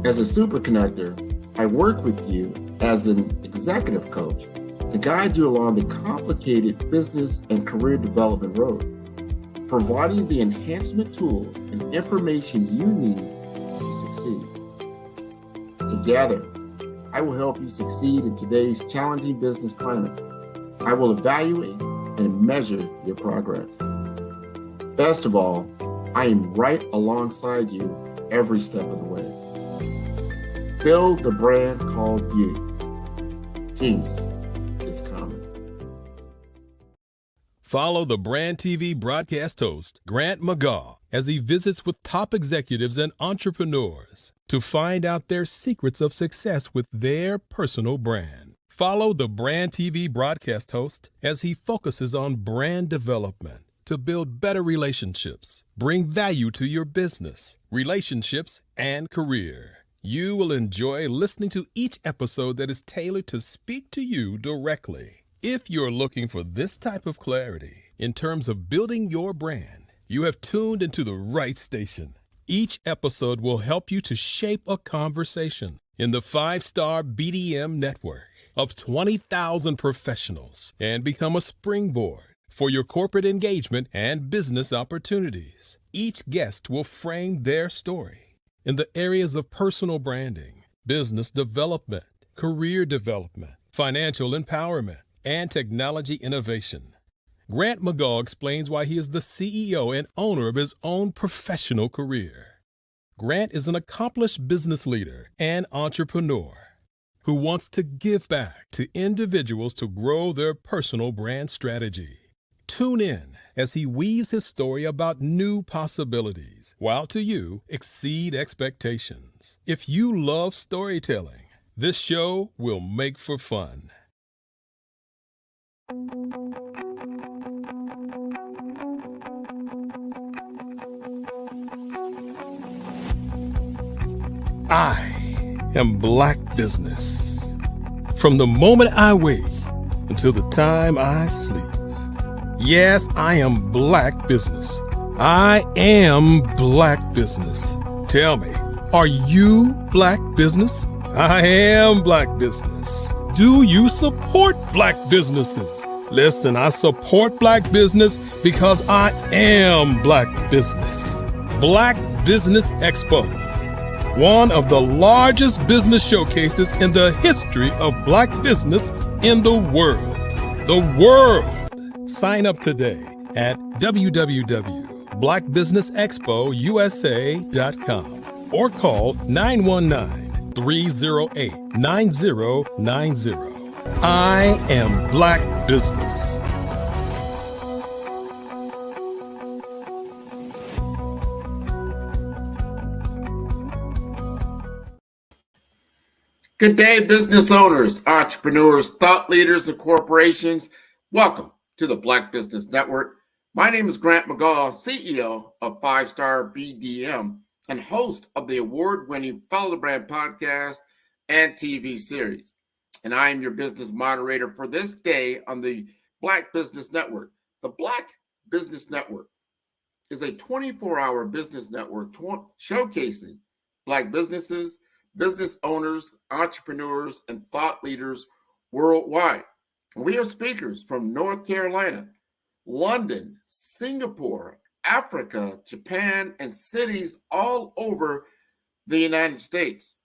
As a super connector, I work with you as an executive coach to guide you along the complicated business and career development road, providing the enhancement tools and information you need to succeed. Together, I will help you succeed in today's challenging business climate. I will evaluate and measure your progress. Best of all, I am right alongside you every step of the way. Build the brand called you. Genius is coming. Follow the Brand TV broadcast host, Grant McGaw, as he visits with top executives and entrepreneurs to find out their secrets of success with their personal brand. Follow the Brand TV broadcast host as he focuses on brand development to build better relationships, bring value to your business, relationships, and career. You will enjoy listening to each episode that is tailored to speak to you directly. If you're looking for this type of clarity in terms of building your brand, you have tuned into the right station. Each episode will help you to shape a conversation in the 5-Star BDM network of 20,000 professionals and become a springboard for your corporate engagement and business opportunities. Each guest will frame their story in the areas of personal branding, business development, career development, financial empowerment, and technology innovation. Grant McGaw explains why he is the CEO and owner of his own professional career. Grant is an accomplished business leader and entrepreneur who wants to give back to individuals to grow their personal brand strategy. Tune in as he weaves his story about new possibilities, while to you exceed expectations. If you love storytelling, this show will make for fun. I am Black Business. From the moment I wake until the time I sleep. Yes, I am Black Business. I am Black Business. Tell me, are you Black Business? I am Black Business. Do you support Black businesses? Listen, I support Black business because I am Black Business. Black Business Expo, one of the largest business showcases in the history of Black business in the world. The world! Sign up today at www.blackbusinessexpousa.com or call 919-308-9090. I am Black Business. Good day, business owners, entrepreneurs, thought leaders, and corporations. Welcome to the Black Business Network. My name is Grant McGaw, CEO of 5-Star BDM and host of the award-winning Follow the Brand podcast and TV series. And I am your business moderator for this day on the Black Business Network. The Black Business Network is a 24-hour business network showcasing Black businesses, business owners, entrepreneurs, and thought leaders worldwide. We have speakers from North Carolina, London, Singapore, Africa, Japan, and cities all over the United States.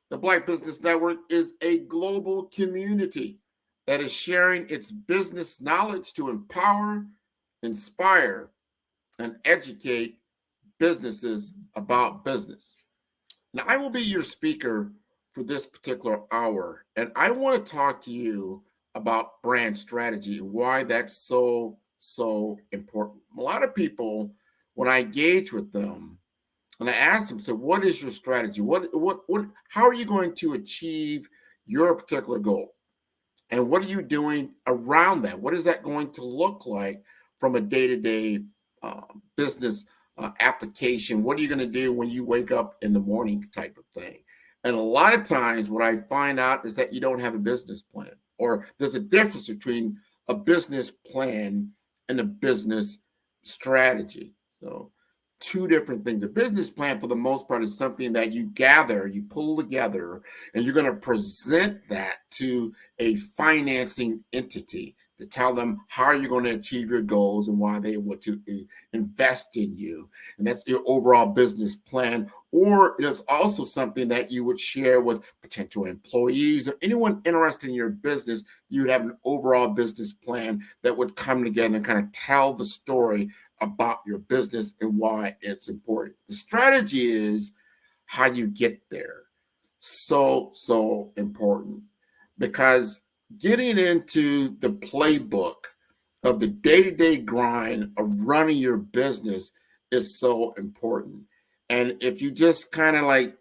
The Black Business Network is a global community that is sharing its business knowledge to empower, inspire, and educate businesses about business. Now, I will be your speaker for this particular hour, and I want to talk to you about brand strategy and why that's so important. A lot of people, when I engage with them, and I ask them, so what is your strategy? How are you going to achieve your particular goal? And what are you doing around that? What is that going to look like from a day-to-day business application? What are you going to do when you wake up in the morning type of thing? And a lot of times what I find out is that you don't have a business plan, or there's a difference between a business plan and a business strategy. So two different things. A business plan, for the most part, is something that you gather, you pull together, and you're going to present that to a financing entity to tell them how you're going to achieve your goals and why they want to invest in you. And that's your overall business plan. Or it's also something that you would share with potential employees or anyone interested in your business. You would have an overall business plan that would come together and kind of tell the story about your business and why it's important. The strategy is how you get there. So important, because getting into the playbook of the day-to-day grind of running your business is so important. And if you just kind of like,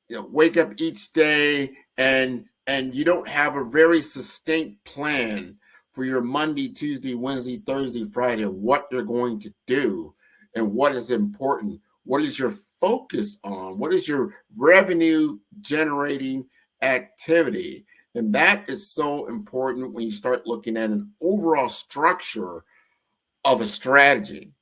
wake up each day and you don't have a very succinct plan for your Monday, Tuesday, Wednesday, Thursday, Friday, what you're going to do and what is important, what is your focus on, what is your revenue generating activity. And that is so important when you start looking at an overall structure of a strategy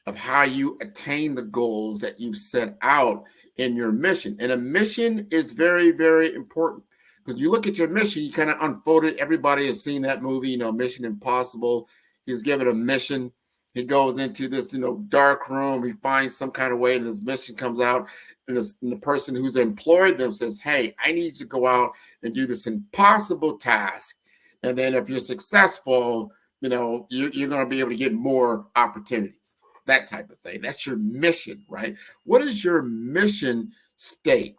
of how you attain the goals that you've set out in your mission. And a mission is very, very important, because you look at your mission, you kind of unfold it. Everybody has seen that movie, Mission Impossible. He's given a mission. He goes into this, dark room. He finds some kind of way, and his mission comes out. And the person who's employed them says, hey, I need you to go out and do this impossible task. And then if you're successful, you're going to be able to get more opportunities, that type of thing. That's your mission, right? What is your mission state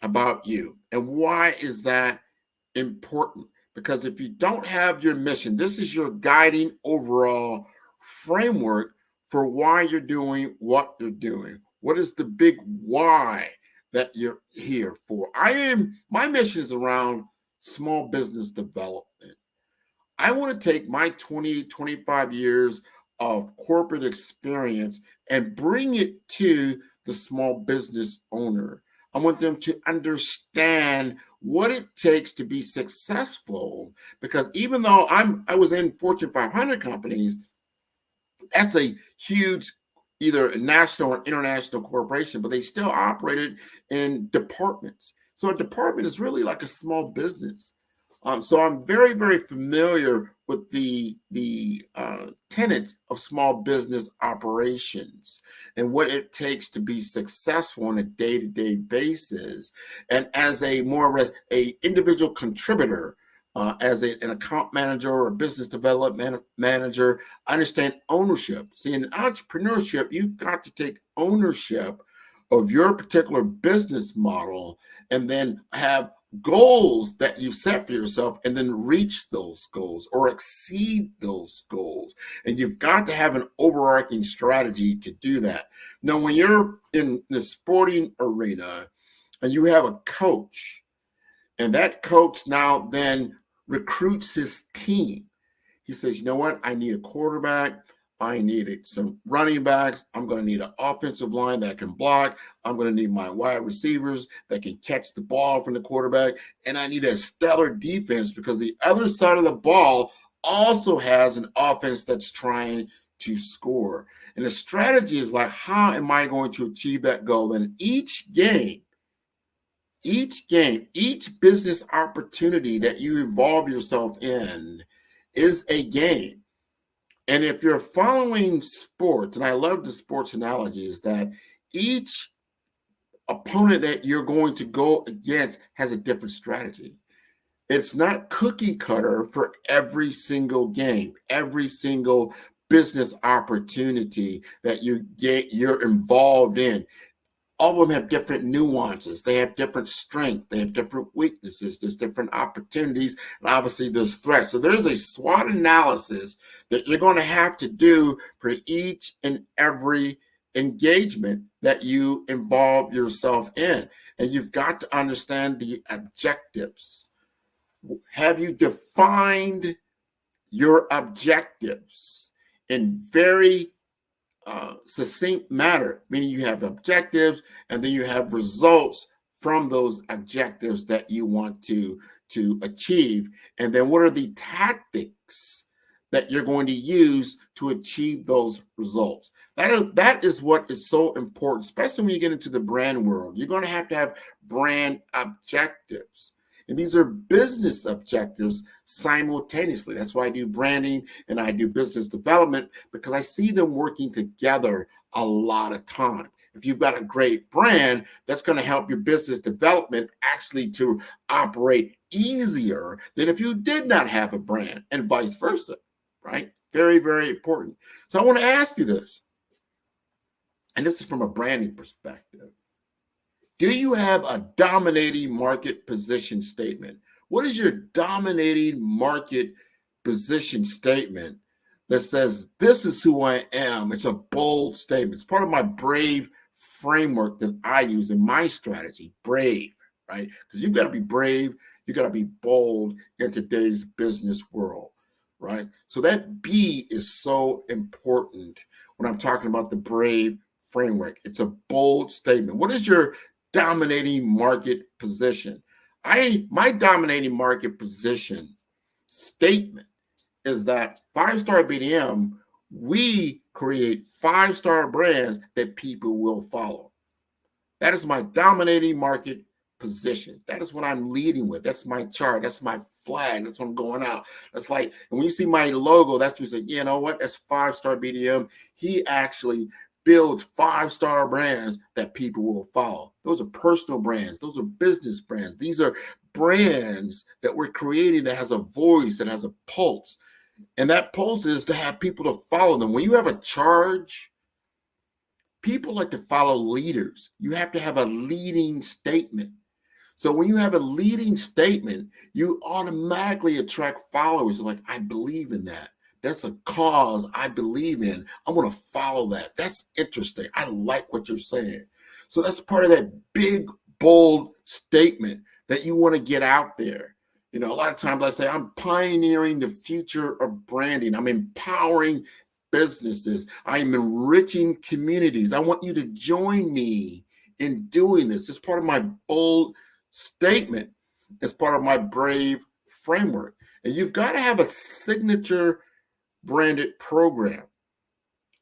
about you? And why is that important? Because if you don't have your mission, this is your guiding overall framework for why you're doing what you're doing. What is the big why that you're here for? My mission is around small business development. I want to take my 20, 25 years of corporate experience and bring it to the small business owner. I want them to understand what it takes to be successful, because even though I was in Fortune 500 companies, that's a huge either national or international corporation, but they still operated in departments. So a department is really like a small business. So I'm very, very familiar with the tenets of small business operations and what it takes to be successful on a day-to-day basis. And as a more of a individual contributor, as an account manager or a business development manager, I understand ownership. See, in entrepreneurship, you've got to take ownership of your particular business model and then have goals that you set for yourself and then reach those goals or exceed those goals. And you've got to have an overarching strategy to do that. Now, when you're in the sporting arena and you have a coach, and that coach now then recruits his team. He says, you know what? I need a quarterback. I need some running backs. I'm going to need an offensive line that can block. I'm going to need my wide receivers that can catch the ball from the quarterback. And I need a stellar defense because the other side of the ball also has an offense that's trying to score. And the strategy is like, how am I going to achieve that goal? And each business opportunity that you involve yourself in is a game. And if you're following sports, and I love the sports analogy, is that each opponent that you're going to go against has a different strategy. It's not cookie cutter for every single game, every single business opportunity that you're involved in. All of them have different nuances. They have different strengths. They have different weaknesses. There's different opportunities. And obviously, there's threats. So there's a SWOT analysis that you're going to have to do for each and every engagement that you involve yourself in. And you've got to understand the objectives. Have you defined your objectives in very succinct manner, meaning you have objectives and then you have results from those objectives that you want to achieve. And then what are the tactics that you're going to use to achieve those results? That is what is so important, especially when you get into the brand world. You're going to have brand objectives. And these are business objectives simultaneously. That's why I do branding and I do business development, because I see them working together a lot of time. If you've got a great brand, that's going to help your business development actually to operate easier than if you did not have a brand, and vice versa, right? Very, very important. So I want to ask you this, and this is from a branding perspective. Do you have a dominating market position statement? What is your dominating market position statement that says, this is who I am? It's a bold statement. It's part of my BRAVE framework that I use in my strategy, BRAVE, right? Because you've got to be brave. You've got to be bold in today's business world, right? So that B is so important when I'm talking about the BRAVE framework. It's a bold statement. What is your dominating market position? My dominating market position statement is that 5-star BDM, we create 5-star brands that people will follow. That is my dominating market position. That is what I'm leading with. That's my chart. That's my flag. That's what I'm going out. That's like, and when you see my logo, that's what you say, you know what? That's 5-star BDM. He actually build 5-star brands that people will follow. Those are personal brands. Those are business brands. These are brands that we're creating that has a voice, that has a pulse. And that pulse is to have people to follow them. When you have a charge, people like to follow leaders. You have to have a leading statement. So when you have a leading statement, you automatically attract followers. Like, I believe in that. That's a cause I believe in. I'm going to follow that. That's interesting. I like what you're saying. So that's part of that big, bold statement that you want to get out there. A lot of times I say I'm pioneering the future of branding. I'm empowering businesses. I'm enriching communities. I want you to join me in doing this. It's part of my bold statement. It's part of my brave framework. And you've got to have a signature branded program.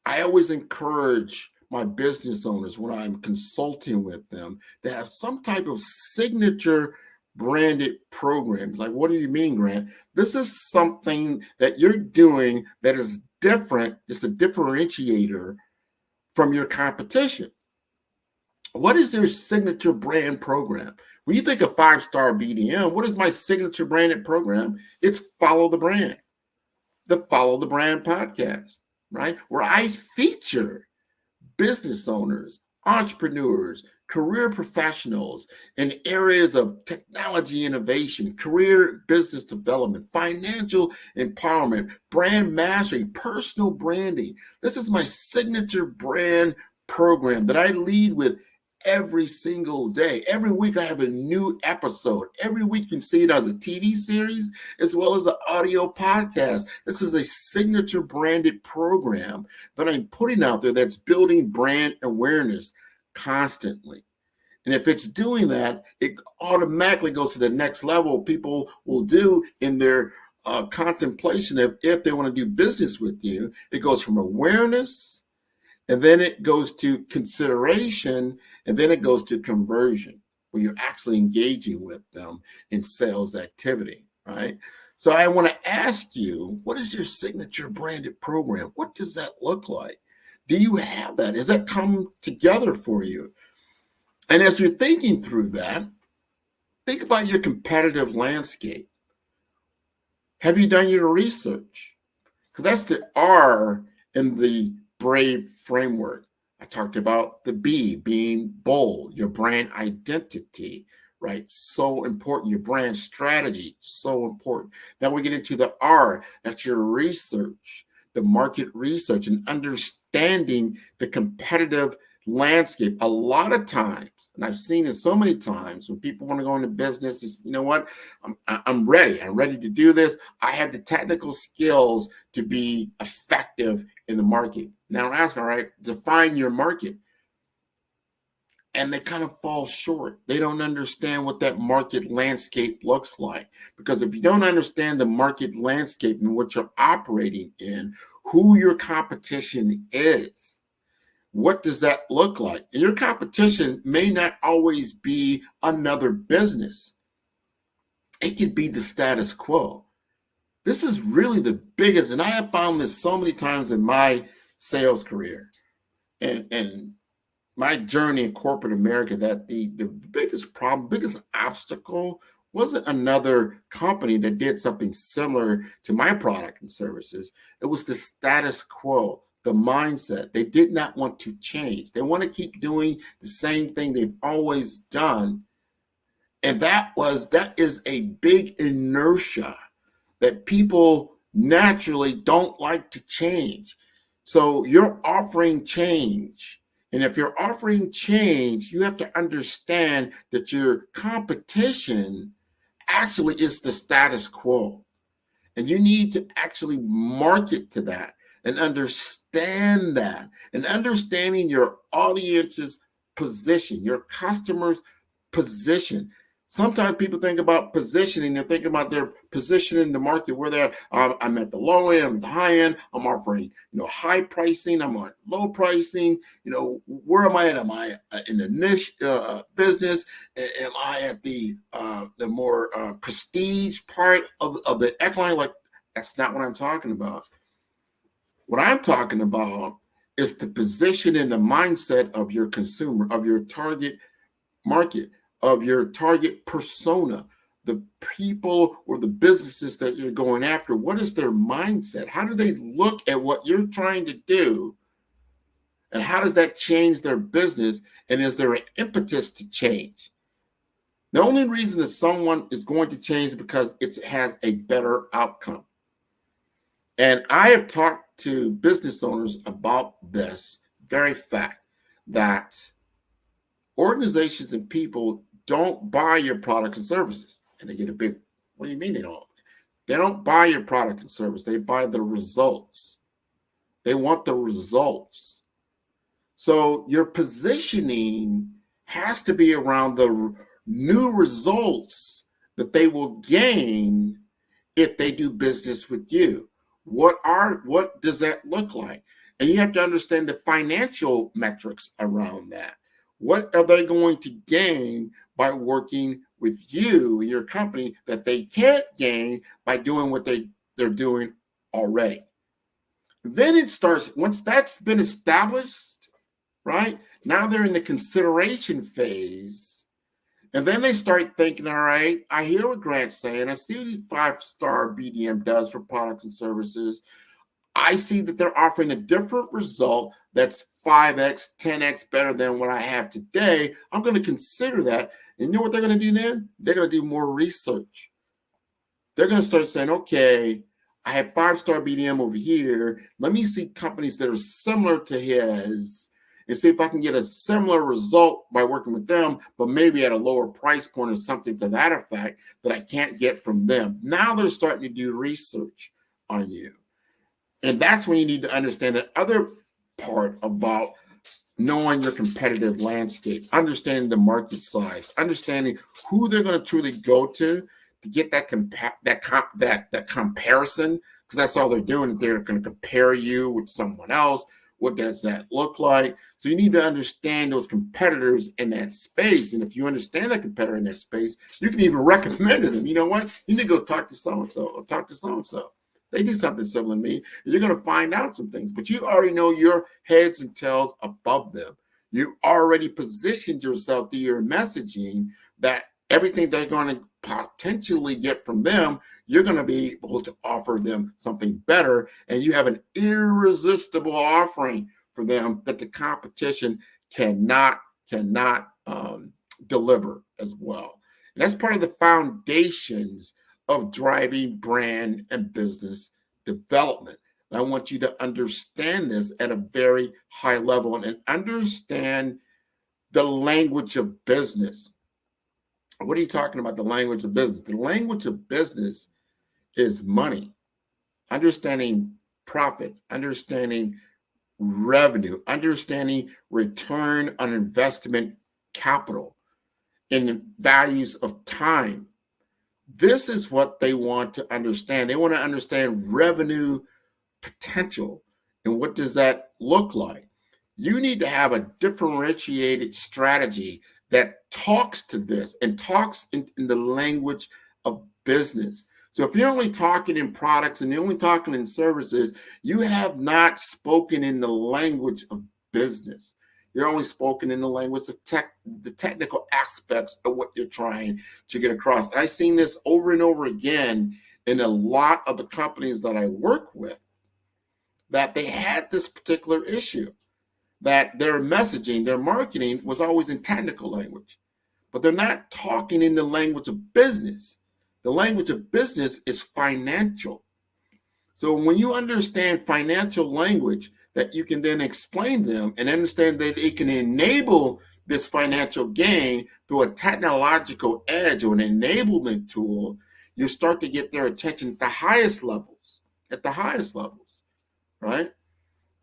I always encourage my business owners when I'm consulting with them to have some type of signature branded program. Like, what do you mean, Grant? This is something that you're doing that is different. It's a differentiator from your competition. What is their signature brand program? When you think of 5-star BDM, what is my signature branded program? It's Follow the Brand, the Follow the Brand podcast, right? Where I feature business owners, entrepreneurs, career professionals in areas of technology innovation, career business development, financial empowerment, brand mastery, personal branding. This is my signature brand program that I lead with every single day. Every week I have a new episode. Every week you can see it as a TV series as well as an audio podcast. This is a signature branded program that I'm putting out there that's building brand awareness constantly. And if it's doing that, it automatically goes to the next level. People will do in their contemplation of if they want to do business with you. It goes from awareness, and then it goes to consideration, and then it goes to conversion, where you're actually engaging with them in sales activity, right? So I want to ask you, what is your signature branded program? What does that look like? Do you have that? Has that come together for you? And as you're thinking through that, think about your competitive landscape. Have you done your research? Because that's the R in the BRAVE framework. I talked about the B, being bold, your brand identity, right? So important. Your brand strategy, so important. Now we get into the R, that's your research, the market research, and understanding the competitive landscape. A lot of times, and I've seen it so many times, when people want to go into business, it's, you know what, I'm ready. I'm ready to do this. I have the technical skills to be effective in the market. Now I'm asking, all right, define your market. And they kind of fall short. They don't understand what that market landscape looks like. Because if you don't understand the market landscape and what you're operating in, who your competition is, what does that look like? And your competition may not always be another business. It could be the status quo. This is really the biggest, and I have found this so many times in my sales career and my journey in corporate America, that the biggest problem, biggest obstacle wasn't another company that did something similar to my product and services. It was the status quo, the mindset. They did not want to change. They want to keep doing the same thing they've always done. And that is a big inertia that people naturally don't like to change. So you're offering change. And if you're offering change, you have to understand that your competition actually is the status quo. And you need to actually market to that and understand that. And understanding your audience's position, your customer's position. Sometimes people think about positioning, they're thinking about their position in the market, where they're, I'm at the low end, I'm at the high end, I'm offering, high pricing, I'm on low pricing, where am I at? Am I in the niche business? Am I at the more prestige part of the echelon? Like, that's not what I'm talking about. What I'm talking about is the position and the mindset of your consumer, of your target market, of your target persona, the people or the businesses that you're going after. What is their mindset? How do they look at what you're trying to do? And how does that change their business? And is there an impetus to change? The only reason that someone is going to change is because it has a better outcome. And I have talked to business owners about this very fact, that organizations and people don't buy your products and services, and they get a big What do you mean they don't? They don't buy your product and service. They buy the results. They want the results. So your positioning has to be around the new results that they will gain if they do business with you. What does that look like? And you have to understand the financial metrics around that. What are they going to gain by working with you and your company that they can't gain by doing what they're doing already? Then it starts, once that's been established, right? Now they're in the consideration phase. And then they start thinking, all right, I hear what Grant's saying. I see what 5-star BDM does for products and services. I see that they're offering a different result that's 5x, 10x better than what I have today. I'm going to consider that. And you know what they're going to do then? They're going to do more research. They're going to start saying, okay, I have 5-star BDM over here. Let me see companies that are similar to his and see if I can get a similar result by working with them, but maybe at a lower price point or something to that effect that I can't get from them. Now they're starting to do research on you. And that's when you need to understand the other part about knowing your competitive landscape, understanding the market size, understanding who they're going to truly go to get that comparison, because that's all they're doing. They're going to compare you with someone else. What does that look like? So you need to understand those competitors in that space. And if you understand that competitor in that space, you can even recommend to them, you know what? You need to go talk to so-and-so or talk to so-and-so. They do something similar to me. You're going to find out some things, but you already know your heads and tails above them. You already positioned yourself through your messaging that everything they're going to potentially get from them, you're going to be able to offer them something better. And you have an irresistible offering for them that the competition cannot deliver as well. And that's part of the foundations of driving brand and business development. And I want you to understand this at a very high level and understand the language of business. What are you talking about, the language of business? The language of business is money, understanding profit, understanding revenue, understanding return on investment capital, and the values of time. This is what they want to understand. They want to understand revenue potential. And what does that look like? You need to have a differentiated strategy that talks to this and talks in the language of business. So if you're only talking in products and you're only talking in services, you have not spoken in the language of business. You're only spoken in the language of the technical aspects of what you're trying to get across. And I've seen this over and over again in a lot of the companies that I work with, that they had this particular issue, that their messaging, their marketing was always in technical language, but they're not talking in the language of business. The language of business is financial. So when you understand financial language, that you can then explain them and understand that it can enable this financial gain through a technological edge or an enablement tool, you start to get their attention at the highest levels, right?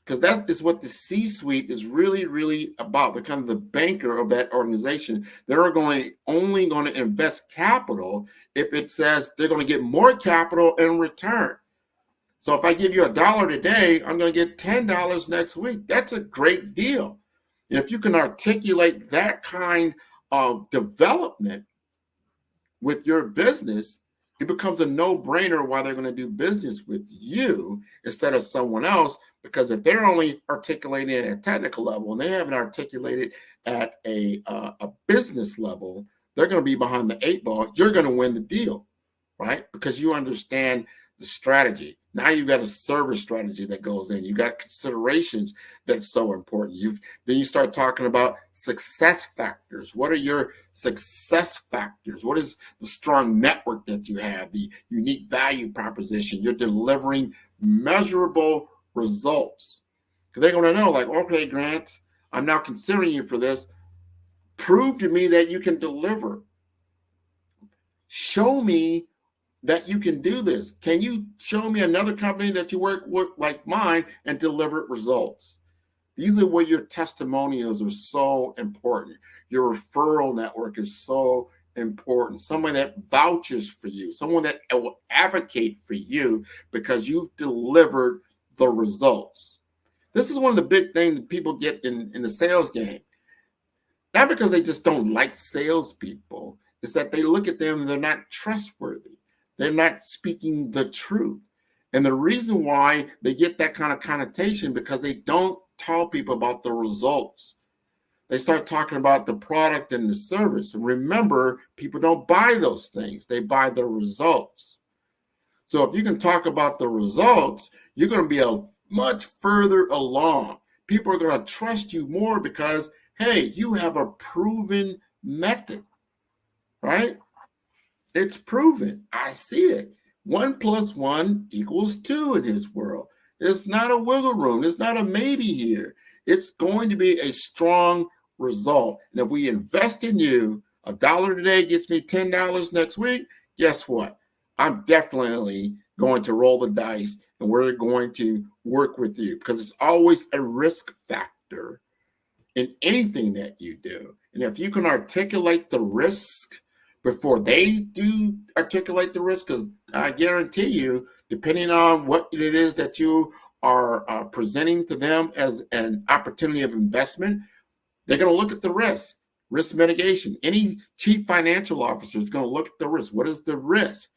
Because that is what the C-suite is really about. They're kind of the banker of that organization. They're only going to invest capital if it says they're going to get more capital in return. So if I give you $1 today, I'm going to get $10 next week. That's a great deal. And if you can articulate that kind of development with your business, it becomes a no-brainer why they're going to do business with you instead of someone else. Because if they're only articulating it at a technical level and they haven't articulated at a business level, they're going to be behind the 8 ball. You're going to win the deal, right? Because you understand the strategy. Now you've got a service strategy that goes in. You've got considerations that's so important. Then you start talking about success factors. What are your success factors? What is the strong network that you have, the unique value proposition? You're delivering measurable results. Because they're going to know, like, okay, Grant, I'm now considering you for this. Prove to me that you can deliver. Show me that you can do this? Can you show me another company that you work with like mine and deliver results? These are where your testimonials are so important. Your referral network is so important. Someone that vouches for you, someone that will advocate for you because you've delivered the results. This is one of the big things that people get in the sales game. Not because they just don't like salespeople, it's that they look at them and they're not trustworthy. They're not speaking the truth. And the reason why they get that kind of connotation because they don't tell people about the results. They start talking about the product and the service. And remember, people don't buy those things. They buy the results. So if you can talk about the results, you're going to be much further along. People are going to trust you more because, hey, you have a proven method, right? It's proven. I see it. 1 + 1 = 2 in his world. It's not a wiggle room. It's not a maybe here. It's going to be a strong result. And if we invest in you, $1 today gets me $10 next week, guess what? I'm definitely going to roll the dice and we're going to work with you because it's always a risk factor in anything that you do. And if you can articulate the risk before they do articulate the risk, because I guarantee you, depending on what it is that you are presenting to them as an opportunity of investment, they're going to look at the risk mitigation. Any chief financial officer is going to look at the risk. What is the risk?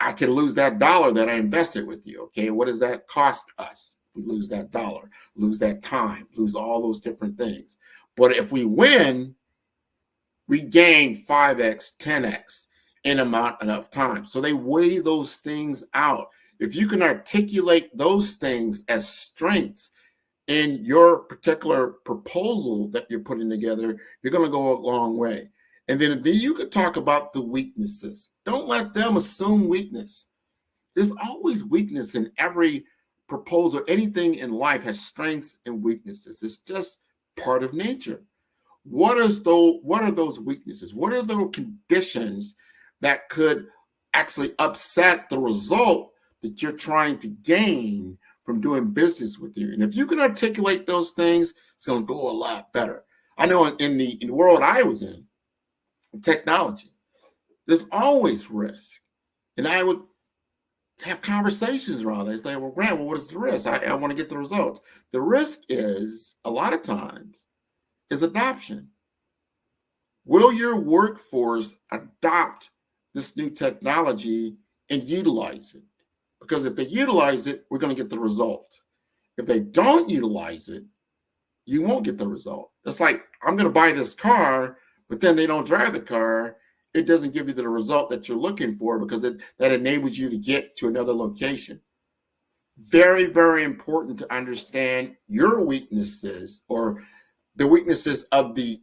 I can lose that $1 that I invested with you. Okay, what does that cost us? If we lose that $1, lose that time, lose all those different things. But if we win, we gain 5x, 10x in amount enough time. So they weigh those things out. If you can articulate those things as strengths in your particular proposal that you're putting together, you're going to go a long way. And then you could talk about the weaknesses. Don't let them assume weakness. There's always weakness in every proposal. Anything in life has strengths and weaknesses. It's just part of nature. What are those weaknesses? What are the conditions that could actually upset the result that you're trying to gain from doing business with you? And if you can articulate those things, it's going to go a lot better. I know in the world I was in, technology, there's always risk. And I would have conversations around this. They say, well, Grant, what is the risk? I want to get the results. The risk is, a lot of times, is adoption. Will your workforce adopt this new technology and utilize it? Because if they utilize it, we're going to get the result. If they don't utilize it, you won't get the result. It's like, I'm going to buy this car, but then they don't drive the car. It doesn't give you the result that you're looking for because that enables you to get to another location. Very, very important to understand your weaknesses or the weaknesses of the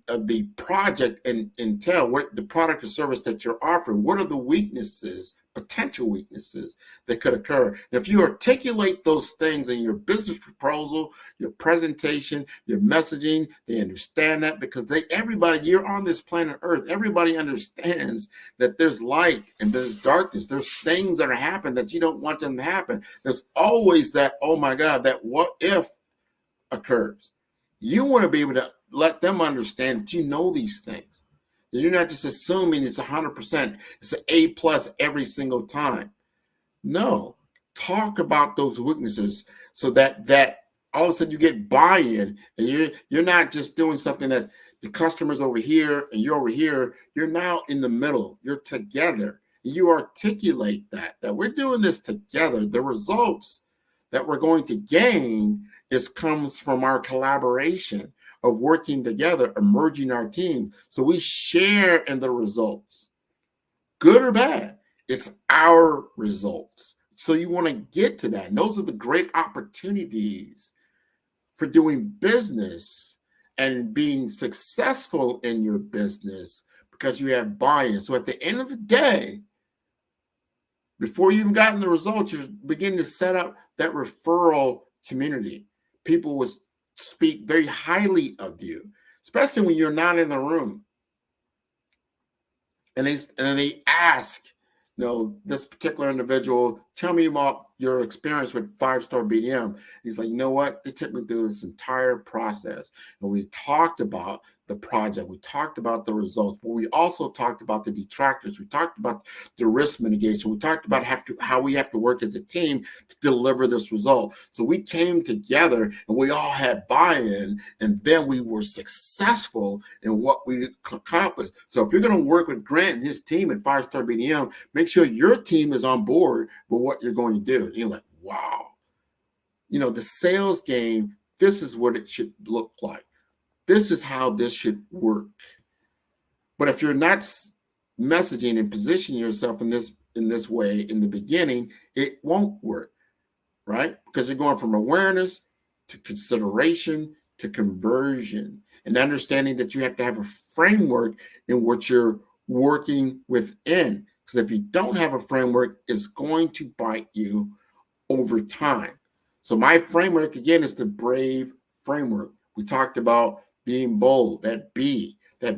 project and tell what the product or service that you're offering. What are the weaknesses, potential weaknesses that could occur? And if you articulate those things in your business proposal, your presentation, your messaging, they understand that because everybody, you're on this planet Earth, everybody understands that there's light and there's darkness. There's things that are happening that you don't want them to happen. There's always that, oh my God, that what if occurs. You want to be able to let them understand that you know these things. That you're not just assuming it's 100%. It's an A+ every single time. No, talk about those weaknesses so that all of a sudden you get buy-in and you're not just doing something that the customer's over here and you're over here. You're now in the middle. You're together. You articulate that we're doing this together. The results that we're going to gain comes from our collaboration of working together, merging our team. So we share in the results, good or bad. It's our results. So you want to get to that. And those are the great opportunities for doing business and being successful in your business because you have buy-in. So at the end of the day, before you even gotten the results, you're beginning to set up that referral community. People will speak very highly of you, especially when you're not in the room. And they ask, this particular individual, tell me about your experience with 5-star BDM. He's like, you know what? They took me through this entire process. And we talked about the project. We talked about the results, but we also talked about the detractors. We talked about the risk mitigation. We talked about how we have to work as a team to deliver this result. So we came together and we all had buy-in, and then we were successful in what we accomplished. So if you're going to work with Grant and his team at 5-star BDM, make sure your team is on board with what you're going to do. And you're like, wow, the sales game, this is what it should look like. This is how this should work. But if you're not messaging and positioning yourself in this way in the beginning, it won't work, right? Because you're going from awareness to consideration to conversion, and understanding that you have to have a framework in what you're working within. Because if you don't have a framework, it's going to bite you over time. So my framework, again, is the BRAVE framework. We talked about being bold, that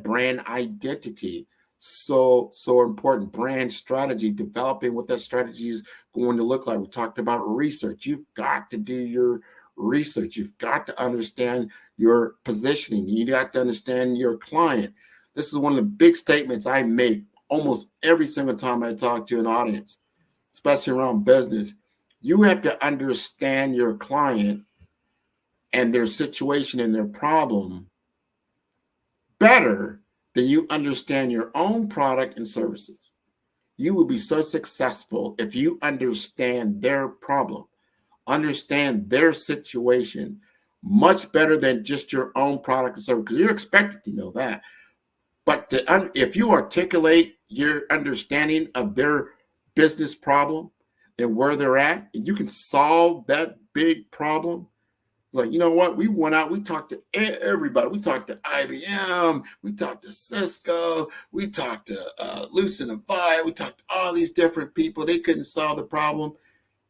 brand identity. So important. Brand strategy, developing what that strategy is going to look like. We talked about research. You've got to do your research. You've got to understand your positioning. You got to understand your client. This is one of the big statements I make almost every single time I talk to an audience, especially around business. You have to understand your client and their situation and their problem better than you understand your own product and services. You will be so successful if you understand their problem, understand their situation much better than just your own product and service, because you're expected to know that. But if you articulate your understanding of their business problem and where they're at, and you can solve that big problem, like, you know what? We went out, we talked to everybody. We talked to IBM, we talked to Cisco, we talked to Lucent and Avaya, we talked to all these different people. They couldn't solve the problem.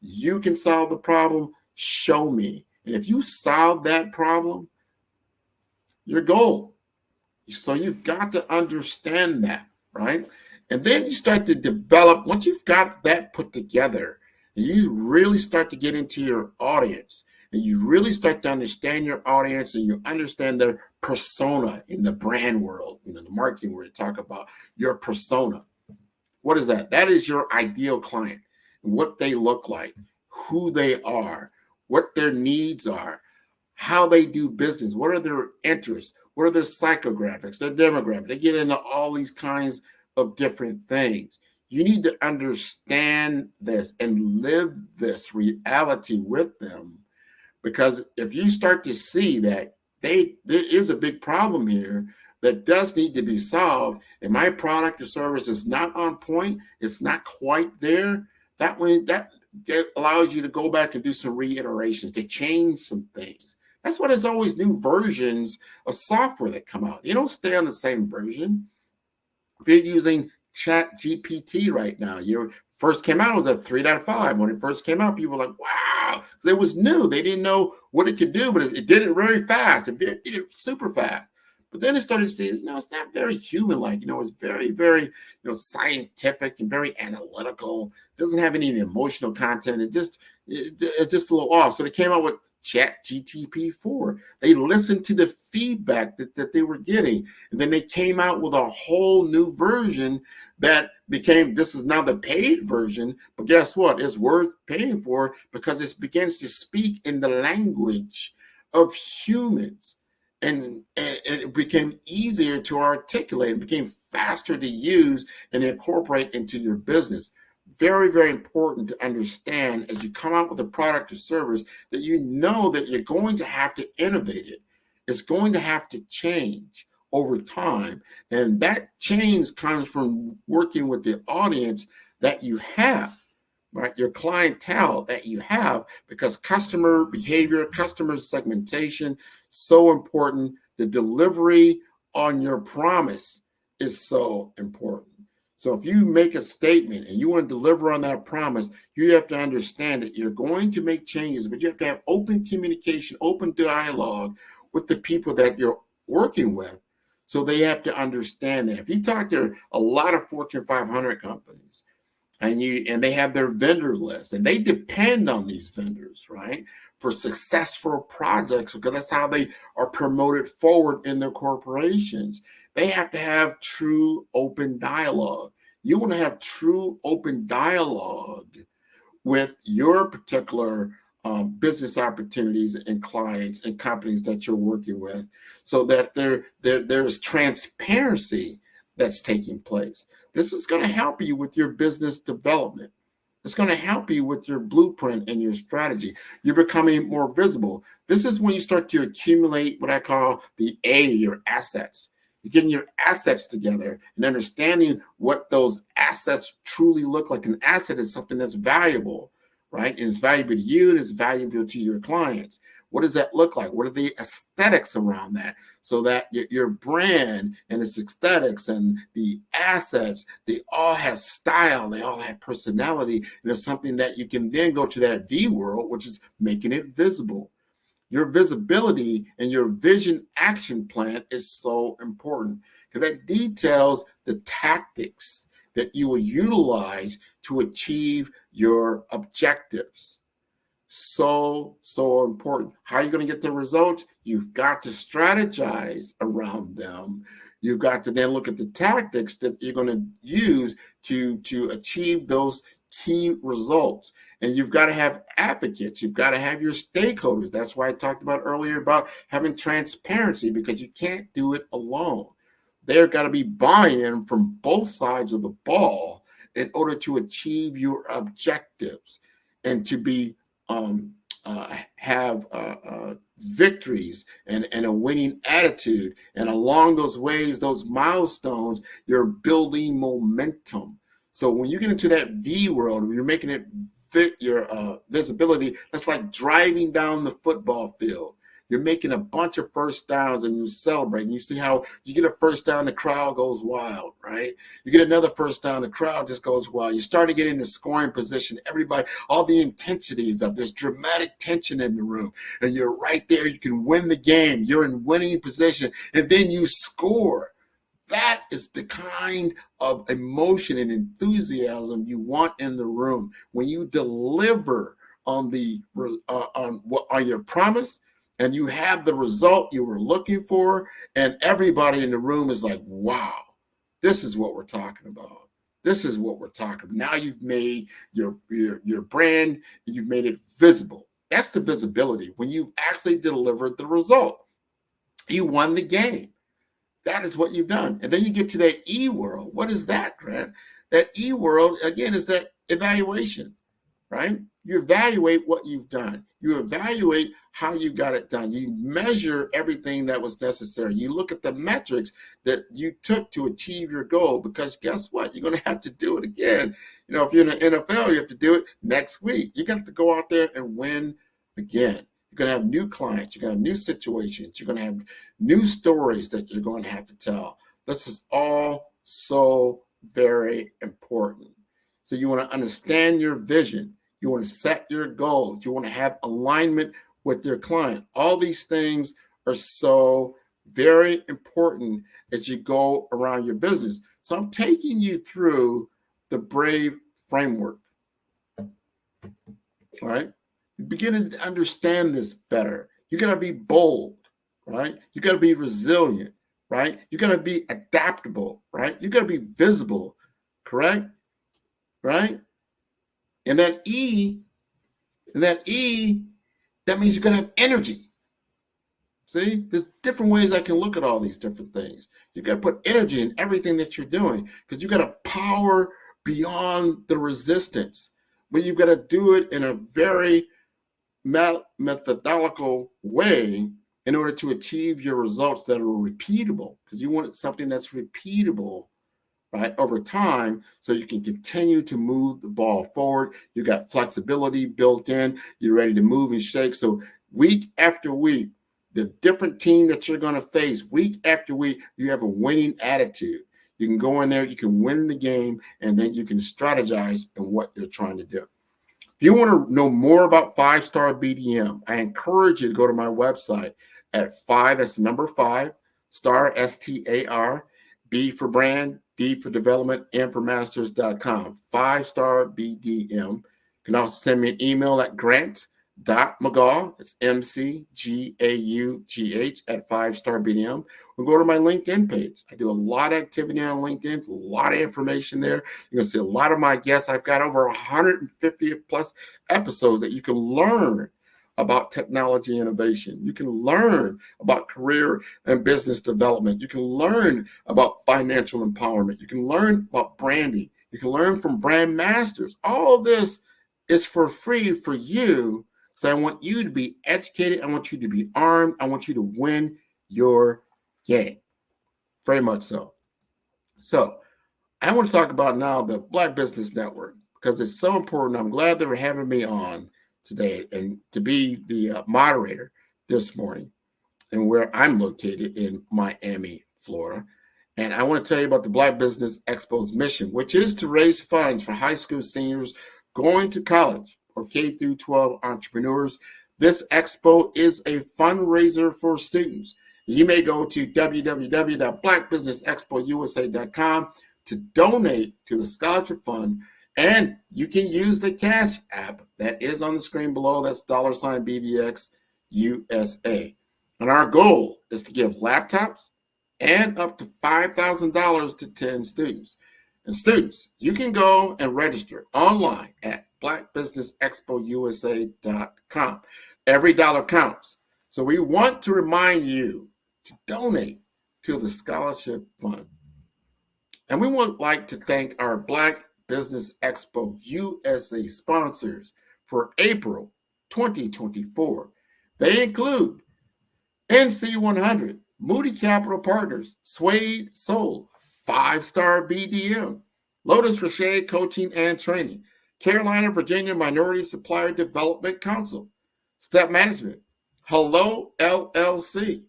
You can solve the problem. Show me. And if you solve that problem, you're gold. So you've got to understand that, right? And then you start to develop, once you've got that put together, and you really start to get into your audience, and you really start to understand your audience, and you understand their persona in the brand world, the marketing where you talk about your persona. What is that? That is your ideal client, what they look like, who they are, what their needs are, how they do business, what are their interests, what are their psychographics, their demographics. They get into all these kinds of different things. You need to understand this and live this reality with them, because if you start to see that there is a big problem here that does need to be solved, and my product or service is not on point, it's not quite there, that allows you to go back and do some reiterations, to change some things. That's why there's always new versions of software that come out. You don't stay on the same version. If you're using Chat GPT right now, your first came out, it was at 3.5. When it first came out, people were like, wow, because it was new. They didn't know what it could do, but it did it very fast. It did it super fast. But then it started to see, it's not very human-like. It's very, very, scientific and very analytical. It doesn't have any emotional content. It's just a little off. So they came out with Chat GTP 4. They listened to the feedback that they were getting. And then they came out with a whole new version that became, this is now the paid version. But guess what? It's worth paying for because it begins to speak in the language of humans. And it became easier to articulate. It became faster to use and incorporate into your business. Very, very important to understand as you come out with a product or service that you know that you're going to have to innovate it. It's going to have to change over time. And that change comes from working with the audience that you have, right? Your clientele that you have, because customer behavior, customer segmentation, so important. The delivery on your promise is so important. So if you make a statement and you want to deliver on that promise, you have to understand that you're going to make changes, but you have to have open communication, open dialogue with the people that you're working with. So they have to understand that. If you talk to a lot of Fortune 500 companies, and they have their vendor list, and they depend on these vendors, right, for successful projects, because that's how they are promoted forward in their corporations. They have to have true open dialogue. You want to have true open dialogue with your particular business opportunities and clients and companies that you're working with, so that there's transparency that's taking place. This is going to help you with your business development. It's going to help you with your blueprint and your strategy. You're becoming more visible. This is when you start to accumulate what I call your assets. You're getting your assets together and understanding what those assets truly look like. An asset is something that's valuable, right? And it's valuable to you, and it's valuable to your clients. What does that look like? What are the aesthetics around that? So that your brand and its aesthetics and the assets, they all have style, they all have personality, and it's something that you can then go to that V world, which is making it visible. Your visibility and your vision action plan is so important, because that details the tactics that you will utilize to achieve your objectives. So important. How are you going to get the results? You've got to strategize around them. You've got to then look at the tactics that you're going to use to achieve those key results. And you've got to have advocates. You've got to have your stakeholders. That's why I talked about earlier about having transparency, because you can't do it alone. There's got to be buy-in from both sides of the ball in order to achieve your objectives and to be have victories and a winning attitude. And along those ways, those milestones, you're building momentum. So when you get into that V world, when you're making it fit your visibility, that's like driving down the football field. You're making a bunch of first downs and you celebrate. And you see how you get a first down, the crowd goes wild, right? You get another first down, the crowd just goes wild. You start to get in the scoring position. Everybody, all the intensities of this dramatic tension in the room. And you're right there. You can win the game. You're in winning position. And then you score. That is the kind of emotion and enthusiasm you want in the room. When you deliver on on your promise, and you have the result you were looking for, and everybody in the room is like, wow, this is what we're talking about. This is what we're talking about. Now you've made your brand, you've made it visible. That's the visibility. When you've actually delivered the result, you won the game. That is what you've done. And then you get to that E world. What is that, Grant? That E world, again, is that evaluation, right? You evaluate what you've done. You evaluate how you got it done. You measure everything that was necessary. You look at the metrics that you took to achieve your goal, because guess what? You're going to have to do it again. You know, if you're in the NFL, you have to do it next week. You got to go out there and win again. You're going to have new clients. You're going to have new situations. You're going to have new stories that you're going to have to tell. This is all so very important. So you want to understand your vision. You want to set your goals. You want to have alignment with your client. All these things are so very important as you go around your business. So I'm taking you through the BRAVE framework. All right. You begin to understand this better. You got to be bold, right? You got to be resilient, right? You got to be adaptable, right? You got to be visible, correct? Right? And that E, that means you're going to have energy. See, there's different ways I can look at all these different things. You got to put energy in everything that you're doing, because you got to power beyond the resistance. But you've got to do it in a very methodological way in order to achieve your results that are repeatable, because you want something that's repeatable, right, over time, so you can continue to move the ball forward. You got flexibility built in. You're ready to move and shake. So week after week, the different team that you're going to face, week after week, you have a winning attitude. You can go in there, you can win the game, and then you can strategize in what you're trying to do. If you want to know more about 5-Star BDM, I encourage you to go to my website at 5, that's the number 5, star, STAR, B for brand, D for development, M for masters.com. 5-star BDM. You can also send me an email at grant.mcgaugh, it's MCGAUGH at 5-star BDM. Or go to my LinkedIn page. I do a lot of activity on LinkedIn. It's a lot of information there. You're going to see a lot of my guests. I've got over 150 plus episodes that you can learn about technology innovation. You can learn about career and business development. You can learn about financial empowerment. You can learn about branding. You can learn from brand masters. All of this is for free for you. So I want you to be educated. I want you to be armed. I want you to win your game. Very much so. So I want to talk about now the Black Business Network because it's so important. I'm glad they were having me on today and to be the moderator this morning and where I'm located in Miami, Florida. And I want to tell you about the Black Business Expo's mission, which is to raise funds for high school seniors going to college or K through 12 entrepreneurs. This expo is a fundraiser for students. You may go to www.blackbusinessexpousa.com to donate to the scholarship fund. And you can use the Cash app that is on the screen below. That's $BBX USA. And our goal is to give laptops and up to $5,000 to 10 students. And students, you can go and register online at blackbusinessexpousa.com. Every dollar counts. So we want to remind you to donate to the scholarship fund. And we would like to thank our Black Business Expo USA sponsors for April 2024. They include NC100, Moody Capital Partners, Suede Soul, 5-star BDM, Lotus Rocher Coaching and Training, Carolina, Virginia Minority Supplier Development Council, Step Management, Hello LLC,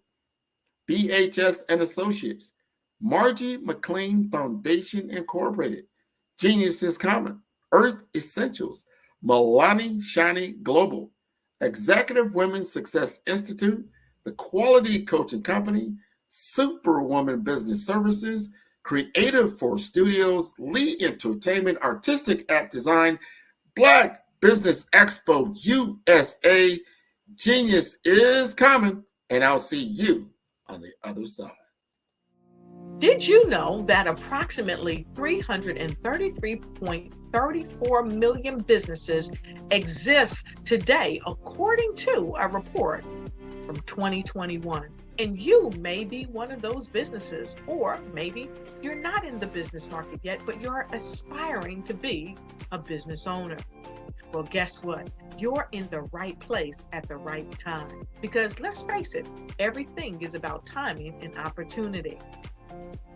BHS and Associates, Margie McLean Foundation Incorporated, Geniuses Common, Earth Essentials, Milani Shani Global, Executive Women's Success Institute, the Quality Coaching Company, Superwoman Business Services, Creative Force Studios, Lee Entertainment, Artistic App Design, Black Business Expo USA. Genius is coming, and I'll see you on the other side. Did you know that approximately 333.34 million businesses exist today, according to a report from 2021? And you may be one of those businesses, or maybe you're not in the business market yet, but you're aspiring to be a business owner. Well, guess what? You're in the right place at the right time. Because let's face it, everything is about timing and opportunity.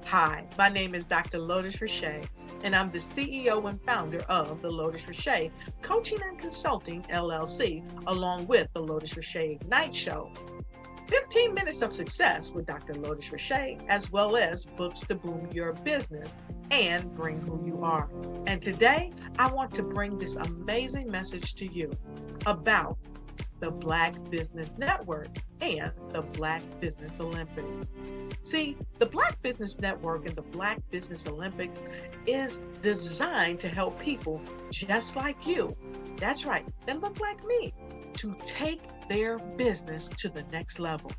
Hi, my name is Dr. Lotus Rocher, and I'm the CEO and founder of the Lotus Rocher Coaching and Consulting LLC, along with the Lotus Rocher Ignite Show. 15 minutes of success with Dr. Lotus Rocher, as well as books to boom your business and bring who you are. And today, I want to bring this amazing message to you about the Black Business Network and the Black Business Olympics. See, the Black Business Network and the Black Business Olympics is designed to help people just like you, that's right, that look like me, to take their business to the next level.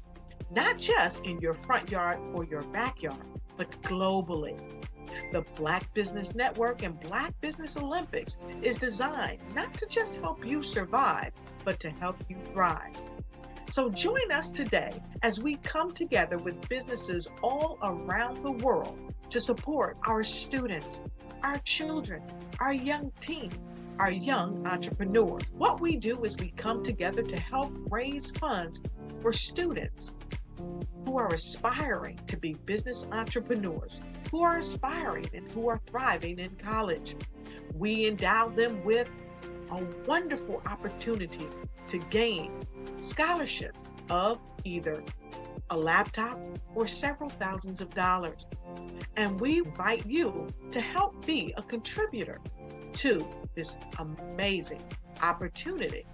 Not just in your front yard or your backyard, but globally. The Black Business Network and Black Business Olympics is designed not to just help you survive, but to help you thrive. So join us today as we come together with businesses all around the world to support our students, our children, our young teens, our young entrepreneurs. What we do is we come together to help raise funds for students who are aspiring to be business entrepreneurs, who are aspiring and who are thriving in college. We endow them with a wonderful opportunity to gain scholarship of either a laptop or several thousands of dollars. And we invite you to help be a contributor to this amazing opportunity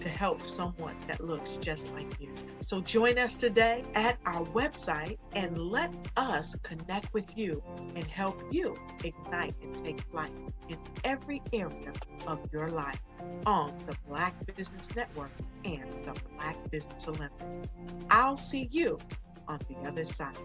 to help someone that looks just like you. So join us today at our website and let us connect with you and help you ignite and take flight in every area of your life on the Black Business Network and the Black Business Olympics. I'll see you on the other side.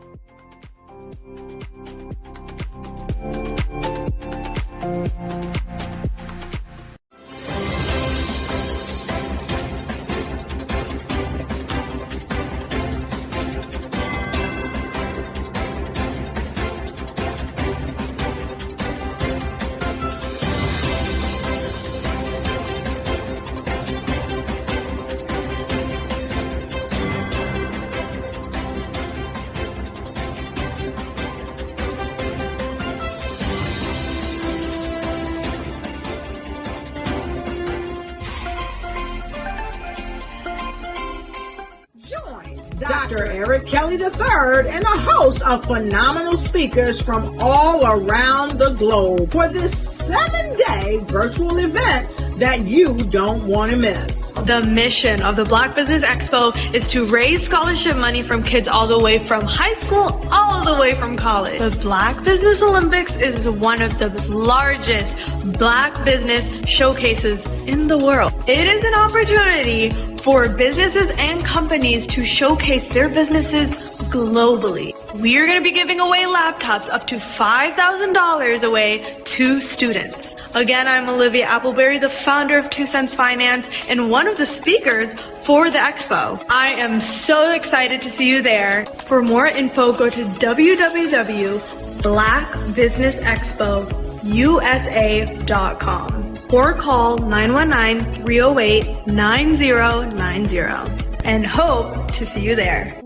Dr. Eric Kelly III and a host of phenomenal speakers from all around the globe for this 7-day virtual event that you don't want to miss. The mission of the Black Business Expo is to raise scholarship money from kids all the way from high school all the way from college. The Black Business Olympics is one of the largest Black business showcases in the world. It is an opportunity for businesses and companies to showcase their businesses globally. We are going to be giving away laptops up to $5,000 away to students. Again, I'm Olivia Appleberry, the founder of 2 Cents Finance and one of the speakers for the expo. I am so excited to see you there. For more info, go to www.blackbusinessexpousa.com or call 919-308-9090 and hope to see you there.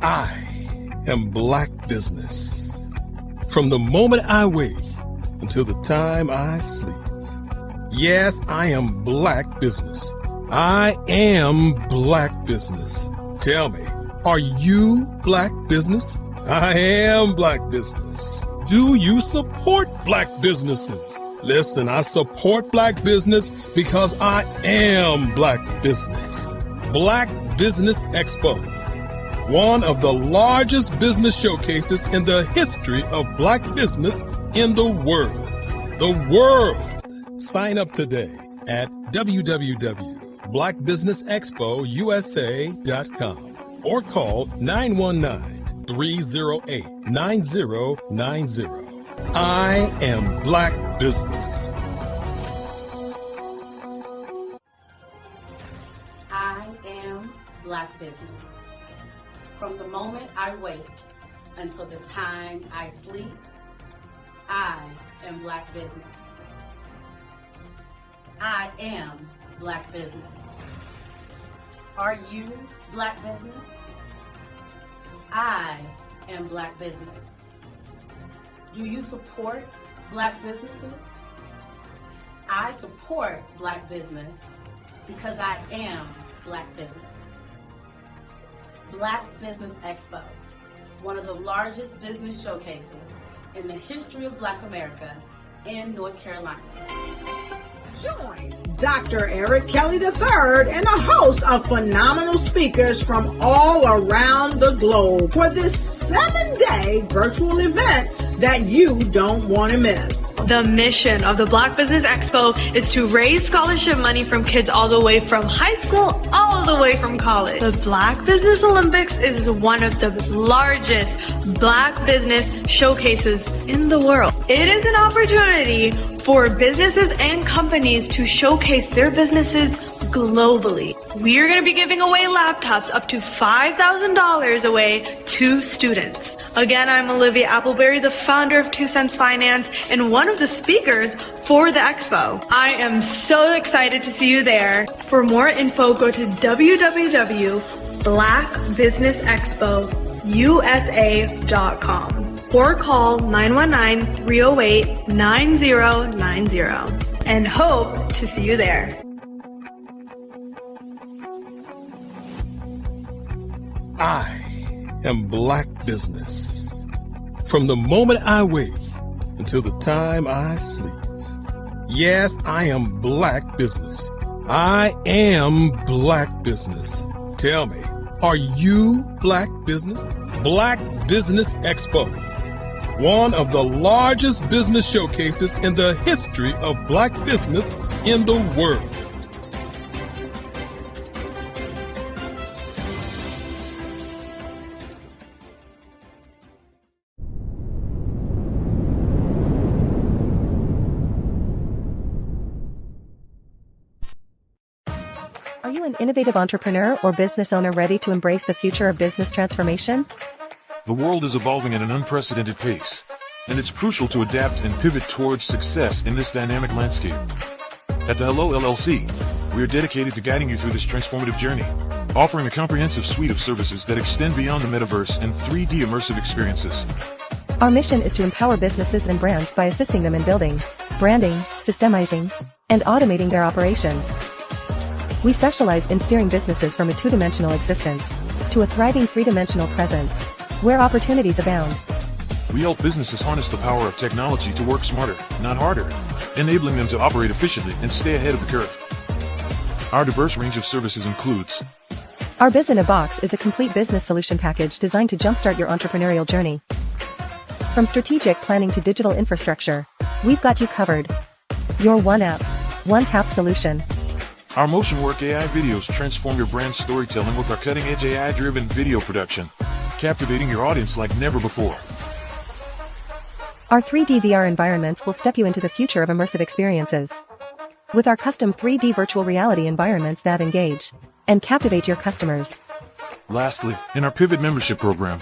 I am Black Business. From the moment I wake until the time I sleep. Yes, I am Black Business. I am Black Business. Tell me, are you Black Business? I am Black Business. Do you support Black businesses? Listen, I support Black business because I am Black Business. Black Business Expo, one of the largest business showcases in the history of Black business in the world. The world! Sign up today at www.blackbusinessexpousa.com or call 919-308-9090. I am Black Business. I am Black Business. From the moment I wake until the time I sleep, I am Black Business. I am Black Business. Are you Black Business? I am Black Business. Do you support Black businesses? I support Black business because I am Black Business. Black Business Expo, one of the largest business showcases in the history of Black America in North Carolina. Join Dr. Eric Kelly III and a host of phenomenal speakers from all around the globe for this 7-day virtual event that you don't want to miss. The mission of the Black Business Expo is to raise scholarship money from kids all the way from high school all the way from college. The Black Business Olympics is one of the largest Black business showcases in the world. It is an opportunity for businesses and companies to showcase their businesses globally. We are going to be giving away laptops up to $5,000 away to students. Again, I'm Olivia Appleberry, the founder of 2 Cents Finance and one of the speakers for the expo. I am so excited to see you there. For more info, go to www.blackbusinessexpousa.com or call 919-308-9090 and hope to see you there. I am Black Business. From the moment I wake until the time I sleep. Yes, I am Black Business. I am Black Business. Tell me, are you Black Business? Black Business Expo, one of the largest business showcases in the history of Black business in the world. Are you an innovative entrepreneur or business owner ready to embrace the future of business transformation? The world is evolving at an unprecedented pace, and it's crucial to adapt and pivot towards success in this dynamic landscape. At the Hello LLC, we are dedicated to guiding you through this transformative journey, offering a comprehensive suite of services that extend beyond the metaverse and 3D immersive experiences. Our mission is to empower businesses and brands by assisting them in building, branding, systemizing, and automating their operations. We specialize in steering businesses from a two-dimensional existence to a thriving three-dimensional presence, where opportunities abound. We help businesses harness the power of technology to work smarter, not harder, enabling them to operate efficiently and stay ahead of the curve. Our diverse range of services includes Our Biz in a Box is a complete business solution package designed to jumpstart your entrepreneurial journey. From strategic planning to digital infrastructure, we've got you covered. Your one app, one tap solution. Our Motion Work AI videos transform your brand storytelling with our cutting-edge AI-driven video production, captivating your audience like never before. Our 3D VR environments will step you into the future of immersive experiences. With our custom 3D virtual reality environments that engage and captivate your customers. Lastly, in our Pivot membership program,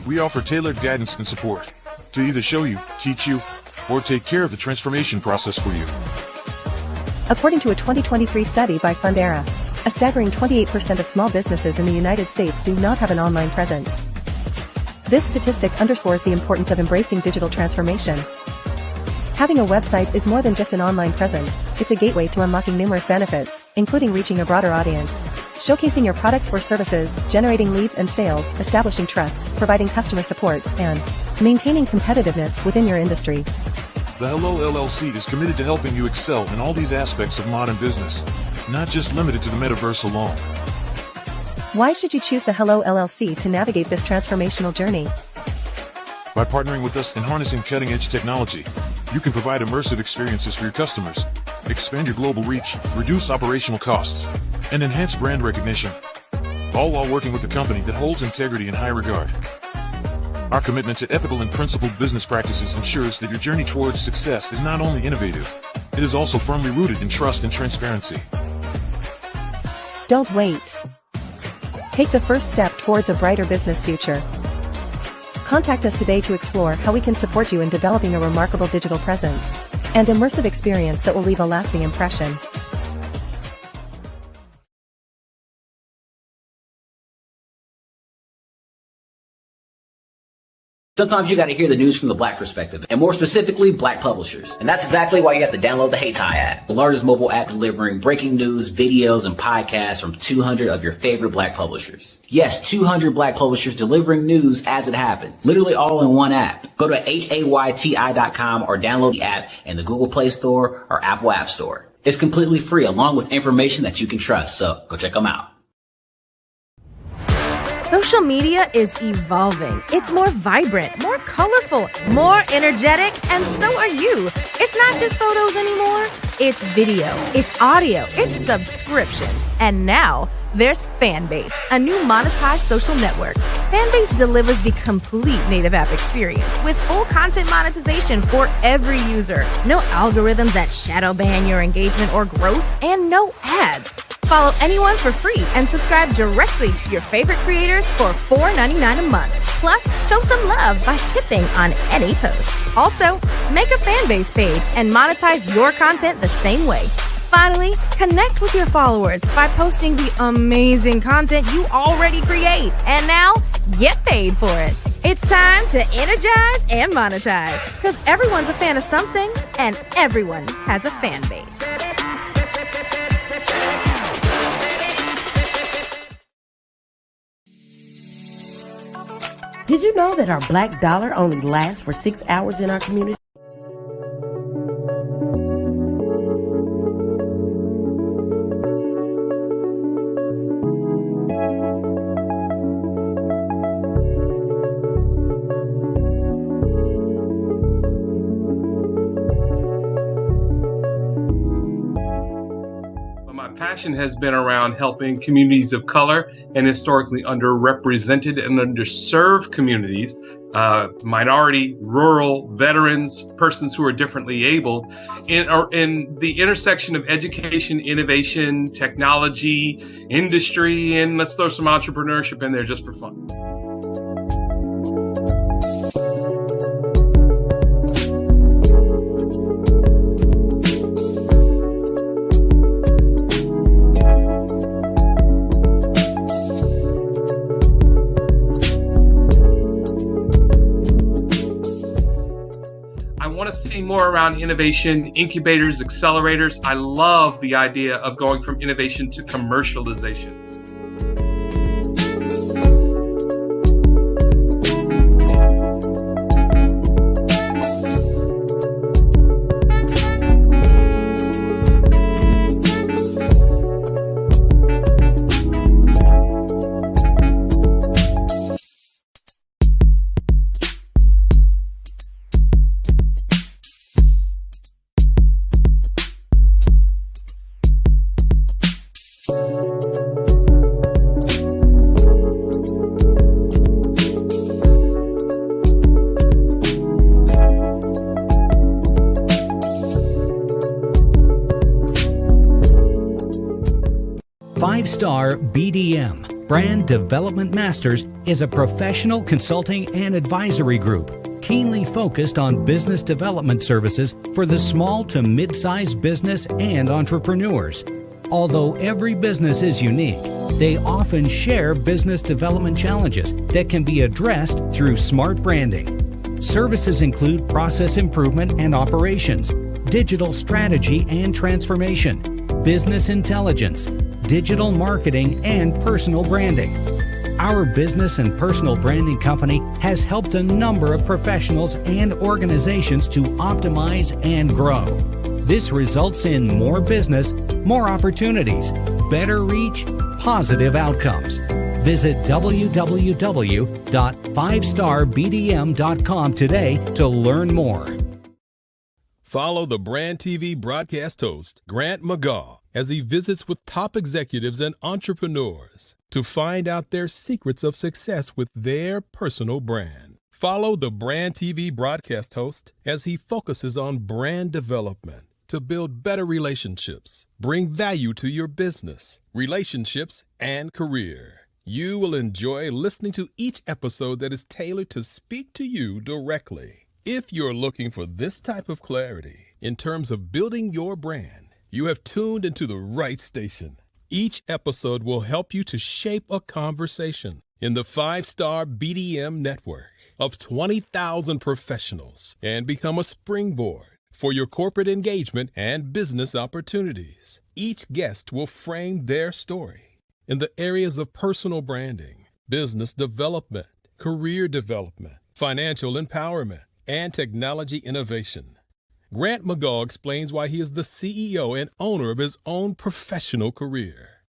we offer tailored guidance and support to either show you, teach you, or take care of the transformation process for you. According to a 2023 study by Fundera, a staggering 28% of small businesses in the United States do not have an online presence. This statistic underscores the importance of embracing digital transformation. Having a website is more than just an online presence, it's a gateway to unlocking numerous benefits, including reaching a broader audience, showcasing your products or services, generating leads and sales, establishing trust, providing customer support, and maintaining competitiveness within your industry. The Hello LLC is committed to helping you excel in all these aspects of modern business, not just limited to the metaverse alone. Why should you choose the Hello LLC to navigate this transformational journey? By partnering with us and harnessing cutting-edge technology, you can provide immersive experiences for your customers, expand your global reach, reduce operational costs, and enhance brand recognition, all while working with a company that holds integrity in high regard. Our commitment to ethical and principled business practices ensures that your journey towards success is not only innovative, it is also firmly rooted in trust and transparency. Don't wait. Take the first step towards a brighter business future. Contact us today to explore how we can support you in developing a remarkable digital presence and immersive experience that will leave a lasting impression. Sometimes you got to hear the news from the Black perspective, and more specifically, Black publishers. And that's exactly why you have to download the Hey Tie app, the largest mobile app delivering breaking news, videos, and podcasts from 200 of your favorite Black publishers. Yes, 200 Black publishers delivering news as it happens, literally all in one app. Go to HAYTI.com or download the app in the Google Play Store or Apple App Store. It's completely free, along with information that you can trust, so go check them out. Social media is evolving. It's more vibrant, more colorful, more energetic, and so are you. It's not just photos anymore. It's video, it's audio, it's subscriptions. And now there's Fanbase, a new monetized social network. Fanbase delivers the complete native app experience with full content monetization for every user. No algorithms that shadow ban your engagement or growth, and no ads. Follow anyone for free and subscribe directly to your favorite creators for $4.99 a month. Plus, show some love by tipping on any post. Also, make a Fanbase page and monetize your content the same way. Finally, connect with your followers by posting the amazing content you already create. And now, get paid for it. It's time to energize and monetize. Because everyone's a fan of something, and everyone has a fan base. Did you know that our black dollar only lasts for 6 hours in our community? passion has been around helping communities of color and historically underrepresented and underserved communities, minority, rural, veterans, persons who are differently able, in the intersection of education, innovation, technology, industry, and let's throw some entrepreneurship in there just for fun. See more around innovation, incubators, accelerators. I love the idea of going from innovation to commercialization. Five-Star BDM, Brand Development Masters, is a professional consulting and advisory group keenly focused on business development services for the small to mid-sized business and entrepreneurs. Although every business is unique, they often share business development challenges that can be addressed through smart branding. Services include process improvement and operations, digital strategy and transformation, business intelligence, digital marketing, and personal branding. Our business and personal branding company has helped a number of professionals and organizations to optimize and grow. This results in more business, more opportunities, better reach, positive outcomes. Visit www.fivestarbdm.com today to learn more. Follow the Brand TV broadcast host, Grant McGaw, as he visits with top executives and entrepreneurs to find out their secrets of success with their personal brand. Follow the Brand TV broadcast host as he focuses on brand development to build better relationships, bring value to your business, relationships, and career. You will enjoy listening to each episode that is tailored to speak to you directly. If you're looking for this type of clarity in terms of building your brand, you have tuned into the right station. Each episode will help you to shape a conversation in the 5-Star BDM network of 20,000 professionals and become a springboard for your corporate engagement and business opportunities. Each guest will frame their story in the areas of personal branding, business development, career development, financial empowerment, and technology innovation. Grant McGaw explains why he is the CEO and owner of his own professional career.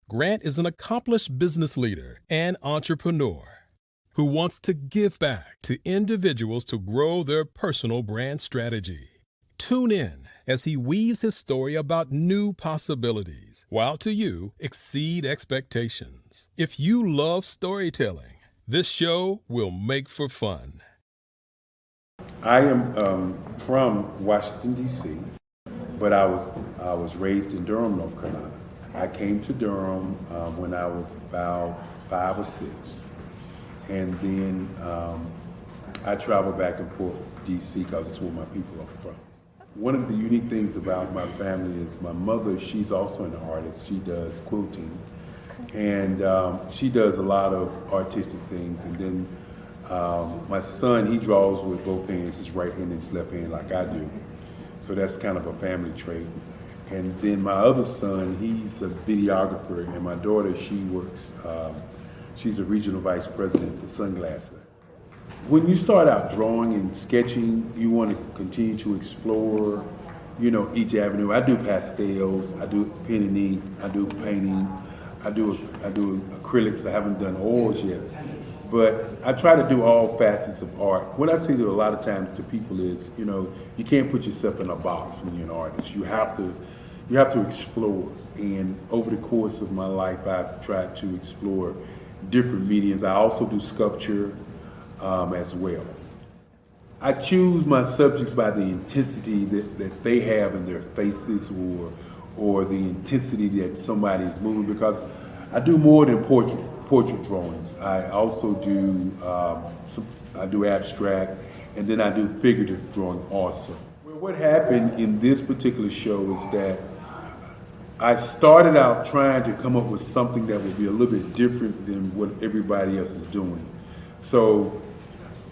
Grant is an accomplished business leader and entrepreneur who wants to give back to individuals to grow their personal brand strategy. Tune in as he weaves his story about new possibilities, while to you exceed expectations. If you love storytelling, this show will make for fun. I am from Washington, D.C., but I was raised in Durham, North Carolina. I came to Durham when I was about 5 or 6, and then I traveled back and forth to D.C. because it's where my people are from. One of the unique things about my family is my mother, she's also an artist. She does quilting, and she does a lot of artistic things, and then my son, he draws with both hands, his right hand and his left hand like I do. So that's kind of a family trait. And then my other son, he's a videographer, and my daughter, she works, she's a regional vice president for Sunglass. When you start out drawing and sketching, you want to continue to explore, each avenue. I do pastels, I do pen and ink, I do painting, I do acrylics. I haven't done oils yet. But I try to do all facets of art. What I say to a lot of times to people is, you can't put yourself in a box when you're an artist. You have to you have to explore. And over the course of my life, I've tried to explore different mediums. I also do sculpture as well. I choose my subjects by the intensity that they have in their faces, or the intensity that somebody is moving, because I do more than portrait drawings. I also do I do abstract, and then I do figurative drawing also. Well, what happened in this particular show is that I started out trying to come up with something that would be a little bit different than what everybody else is doing. So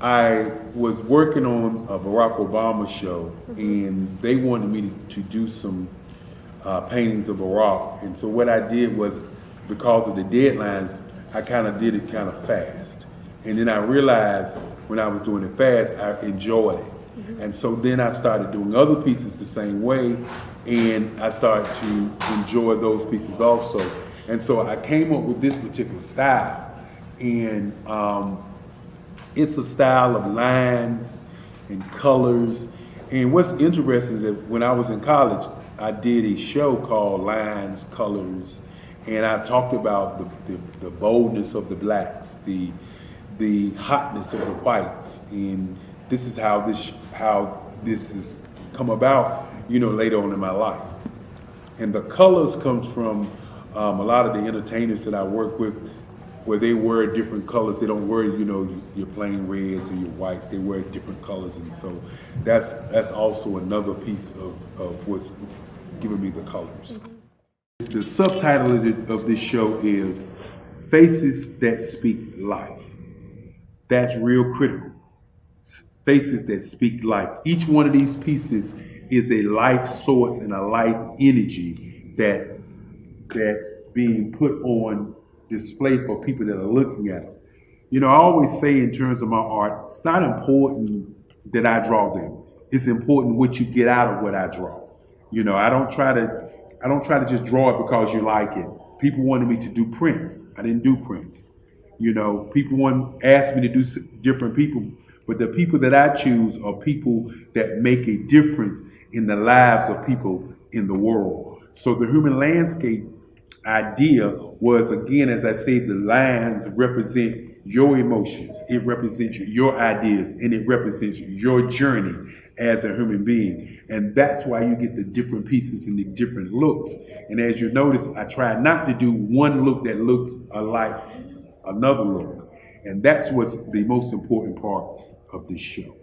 I was working on a Barack Obama show, and they wanted me to do some paintings of Barack. And so what I did was, because of the deadlines, I kind of did it kind of fast. And then I realized when I was doing it fast, I enjoyed it. And so then I started doing other pieces the same way, and I started to enjoy those pieces also. And so I came up with this particular style, and it's a style of lines and colors. And what's interesting is that when I was in college, I did a show called Lines, Colors, and I talked about the boldness of the blacks, the hotness of the whites, and this is how this has come about, later on in my life. And the colors comes from a lot of the entertainers that I work with, where they wear different colors. They don't wear, your plain reds or your whites. They wear different colors, and so that's also another piece of what's giving me the colors. The subtitle of this show is Faces That Speak Life. That's real critical. Faces that speak life. Each one of these pieces is a life source and a life energy that's being put on display for people that are looking at them. I always say in terms of my art, it's not important that I draw them. It's important what you get out of what I draw. I don't try to just draw it because you like it. People wanted me to do prints. I didn't do prints. People asked me to do different people, but the people that I choose are people that make a difference in the lives of people in the world. So the human landscape idea was, again, as I say, the lines represent your emotions, it represents your ideas, and it represents your journey as a human being. And that's why you get the different pieces and the different looks. And as you notice, I try not to do one look that looks alike another look. And that's what's the most important part of this show.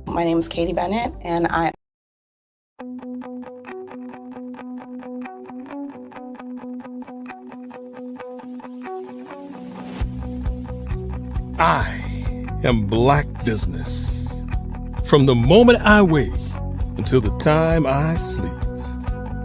My name is Katie Bennett, and I am Black Business. From the moment I wake until the time I sleep.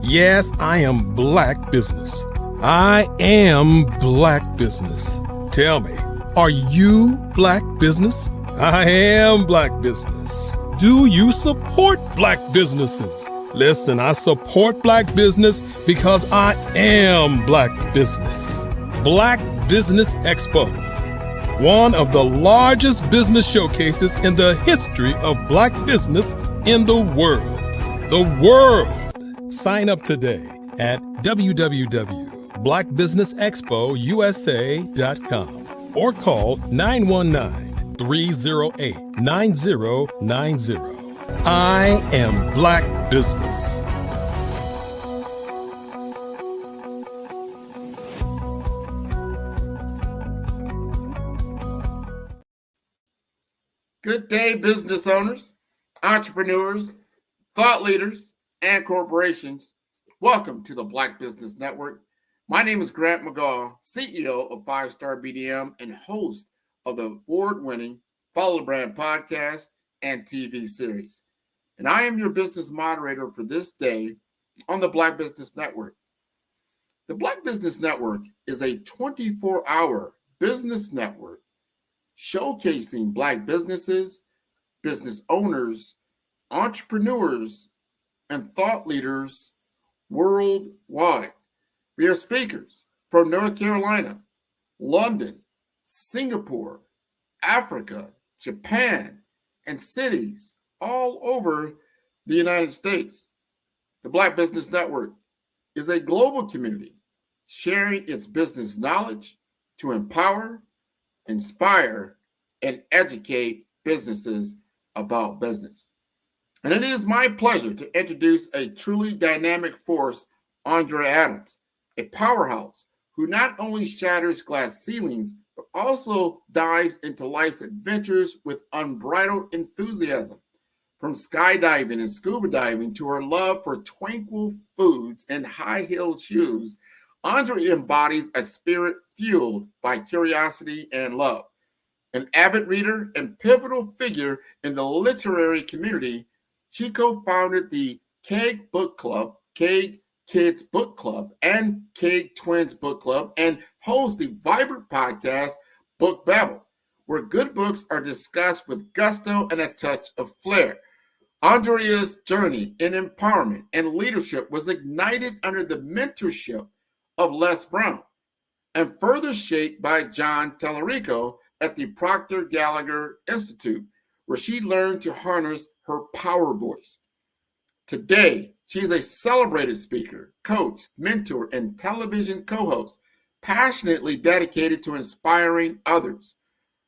Yes, I am Black Business. I am Black Business. Tell me, are you Black Business? I am Black Business. Do you support Black businesses? Listen, I support Black business because I am Black Business. Black Business Expo, one of the largest business showcases in the history of Black business in the world. The world! Sign up today at www.blackbusinessexpousa.com or call 919-308-9090. I am Black Business. Good day, business owners, entrepreneurs, thought leaders, and corporations. Welcome to the Black Business Network. My name is Grant McGaw, CEO of 5-Star BDM and host of the award-winning Follow the Brand podcast and TV series. And I am your business moderator for this day on the Black Business Network. The Black Business Network is a 24-hour business network showcasing Black businesses, business owners, entrepreneurs, and thought leaders worldwide. We are speakers, from North Carolina, London, Singapore, Africa, Japan, and cities all over the United States. The Black Business Network is a global community sharing its business knowledge to empower, inspire, and educate businesses about business. And it is my pleasure to introduce a truly dynamic force, Andre Adams, a powerhouse who not only shatters glass ceilings, but also dives into life's adventures with unbridled enthusiasm. From skydiving and scuba diving to her love for tranquil foods and high-heeled shoes, Andre embodies a spirit fueled by curiosity and love. An avid reader and pivotal figure in the literary community, she co-founded the Keg Book Club, Keg Kids Book Club, and Keg Twins Book Club, and hosts the vibrant podcast Book Babble, where good books are discussed with gusto and a touch of flair. Andrea's journey in empowerment and leadership was ignited under the mentorship of Les Brown and further shaped by John Tallarico at the Proctor Gallagher Institute, where she learned to harness her power voice. Today, she is a celebrated speaker, coach, mentor, and television co-host, passionately dedicated to inspiring others.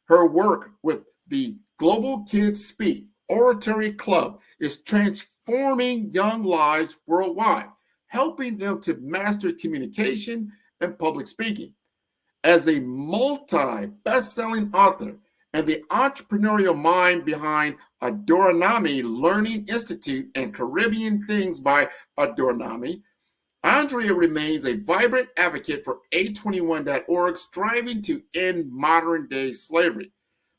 Her work with the Global Kids Speak Oratory Club is transforming young lives worldwide, helping them to master communication and public speaking. As a multi-best-selling author and the entrepreneurial mind behind Adoranami Learning Institute and Caribbean Things by Adoranami, Andrea remains a vibrant advocate for A21.org, striving to end modern-day slavery.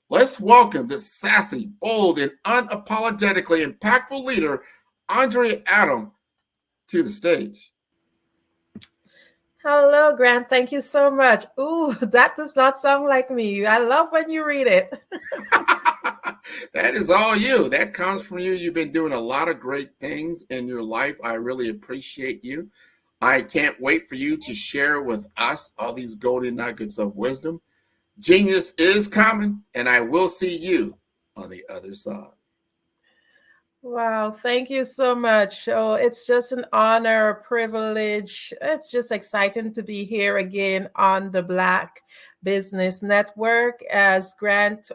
Let's welcome the sassy, bold, and unapologetically impactful leader, Andre Adams, to the stage. Hello, Grant. Thank you so much. Ooh, that does not sound like me. I love when you read it. That is all you. That comes from you. You've been doing a lot of great things in your life. I really appreciate you. I can't wait for you to share with us all these golden nuggets of wisdom. Genius is coming, and I will see you on the other side. Wow, thank you so much. Oh, it's just an honor, a privilege. It's just exciting to be here again on the Black Business Network. As Grant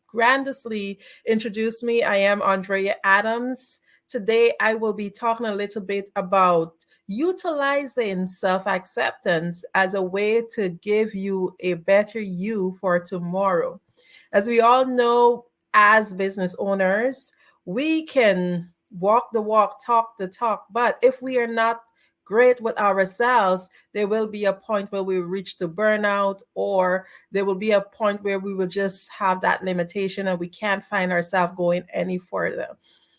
grandiously introduced me, I am Andrea Adams. Today, I will be talking a little bit about utilizing self-acceptance as a way to give you a better you for tomorrow. As we all know, as business owners, we can walk the walk, talk the talk, but if we are not great with ourselves, there will be a point where we reach to burnout, or there will be a point where we will just have that limitation and we can't find ourselves going any further.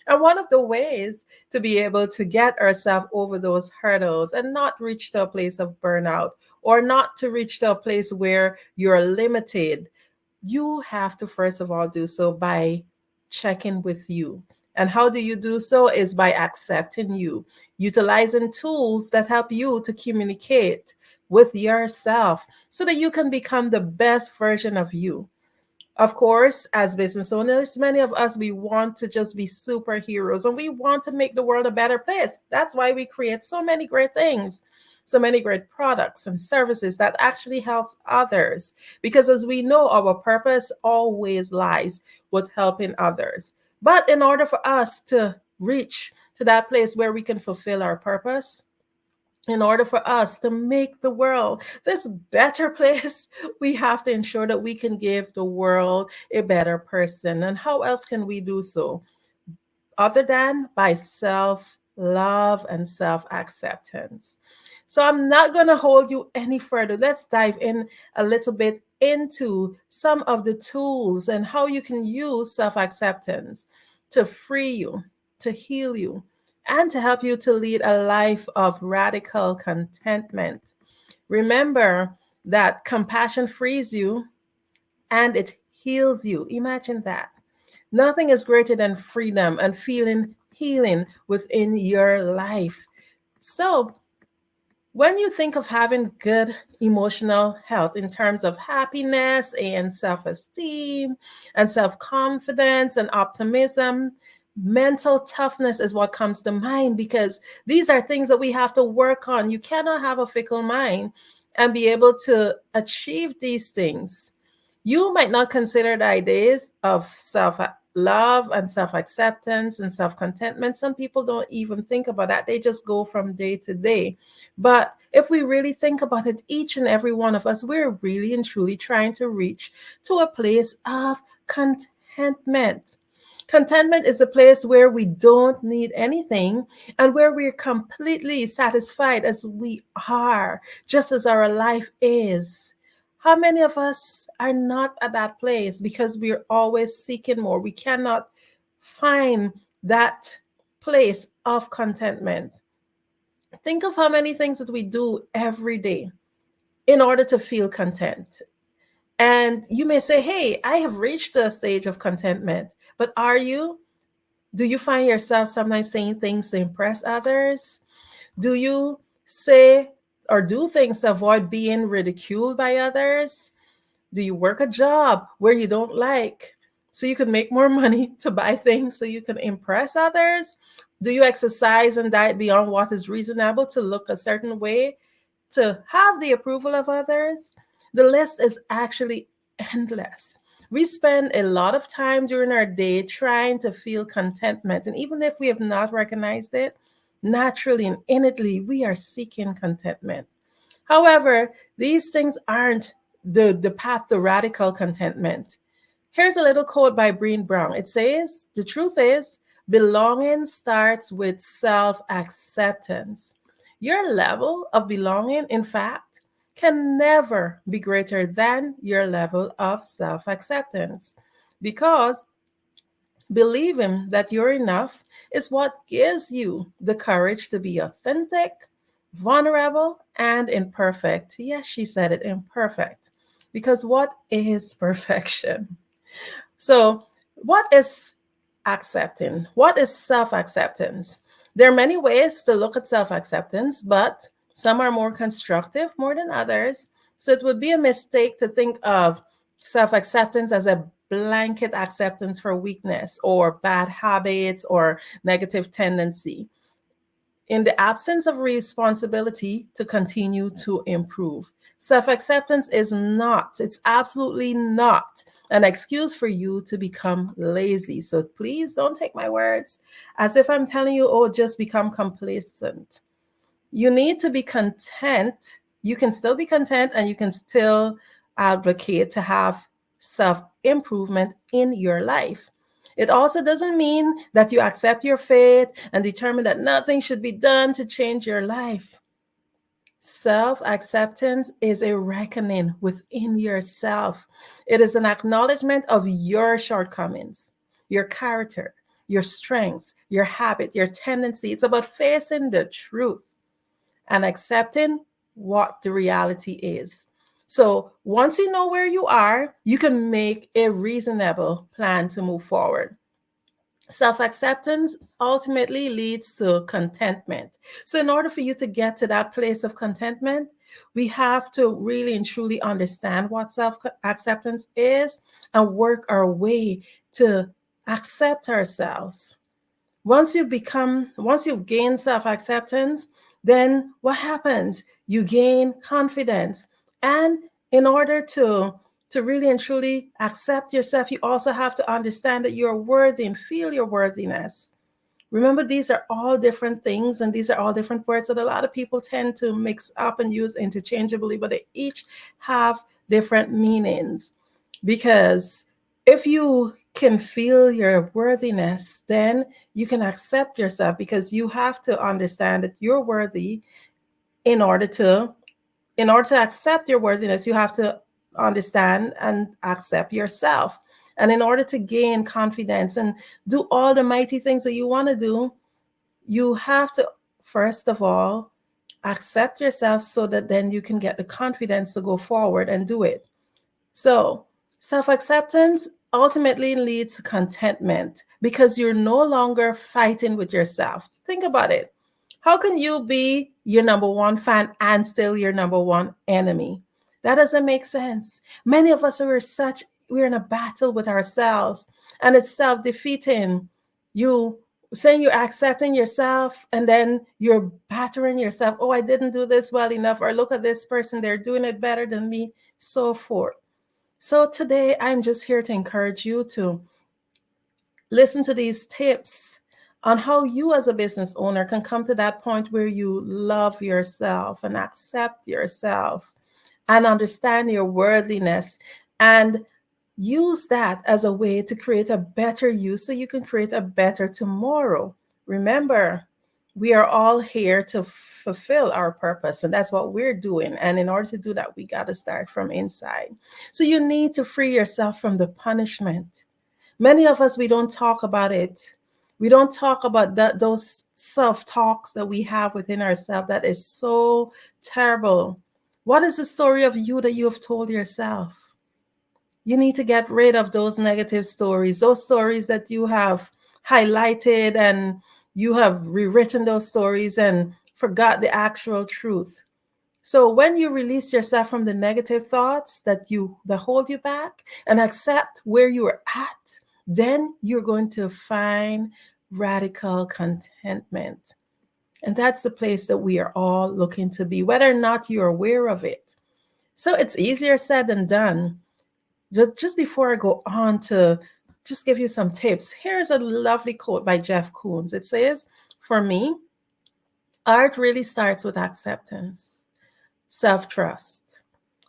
And one of the ways to be able to get ourselves over those hurdles and not reach to a place of burnout, or not to reach to a place where you're limited, you have to first of all do so by checking with you. And how do you do so? Is by accepting you, utilizing tools that help you to communicate with yourself so that you can become the best version of you. Of course, as business owners, many of us, we want to just be superheroes and we want to make the world a better place. That's why we create so many great things, so many great products and services that actually helps others. Because as we know, our purpose always lies with helping others. But in order for us to reach to that place where we can fulfill our purpose, in order for us to make the world this better place, we have to ensure that we can give the world a better person. And how else can we do so other than by self-love and self-acceptance? So I'm not going to hold you any further. Let's dive in a little bit into some of the tools and how you can use self-acceptance to free you, to heal you, and to help you to lead a life of radical contentment. Remember that compassion frees you and it heals you. Imagine that. Nothing is greater than freedom and feeling healing within your life. So When you think of having good emotional health in terms of happiness and self-esteem and self-confidence and optimism, mental toughness is what comes to mind, because these are things that we have to work on. You cannot have a fickle mind and be able to achieve these things. You might not consider the ideas of self-love and self-acceptance and self-contentment. Some people don't even think about that. They just go from day to day. But if we really think about it, each and every one of us, we're really and truly trying to reach to a place of contentment. Contentment is a place where we don't need anything and where we're completely satisfied as we are, just as our life is. How many of us are not at that place because we're always seeking more? We cannot find that place of contentment. Think of how many things that we do every day in order to feel content. And you may say, hey, I have reached a stage of contentment, but are you? Do you find yourself sometimes saying things to impress others? Do you say or do things to avoid being ridiculed by others? Do you work a job where you don't like so you can make more money to buy things so you can impress others? Do you exercise and diet beyond what is reasonable to look a certain way to have the approval of others? The list is actually endless. We spend a lot of time during our day trying to feel contentment. And even if we have not recognized it, naturally and innately, we are seeking contentment. However, these things aren't the path to radical contentment. Here's a little quote by Brené Brown. It says, the truth is, belonging starts with self-acceptance. Your level of belonging, in fact, can never be greater than your level of self-acceptance, because believing that you're enough is what gives you the courage to be authentic, vulnerable, and imperfect. Yes, she said it, imperfect. Because what is perfection? So, what is accepting? What is self-acceptance? There are many ways to look at self-acceptance, but some are more constructive more than others. So it would be a mistake to think of self-acceptance as a blanket acceptance for weakness or bad habits or negative tendency, in the absence of responsibility to continue to improve. Self-acceptance is not, it's absolutely not an excuse for you to become lazy. So please don't take my words as if I'm telling you, oh, just become complacent. You need to be content. You can still be content and you can still advocate to have self-improvement in your life. It also doesn't mean that you accept your fate and determine that nothing should be done to change your life. Self-acceptance is a reckoning within yourself. It is an acknowledgement of your shortcomings, your character, your strengths, your habit, your tendency. It's about facing the truth and accepting what the reality is. So once you know where you are, you can make a reasonable plan to move forward. Self-acceptance ultimately leads to contentment. So in order for you to get to that place of contentment, we have to really and truly understand what self-acceptance is and work our way to accept ourselves. Once you've gained self-acceptance, then what happens? You gain confidence. And in order to really and truly accept yourself, you also have to understand that you're worthy and feel your worthiness. Remember, these are all different things and these are all different words that a lot of people tend to mix up and use interchangeably, but they each have different meanings. Because if you can feel your worthiness, then you can accept yourself, because you have to understand that you're worthy. In order to accept your worthiness, you have to understand and accept yourself. And in order to gain confidence and do all the mighty things that you want to do, you have to, first of all, accept yourself so that then you can get the confidence to go forward and do it. So self-acceptance ultimately leads to contentment because you're no longer fighting with yourself. Think about it. How can you be your number one fan and still your number one enemy? That doesn't make sense. Many of us we're in a battle with ourselves, and it's self-defeating. You saying you're accepting yourself, and then you're battering yourself. Oh, I didn't do this well enough, or look at this person, they're doing it better than me, so forth. So today, I'm just here to encourage you to listen to these tips on how you as a business owner can come to that point where you love yourself and accept yourself and understand your worthiness, and use that as a way to create a better you so you can create a better tomorrow. Remember, we are all here to fulfill our purpose, and that's what we're doing. And in order to do that, we got to start from inside. So you need to free yourself from the punishment. Many of us, we don't talk about it. We don't talk about those self-talks that we have within ourselves that is so terrible. What is the story of you that you have told yourself? You need to get rid of those negative stories, those stories that you have highlighted and you have rewritten those stories and forgot the actual truth. So when you release yourself from the negative thoughts that hold you back and accept where you are at, then you're going to find radical contentment. And that's the place that we are all looking to be, whether or not you're aware of it. So it's easier said than done. Just before I go on to just give you some tips, here's a lovely quote by Jeff Koons. It says, "For me, art really starts with acceptance, self-trust.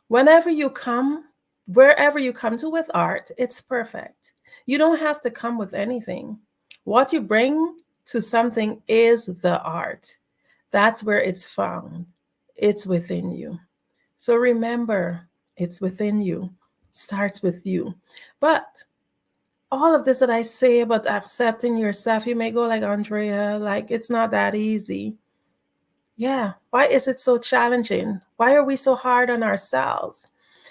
Wherever you come to with art, it's perfect. You don't have to come with anything. What you bring to something is the art. That's where it's found. It's within you. So remember, it's within you. Starts with you." But all of this that I say about accepting yourself, you may go like, "Andrea, like it's not that easy." Yeah. Why is it so challenging? Why are we so hard on ourselves?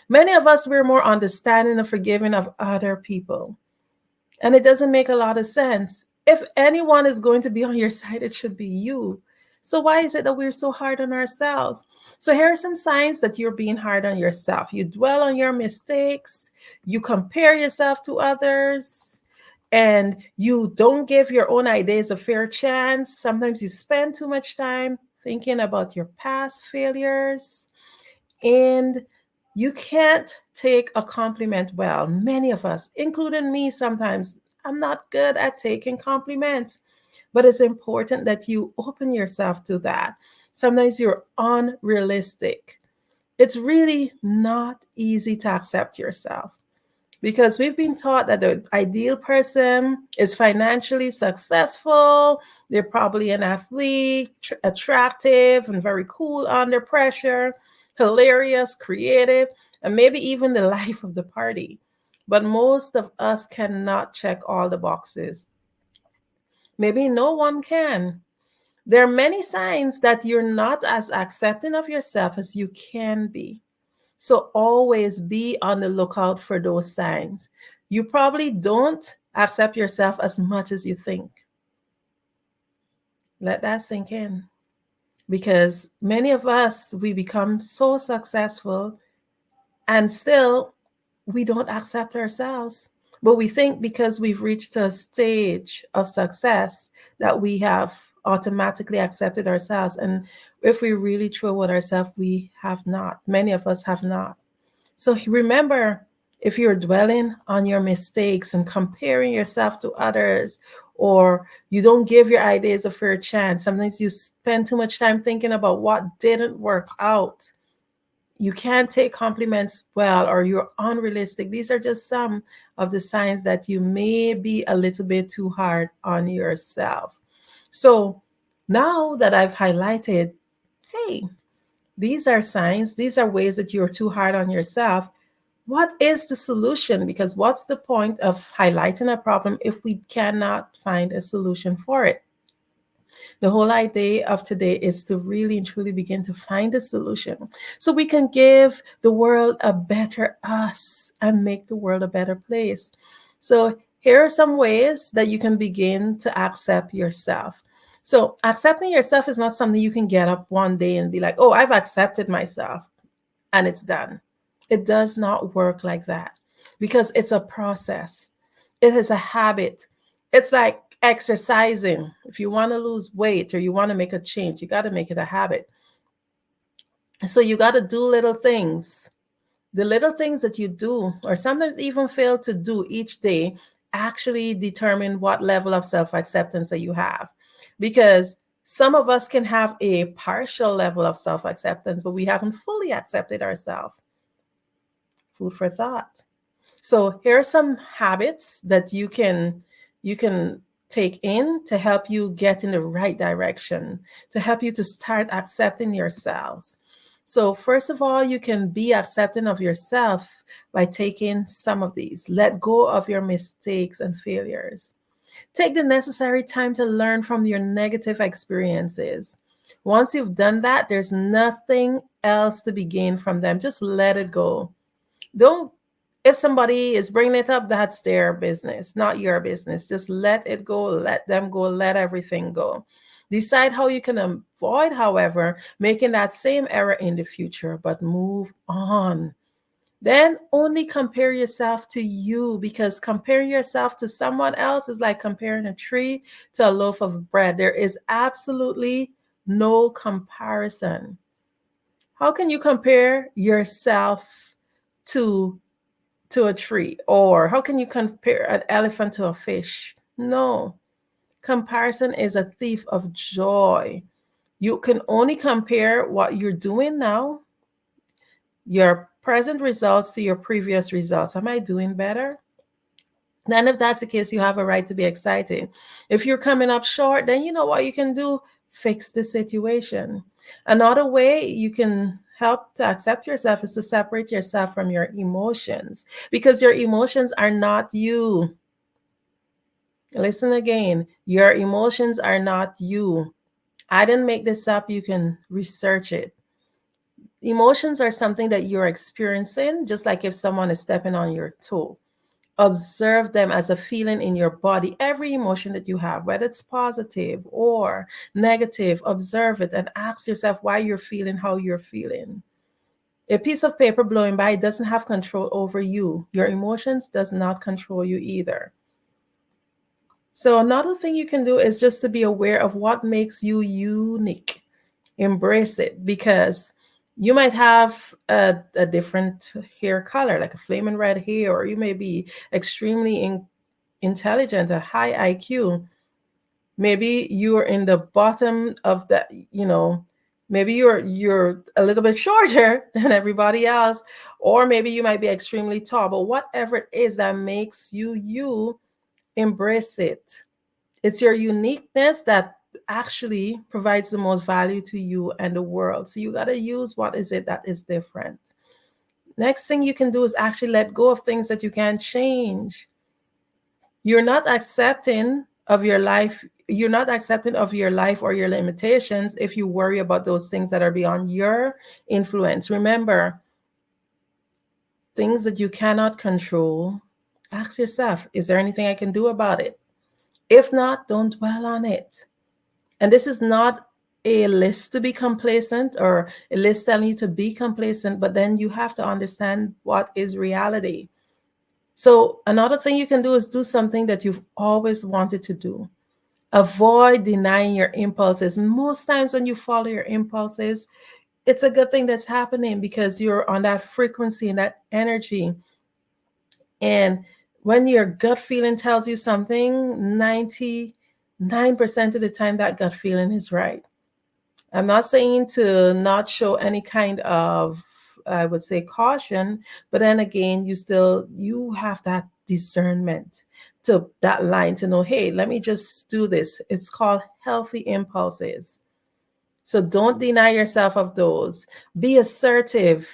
Many of us, we're more understanding and forgiving of other people. And it doesn't make a lot of sense. If anyone is going to be on your side, it should be you. So why is it that we're so hard on ourselves? So here are some signs that you're being hard on yourself. You dwell on your mistakes. You compare yourself to others. And you don't give your own ideas a fair chance. Sometimes you spend too much time thinking about your past failures. And you can't take a compliment well. Many of us, including me sometimes, I'm not good at taking compliments. But it's important that you open yourself to that. Sometimes you're unrealistic. It's really not easy to accept yourself because we've been taught that the ideal person is financially successful. They're probably an athlete, attractive, and very cool under pressure, hilarious, creative, and maybe even the life of the party. But most of us cannot check all the boxes. Maybe no one can. There are many signs that you're not as accepting of yourself as you can be. So always be on the lookout for those signs. You probably don't accept yourself as much as you think. Let that sink in. Because many of us, we become so successful and still we don't accept ourselves. But we think because we've reached a stage of success that we have automatically accepted ourselves. And if we really true with ourselves, we have not. Many of us have not. So remember, if you're dwelling on your mistakes and comparing yourself to others, or you don't give your ideas a fair chance, sometimes you spend too much time thinking about what didn't work out. You can't take compliments well, or you're unrealistic. These are just some of the signs that you may be a little bit too hard on yourself. So now that I've highlighted, hey, these are signs, these are ways that you're too hard on yourself. What is the solution? Because what's the point of highlighting a problem if we cannot find a solution for it? The whole idea of today is to really and truly begin to find a solution so we can give the world a better us and make the world a better place. So here are some ways that you can begin to accept yourself. So accepting yourself is not something you can get up one day and be like, oh, I've accepted myself and it's done. It does not work like that because it's a process. It is a habit. It's like exercising. If you want to lose weight or you want to make a change, you got to make it a habit. So you got to do little things. The little things that you do, or sometimes even fail to do each day, actually determine what level of self-acceptance that you have. Because some of us can have a partial level of self-acceptance, but we haven't fully accepted ourselves. Food for thought. So here are some habits that you can take in to help you get in the right direction, to help you to start accepting yourselves. So first of all, you can be accepting of yourself by taking some of these. Let go of your mistakes and failures. Take the necessary time to learn from your negative experiences. Once you've done that, there's nothing else to be gained from them. Just let it go. Don't, if somebody is bringing it up, that's their business, not your business. Just let it go, let them go, let everything go. Decide how you can avoid, however, making that same error in the future, but move on. Then only compare yourself to you, because comparing yourself to someone else is like comparing a tree to a loaf of bread. There is absolutely no comparison. How can you compare yourself to a tree? Or how can you compare an elephant to a fish? No. Comparison is a thief of joy. You can only compare what you're doing now, your present results, to your previous results. Am I doing better? Then if that's the case, you have a right to be excited. If you're coming up short, then you know what you can do? Fix the situation. Another way you can help to accept yourself is to separate yourself from your emotions, because your emotions are not you. Listen again, your emotions are not you. I didn't make this up. You can research it. Emotions are something that you're experiencing, just like if someone is stepping on your toe. Observe them as a feeling in your body. Every emotion that you have, whether it's positive or negative, observe it and ask yourself why you're feeling how you're feeling. A piece of paper blowing by doesn't have control over you. Your emotions does not control you either. So another thing you can do is just to be aware of what makes you unique. Embrace it, because you might have a different hair color, like a flaming red hair, or you may be extremely intelligent, a high IQ. Maybe you're in the bottom of that, maybe you're a little bit shorter than everybody else, or maybe you might be extremely tall. But whatever it is that makes you, embrace it. It's your uniqueness that actually provides the most value to you and the world. So you got to use what is it that is different. Next thing you can do is actually let go of things that you can't change. You're not accepting of your life. You're not accepting of your life or your limitations if you worry about those things that are beyond your influence. Remember, things that you cannot control, ask yourself, is there anything I can do about it? If not, don't dwell on it. And this is not a list to be complacent or a list telling you to be complacent, but then you have to understand what is reality. So another thing you can do is do something that you've always wanted to do. Avoid denying your impulses. Most times when you follow your impulses, it's a good thing that's happening because you're on that frequency and that energy. And when your gut feeling tells you something, 99% of the time that gut feeling is right. I'm not saying to not show any kind of, I would say, caution, but then again, you have that discernment to that line to know, hey, let me just do this. It's called healthy impulses. So don't deny yourself of those. Be assertive.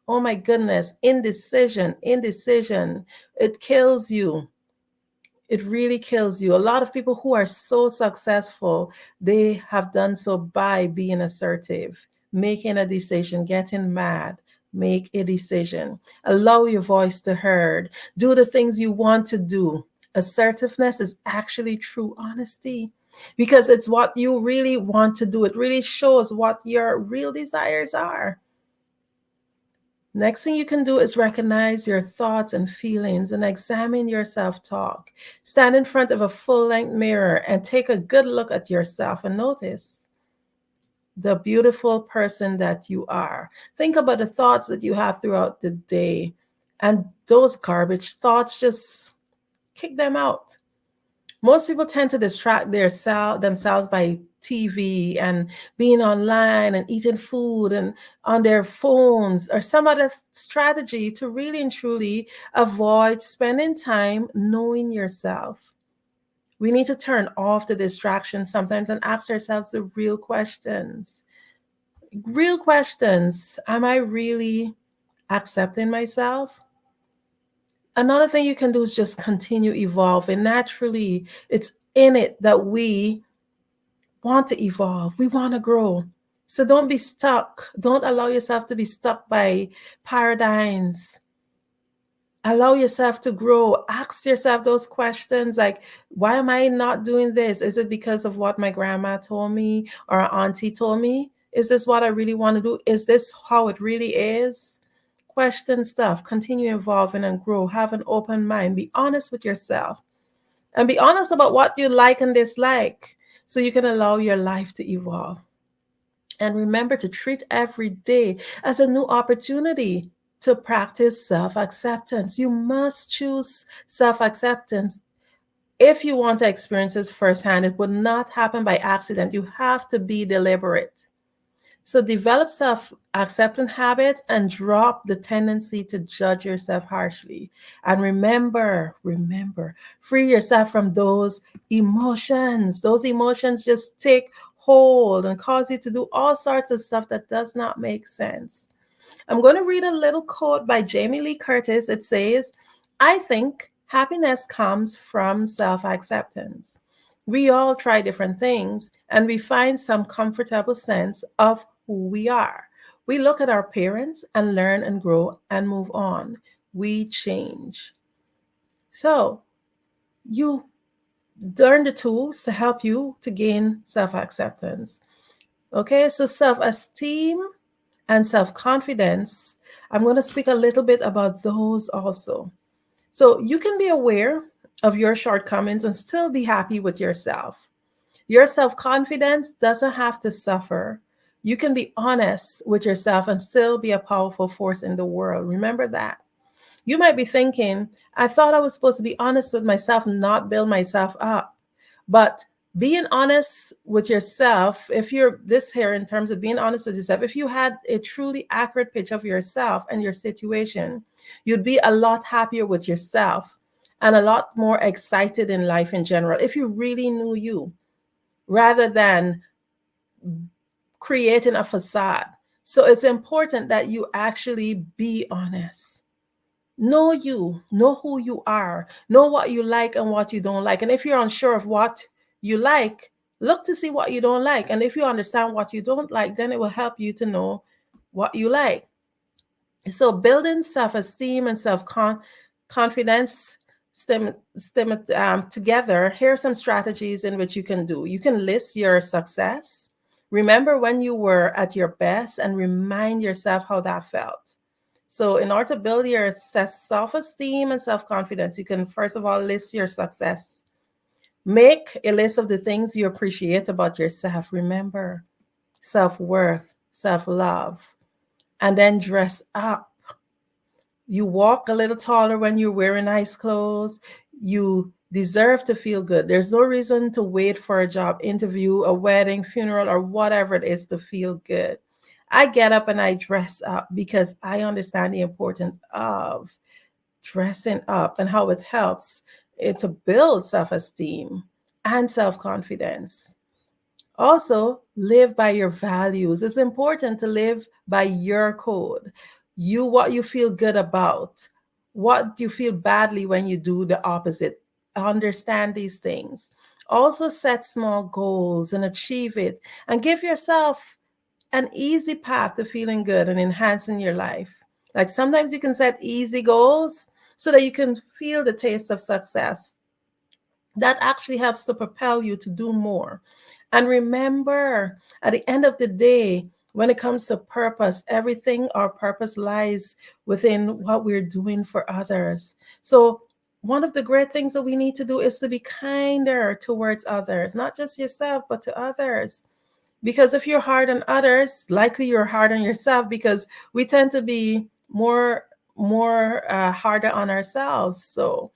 Oh my goodness, indecision, it kills you. It really kills you. A lot of people who are so successful, they have done so by being assertive, making a decision, getting mad, make a decision, allow your voice to heard, do the things you want to do. Assertiveness is actually true honesty. because it's what you really want to do. It really shows what your real desires are. Next thing you can do is recognize your thoughts and feelings and examine your self-talk. Stand in front of a full-length mirror and take a good look at yourself and notice the beautiful person that you are. Think about the thoughts that you have throughout the day, and those garbage thoughts, just kick them out. Most people tend to distract themselves by TV and being online and eating food and on their phones or some other strategy to really and truly avoid spending time knowing yourself. We need to turn off the distractions sometimes and ask ourselves the real questions. Real questions. Am I really accepting myself? Another thing you can do is just continue evolving. Naturally, it's in it that we want to evolve. We want to grow. So don't be stuck. Don't allow yourself to be stuck by paradigms. Allow yourself to grow. Ask yourself those questions like, why am I not doing this? Is it because of what my grandma told me or auntie told me? Is this what I really want to do? Is this how it really is? Question stuff. Continue evolving and grow. Have an open mind. Be honest with yourself. And be honest about what you like and dislike so you can allow your life to evolve. And remember to treat every day as a new opportunity to practice self-acceptance. You must choose self-acceptance. If you want to experience it firsthand, it will not happen by accident. You have to be deliberate. So develop self-acceptance habits and drop the tendency to judge yourself harshly. And remember, free yourself from those emotions. Those emotions just take hold and cause you to do all sorts of stuff that does not make sense. I'm going to read a little quote by Jamie Lee Curtis. It says, I think happiness comes from self-acceptance. We all try different things and we find some comfortable sense of who we are. We look at our parents and learn and grow and move on. We change. So you learn the tools to help you to gain self-acceptance. Okay, so self-esteem and self-confidence, I'm going to speak a little bit about those also. So you can be aware of your shortcomings and still be happy with yourself. Your self-confidence doesn't have to suffer. You can be honest with yourself and still be a powerful force in the world. Remember that. You might be thinking, I thought I was supposed to be honest with myself and not build myself up. But being honest with yourself, if you're this here in terms of being honest with yourself, if you had a truly accurate picture of yourself and your situation, you'd be a lot happier with yourself and a lot more excited in life in general if you really knew you, rather than creating a facade. So it's important that you actually be honest. Know you, know who you are, know what you like and what you don't like. And if you're unsure of what you like, look to see what you don't like. And if you understand what you don't like, then it will help you to know what you like. So building self-esteem and self-confidence together, here are some strategies in which you can do. You can list your success. Remember when you were at your best and remind yourself how that felt. So in order to build your self-esteem and self-confidence, you can first of all list your success. Make a list of the things you appreciate about yourself. Remember, self-worth, self-love, and then dress up. You walk a little taller when you're wearing nice clothes. You deserve to feel good. There's no reason to wait for a job interview, a wedding, funeral, or whatever it is to feel good. I get up and I dress up because I understand the importance of dressing up and how it helps to build self-esteem and self-confidence. Also, live by your values. It's important to live by your code. What you feel good about, what you feel badly when you do the opposite. Understand these things. Also set small goals and achieve it, and give yourself an easy path to feeling good and enhancing your life. Like sometimes you can set easy goals so that you can feel the taste of success. That actually helps to propel you to do more. And remember, at the end of the day, when it comes to purpose, everything, our purpose lies within what we're doing for others. So one of the great things that we need to do is to be kinder towards others, not just yourself, but to others. Because if you're hard on others, likely you're hard on yourself, because we tend to be more harder on ourselves. So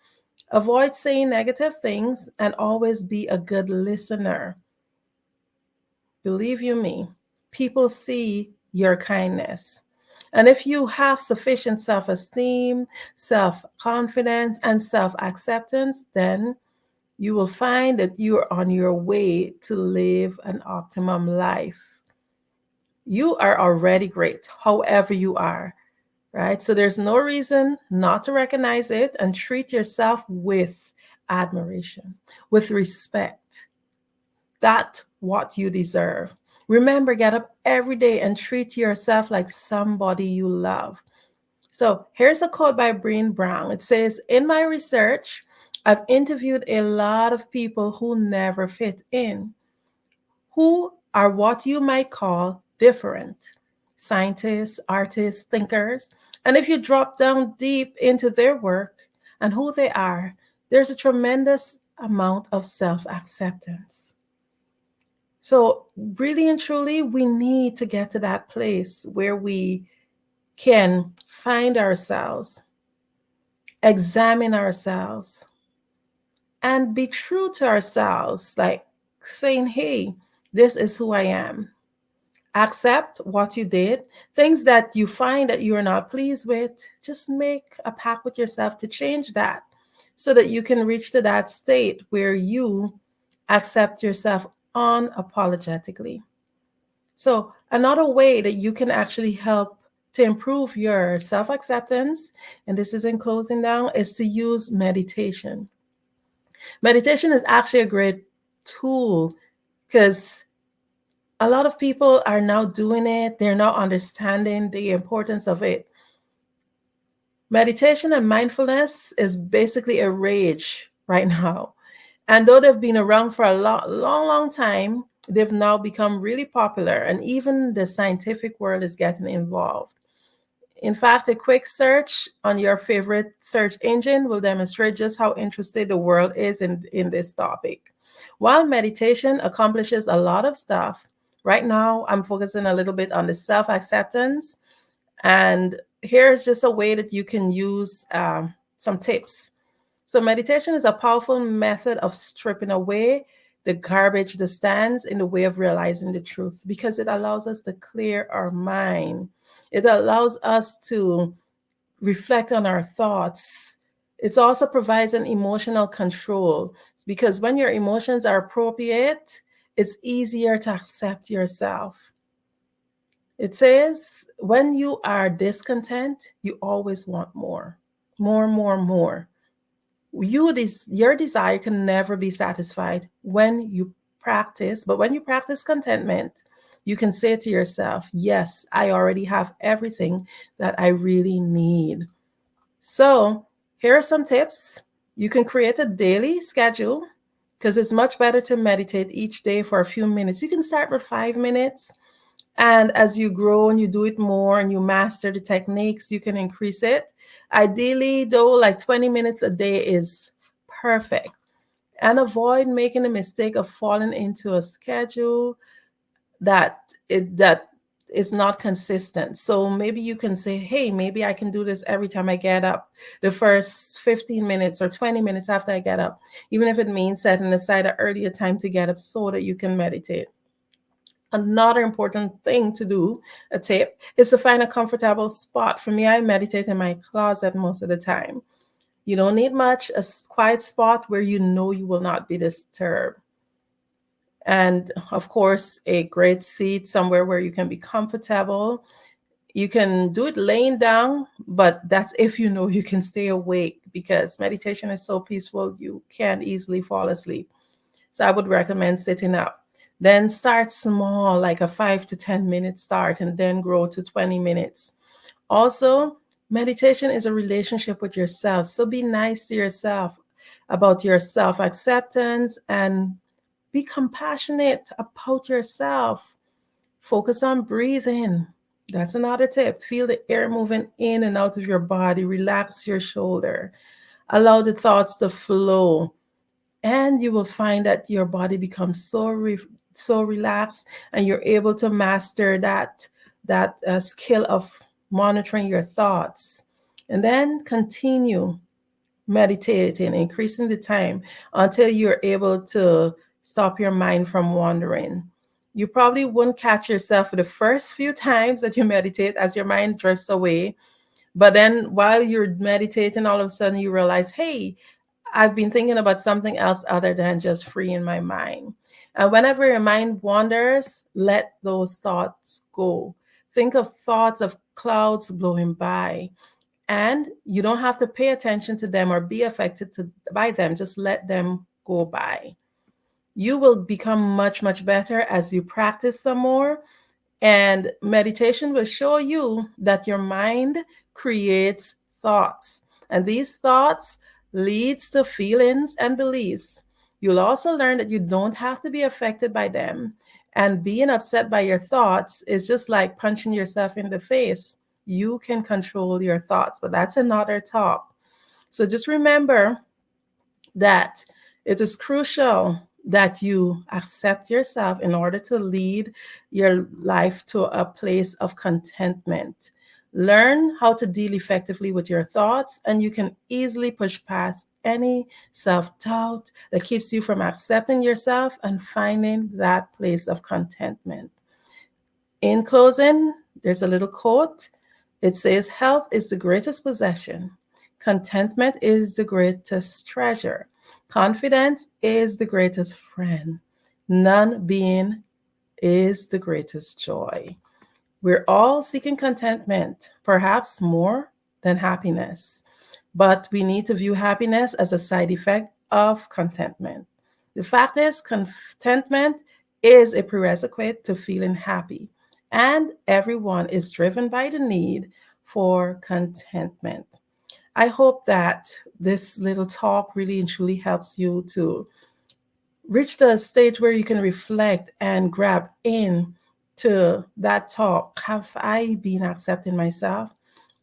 avoid saying negative things and always be a good listener. Believe you me, people see your kindness. And if you have sufficient self-esteem, self-confidence, and self-acceptance, then you will find that you're on your way to live an optimum life. You are already great, however you are, right? So there's no reason not to recognize it and treat yourself with admiration, with respect. That's what you deserve. Remember, get up every day and treat yourself like somebody you love. So here's a quote by Brené Brown. It says, "In my research, I've interviewed a lot of people who never fit in, who are what you might call different. Scientists, artists, thinkers. And if you drop down deep into their work and who they are, there's a tremendous amount of self-acceptance." So really and truly, we need to get to that place where we can find ourselves, examine ourselves, and be true to ourselves, like saying, hey, this is who I am. Accept what you did. Things that you find that you are not pleased with, just make a pact with yourself to change that so that you can reach to that state where you accept yourself unapologetically. So another way that you can actually help to improve your self-acceptance, and this is in closing down, is to use meditation. Meditation is actually a great tool because a lot of people are now doing it. They're now understanding the importance of it. Meditation and mindfulness is basically a rage right now. And though they've been around for a long time, they've now become really popular, and even the scientific world is getting involved. In fact, a quick search on your favorite search engine will demonstrate just how interested the world is in this topic. While meditation accomplishes a lot of stuff, right now I'm focusing a little bit on the self-acceptance. And here's just a way that you can use some tips. So meditation is a powerful method of stripping away the garbage that stands in the way of realizing the truth, because it allows us to clear our mind. It allows us to reflect on our thoughts. It also provides an emotional control, because when your emotions are appropriate, it's easier to accept yourself. It says, when you are discontent, you always want more. Your desire can never be satisfied when you practice, but when you practice contentment, you can say to yourself, yes, I already have everything that I really need. So here are some tips. You can create a daily schedule, because it's much better to meditate each day for a few minutes. You can start with 5 minutes. And as you grow and you do it more and you master the techniques, you can increase it. Ideally, though, like 20 minutes a day is perfect. And avoid making the mistake of falling into a schedule that is not consistent. So maybe you can say, hey, maybe I can do this every time I get up, the first 15 minutes or 20 minutes after I get up, even if it means setting aside an earlier time to get up so that you can meditate. Another important thing to do, a tip, is to find a comfortable spot. For me, I meditate in my closet most of the time. You don't need much, a quiet spot where you know you will not be disturbed. And of course, a great seat somewhere where you can be comfortable. You can do it laying down, but that's if you know you can stay awake, because meditation is so peaceful, you can't easily fall asleep. So I would recommend sitting up. Then start small, like a 5 to 10 minute start, and then grow to 20 minutes. Also, meditation is a relationship with yourself. So be nice to yourself. about your self-acceptance and be compassionate about yourself. Focus on breathing. That's another tip. Feel the air moving in and out of your body. Relax your shoulder. Allow the thoughts to flow. And you will find that your body becomes so relaxed, and you're able to master that skill of monitoring your thoughts. And then continue meditating, increasing the time until you're able to stop your mind from wandering. You probably wouldn't catch yourself for the first few times that you meditate as your mind drifts away. But then while you're meditating, all of a sudden you realize, hey, I've been thinking about something else other than just freeing my mind. And whenever your mind wanders, let those thoughts go. Think of thoughts of clouds blowing by, and you don't have to pay attention to them or be affected by them. Just let them go by. You will become much, much better as you practice some more. And meditation will show you that your mind creates thoughts. And these thoughts leads to feelings and beliefs. You'll also learn that you don't have to be affected by them. And being upset by your thoughts is just like punching yourself in the face. You can control your thoughts, but that's another talk. So just remember that it is crucial that you accept yourself in order to lead your life to a place of contentment. Learn how to deal effectively with your thoughts, and you can easily push past any self-doubt that keeps you from accepting yourself and finding that place of contentment. In closing, there's a little quote. It says, "Health is the greatest possession. Contentment is the greatest treasure. Confidence is the greatest friend. None being is the greatest joy." We're all seeking contentment, perhaps more than happiness, but we need to view happiness as a side effect of contentment. The fact is, contentment is a prerequisite to feeling happy, and everyone is driven by the need for contentment. I hope that this little talk really and truly helps you to reach the stage where you can reflect and grab in to that talk. Have I been accepting myself?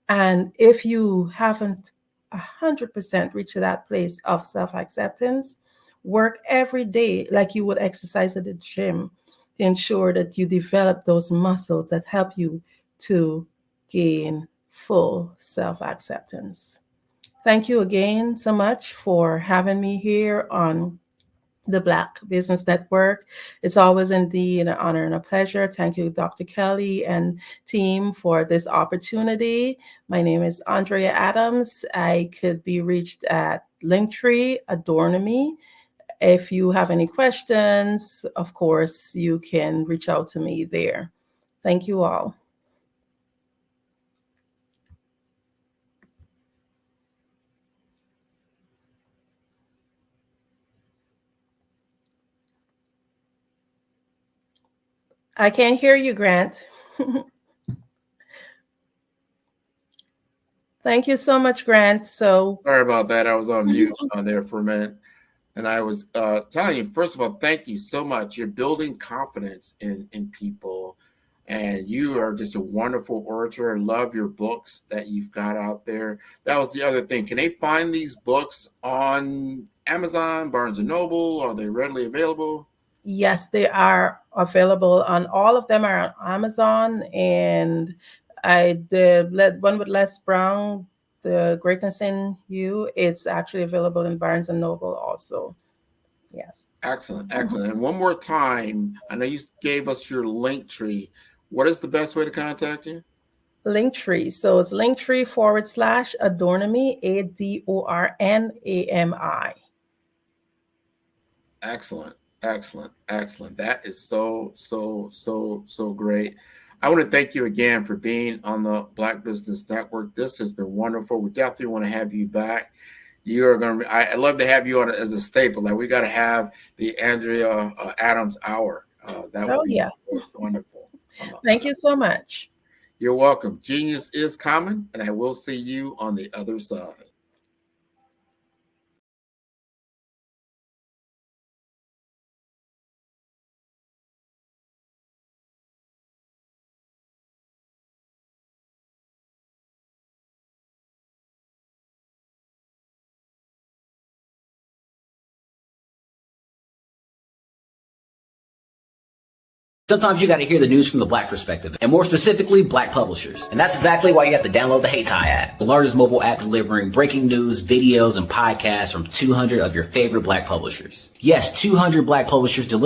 And if you haven't 100% reached that place of self-acceptance, work every day like you would exercise at the gym to ensure that you develop those muscles that help you to gain full self-acceptance. Thank you again so much for having me here on the Black Business Network. It's always indeed an honor and a pleasure. Thank you, Dr. Kelly and team, for this opportunity. My name is Andrea Adams. I could be reached at Linktree, Adorn Me. If you have any questions, of course, you can reach out to me there. Thank you all. I can't hear you, Grant. Thank you so much, Grant. So sorry about that. I was on mute on there for a minute. And I was telling you, first of all, thank you so much. You're building confidence in people. And you are just a wonderful orator. I love your books that you've got out there. That was the other thing. Can they find these books on Amazon, Barnes & Noble? Are they readily available? Yes, they are available on all of them are on Amazon. And the one with Les Brown, The Greatness in You, it's actually available in Barnes & Noble also. Yes. Excellent, excellent. And one more time, I know you gave us your Linktree. What is the best way to contact you? Linktree. So it's Linktree/Adornami, ADORNAMI. Excellent, excellent, excellent. That is so great. I want to thank you again for being on the Black Business Network. This has been wonderful. We definitely want to have you back. You're going to, I'd love to have you on as a staple. Like, we got to have the Andrea Adams Hour. That would be wonderful. Thank you so much. You're welcome. Genius is coming, and I will see you on the other side. Sometimes you got to hear the news from the Black perspective, and more specifically, Black publishers. And that's exactly why you have to download the HeyTie app, the largest mobile app delivering breaking news, videos, and podcasts from 200 of your favorite Black publishers. Yes, 200 Black publishers deliver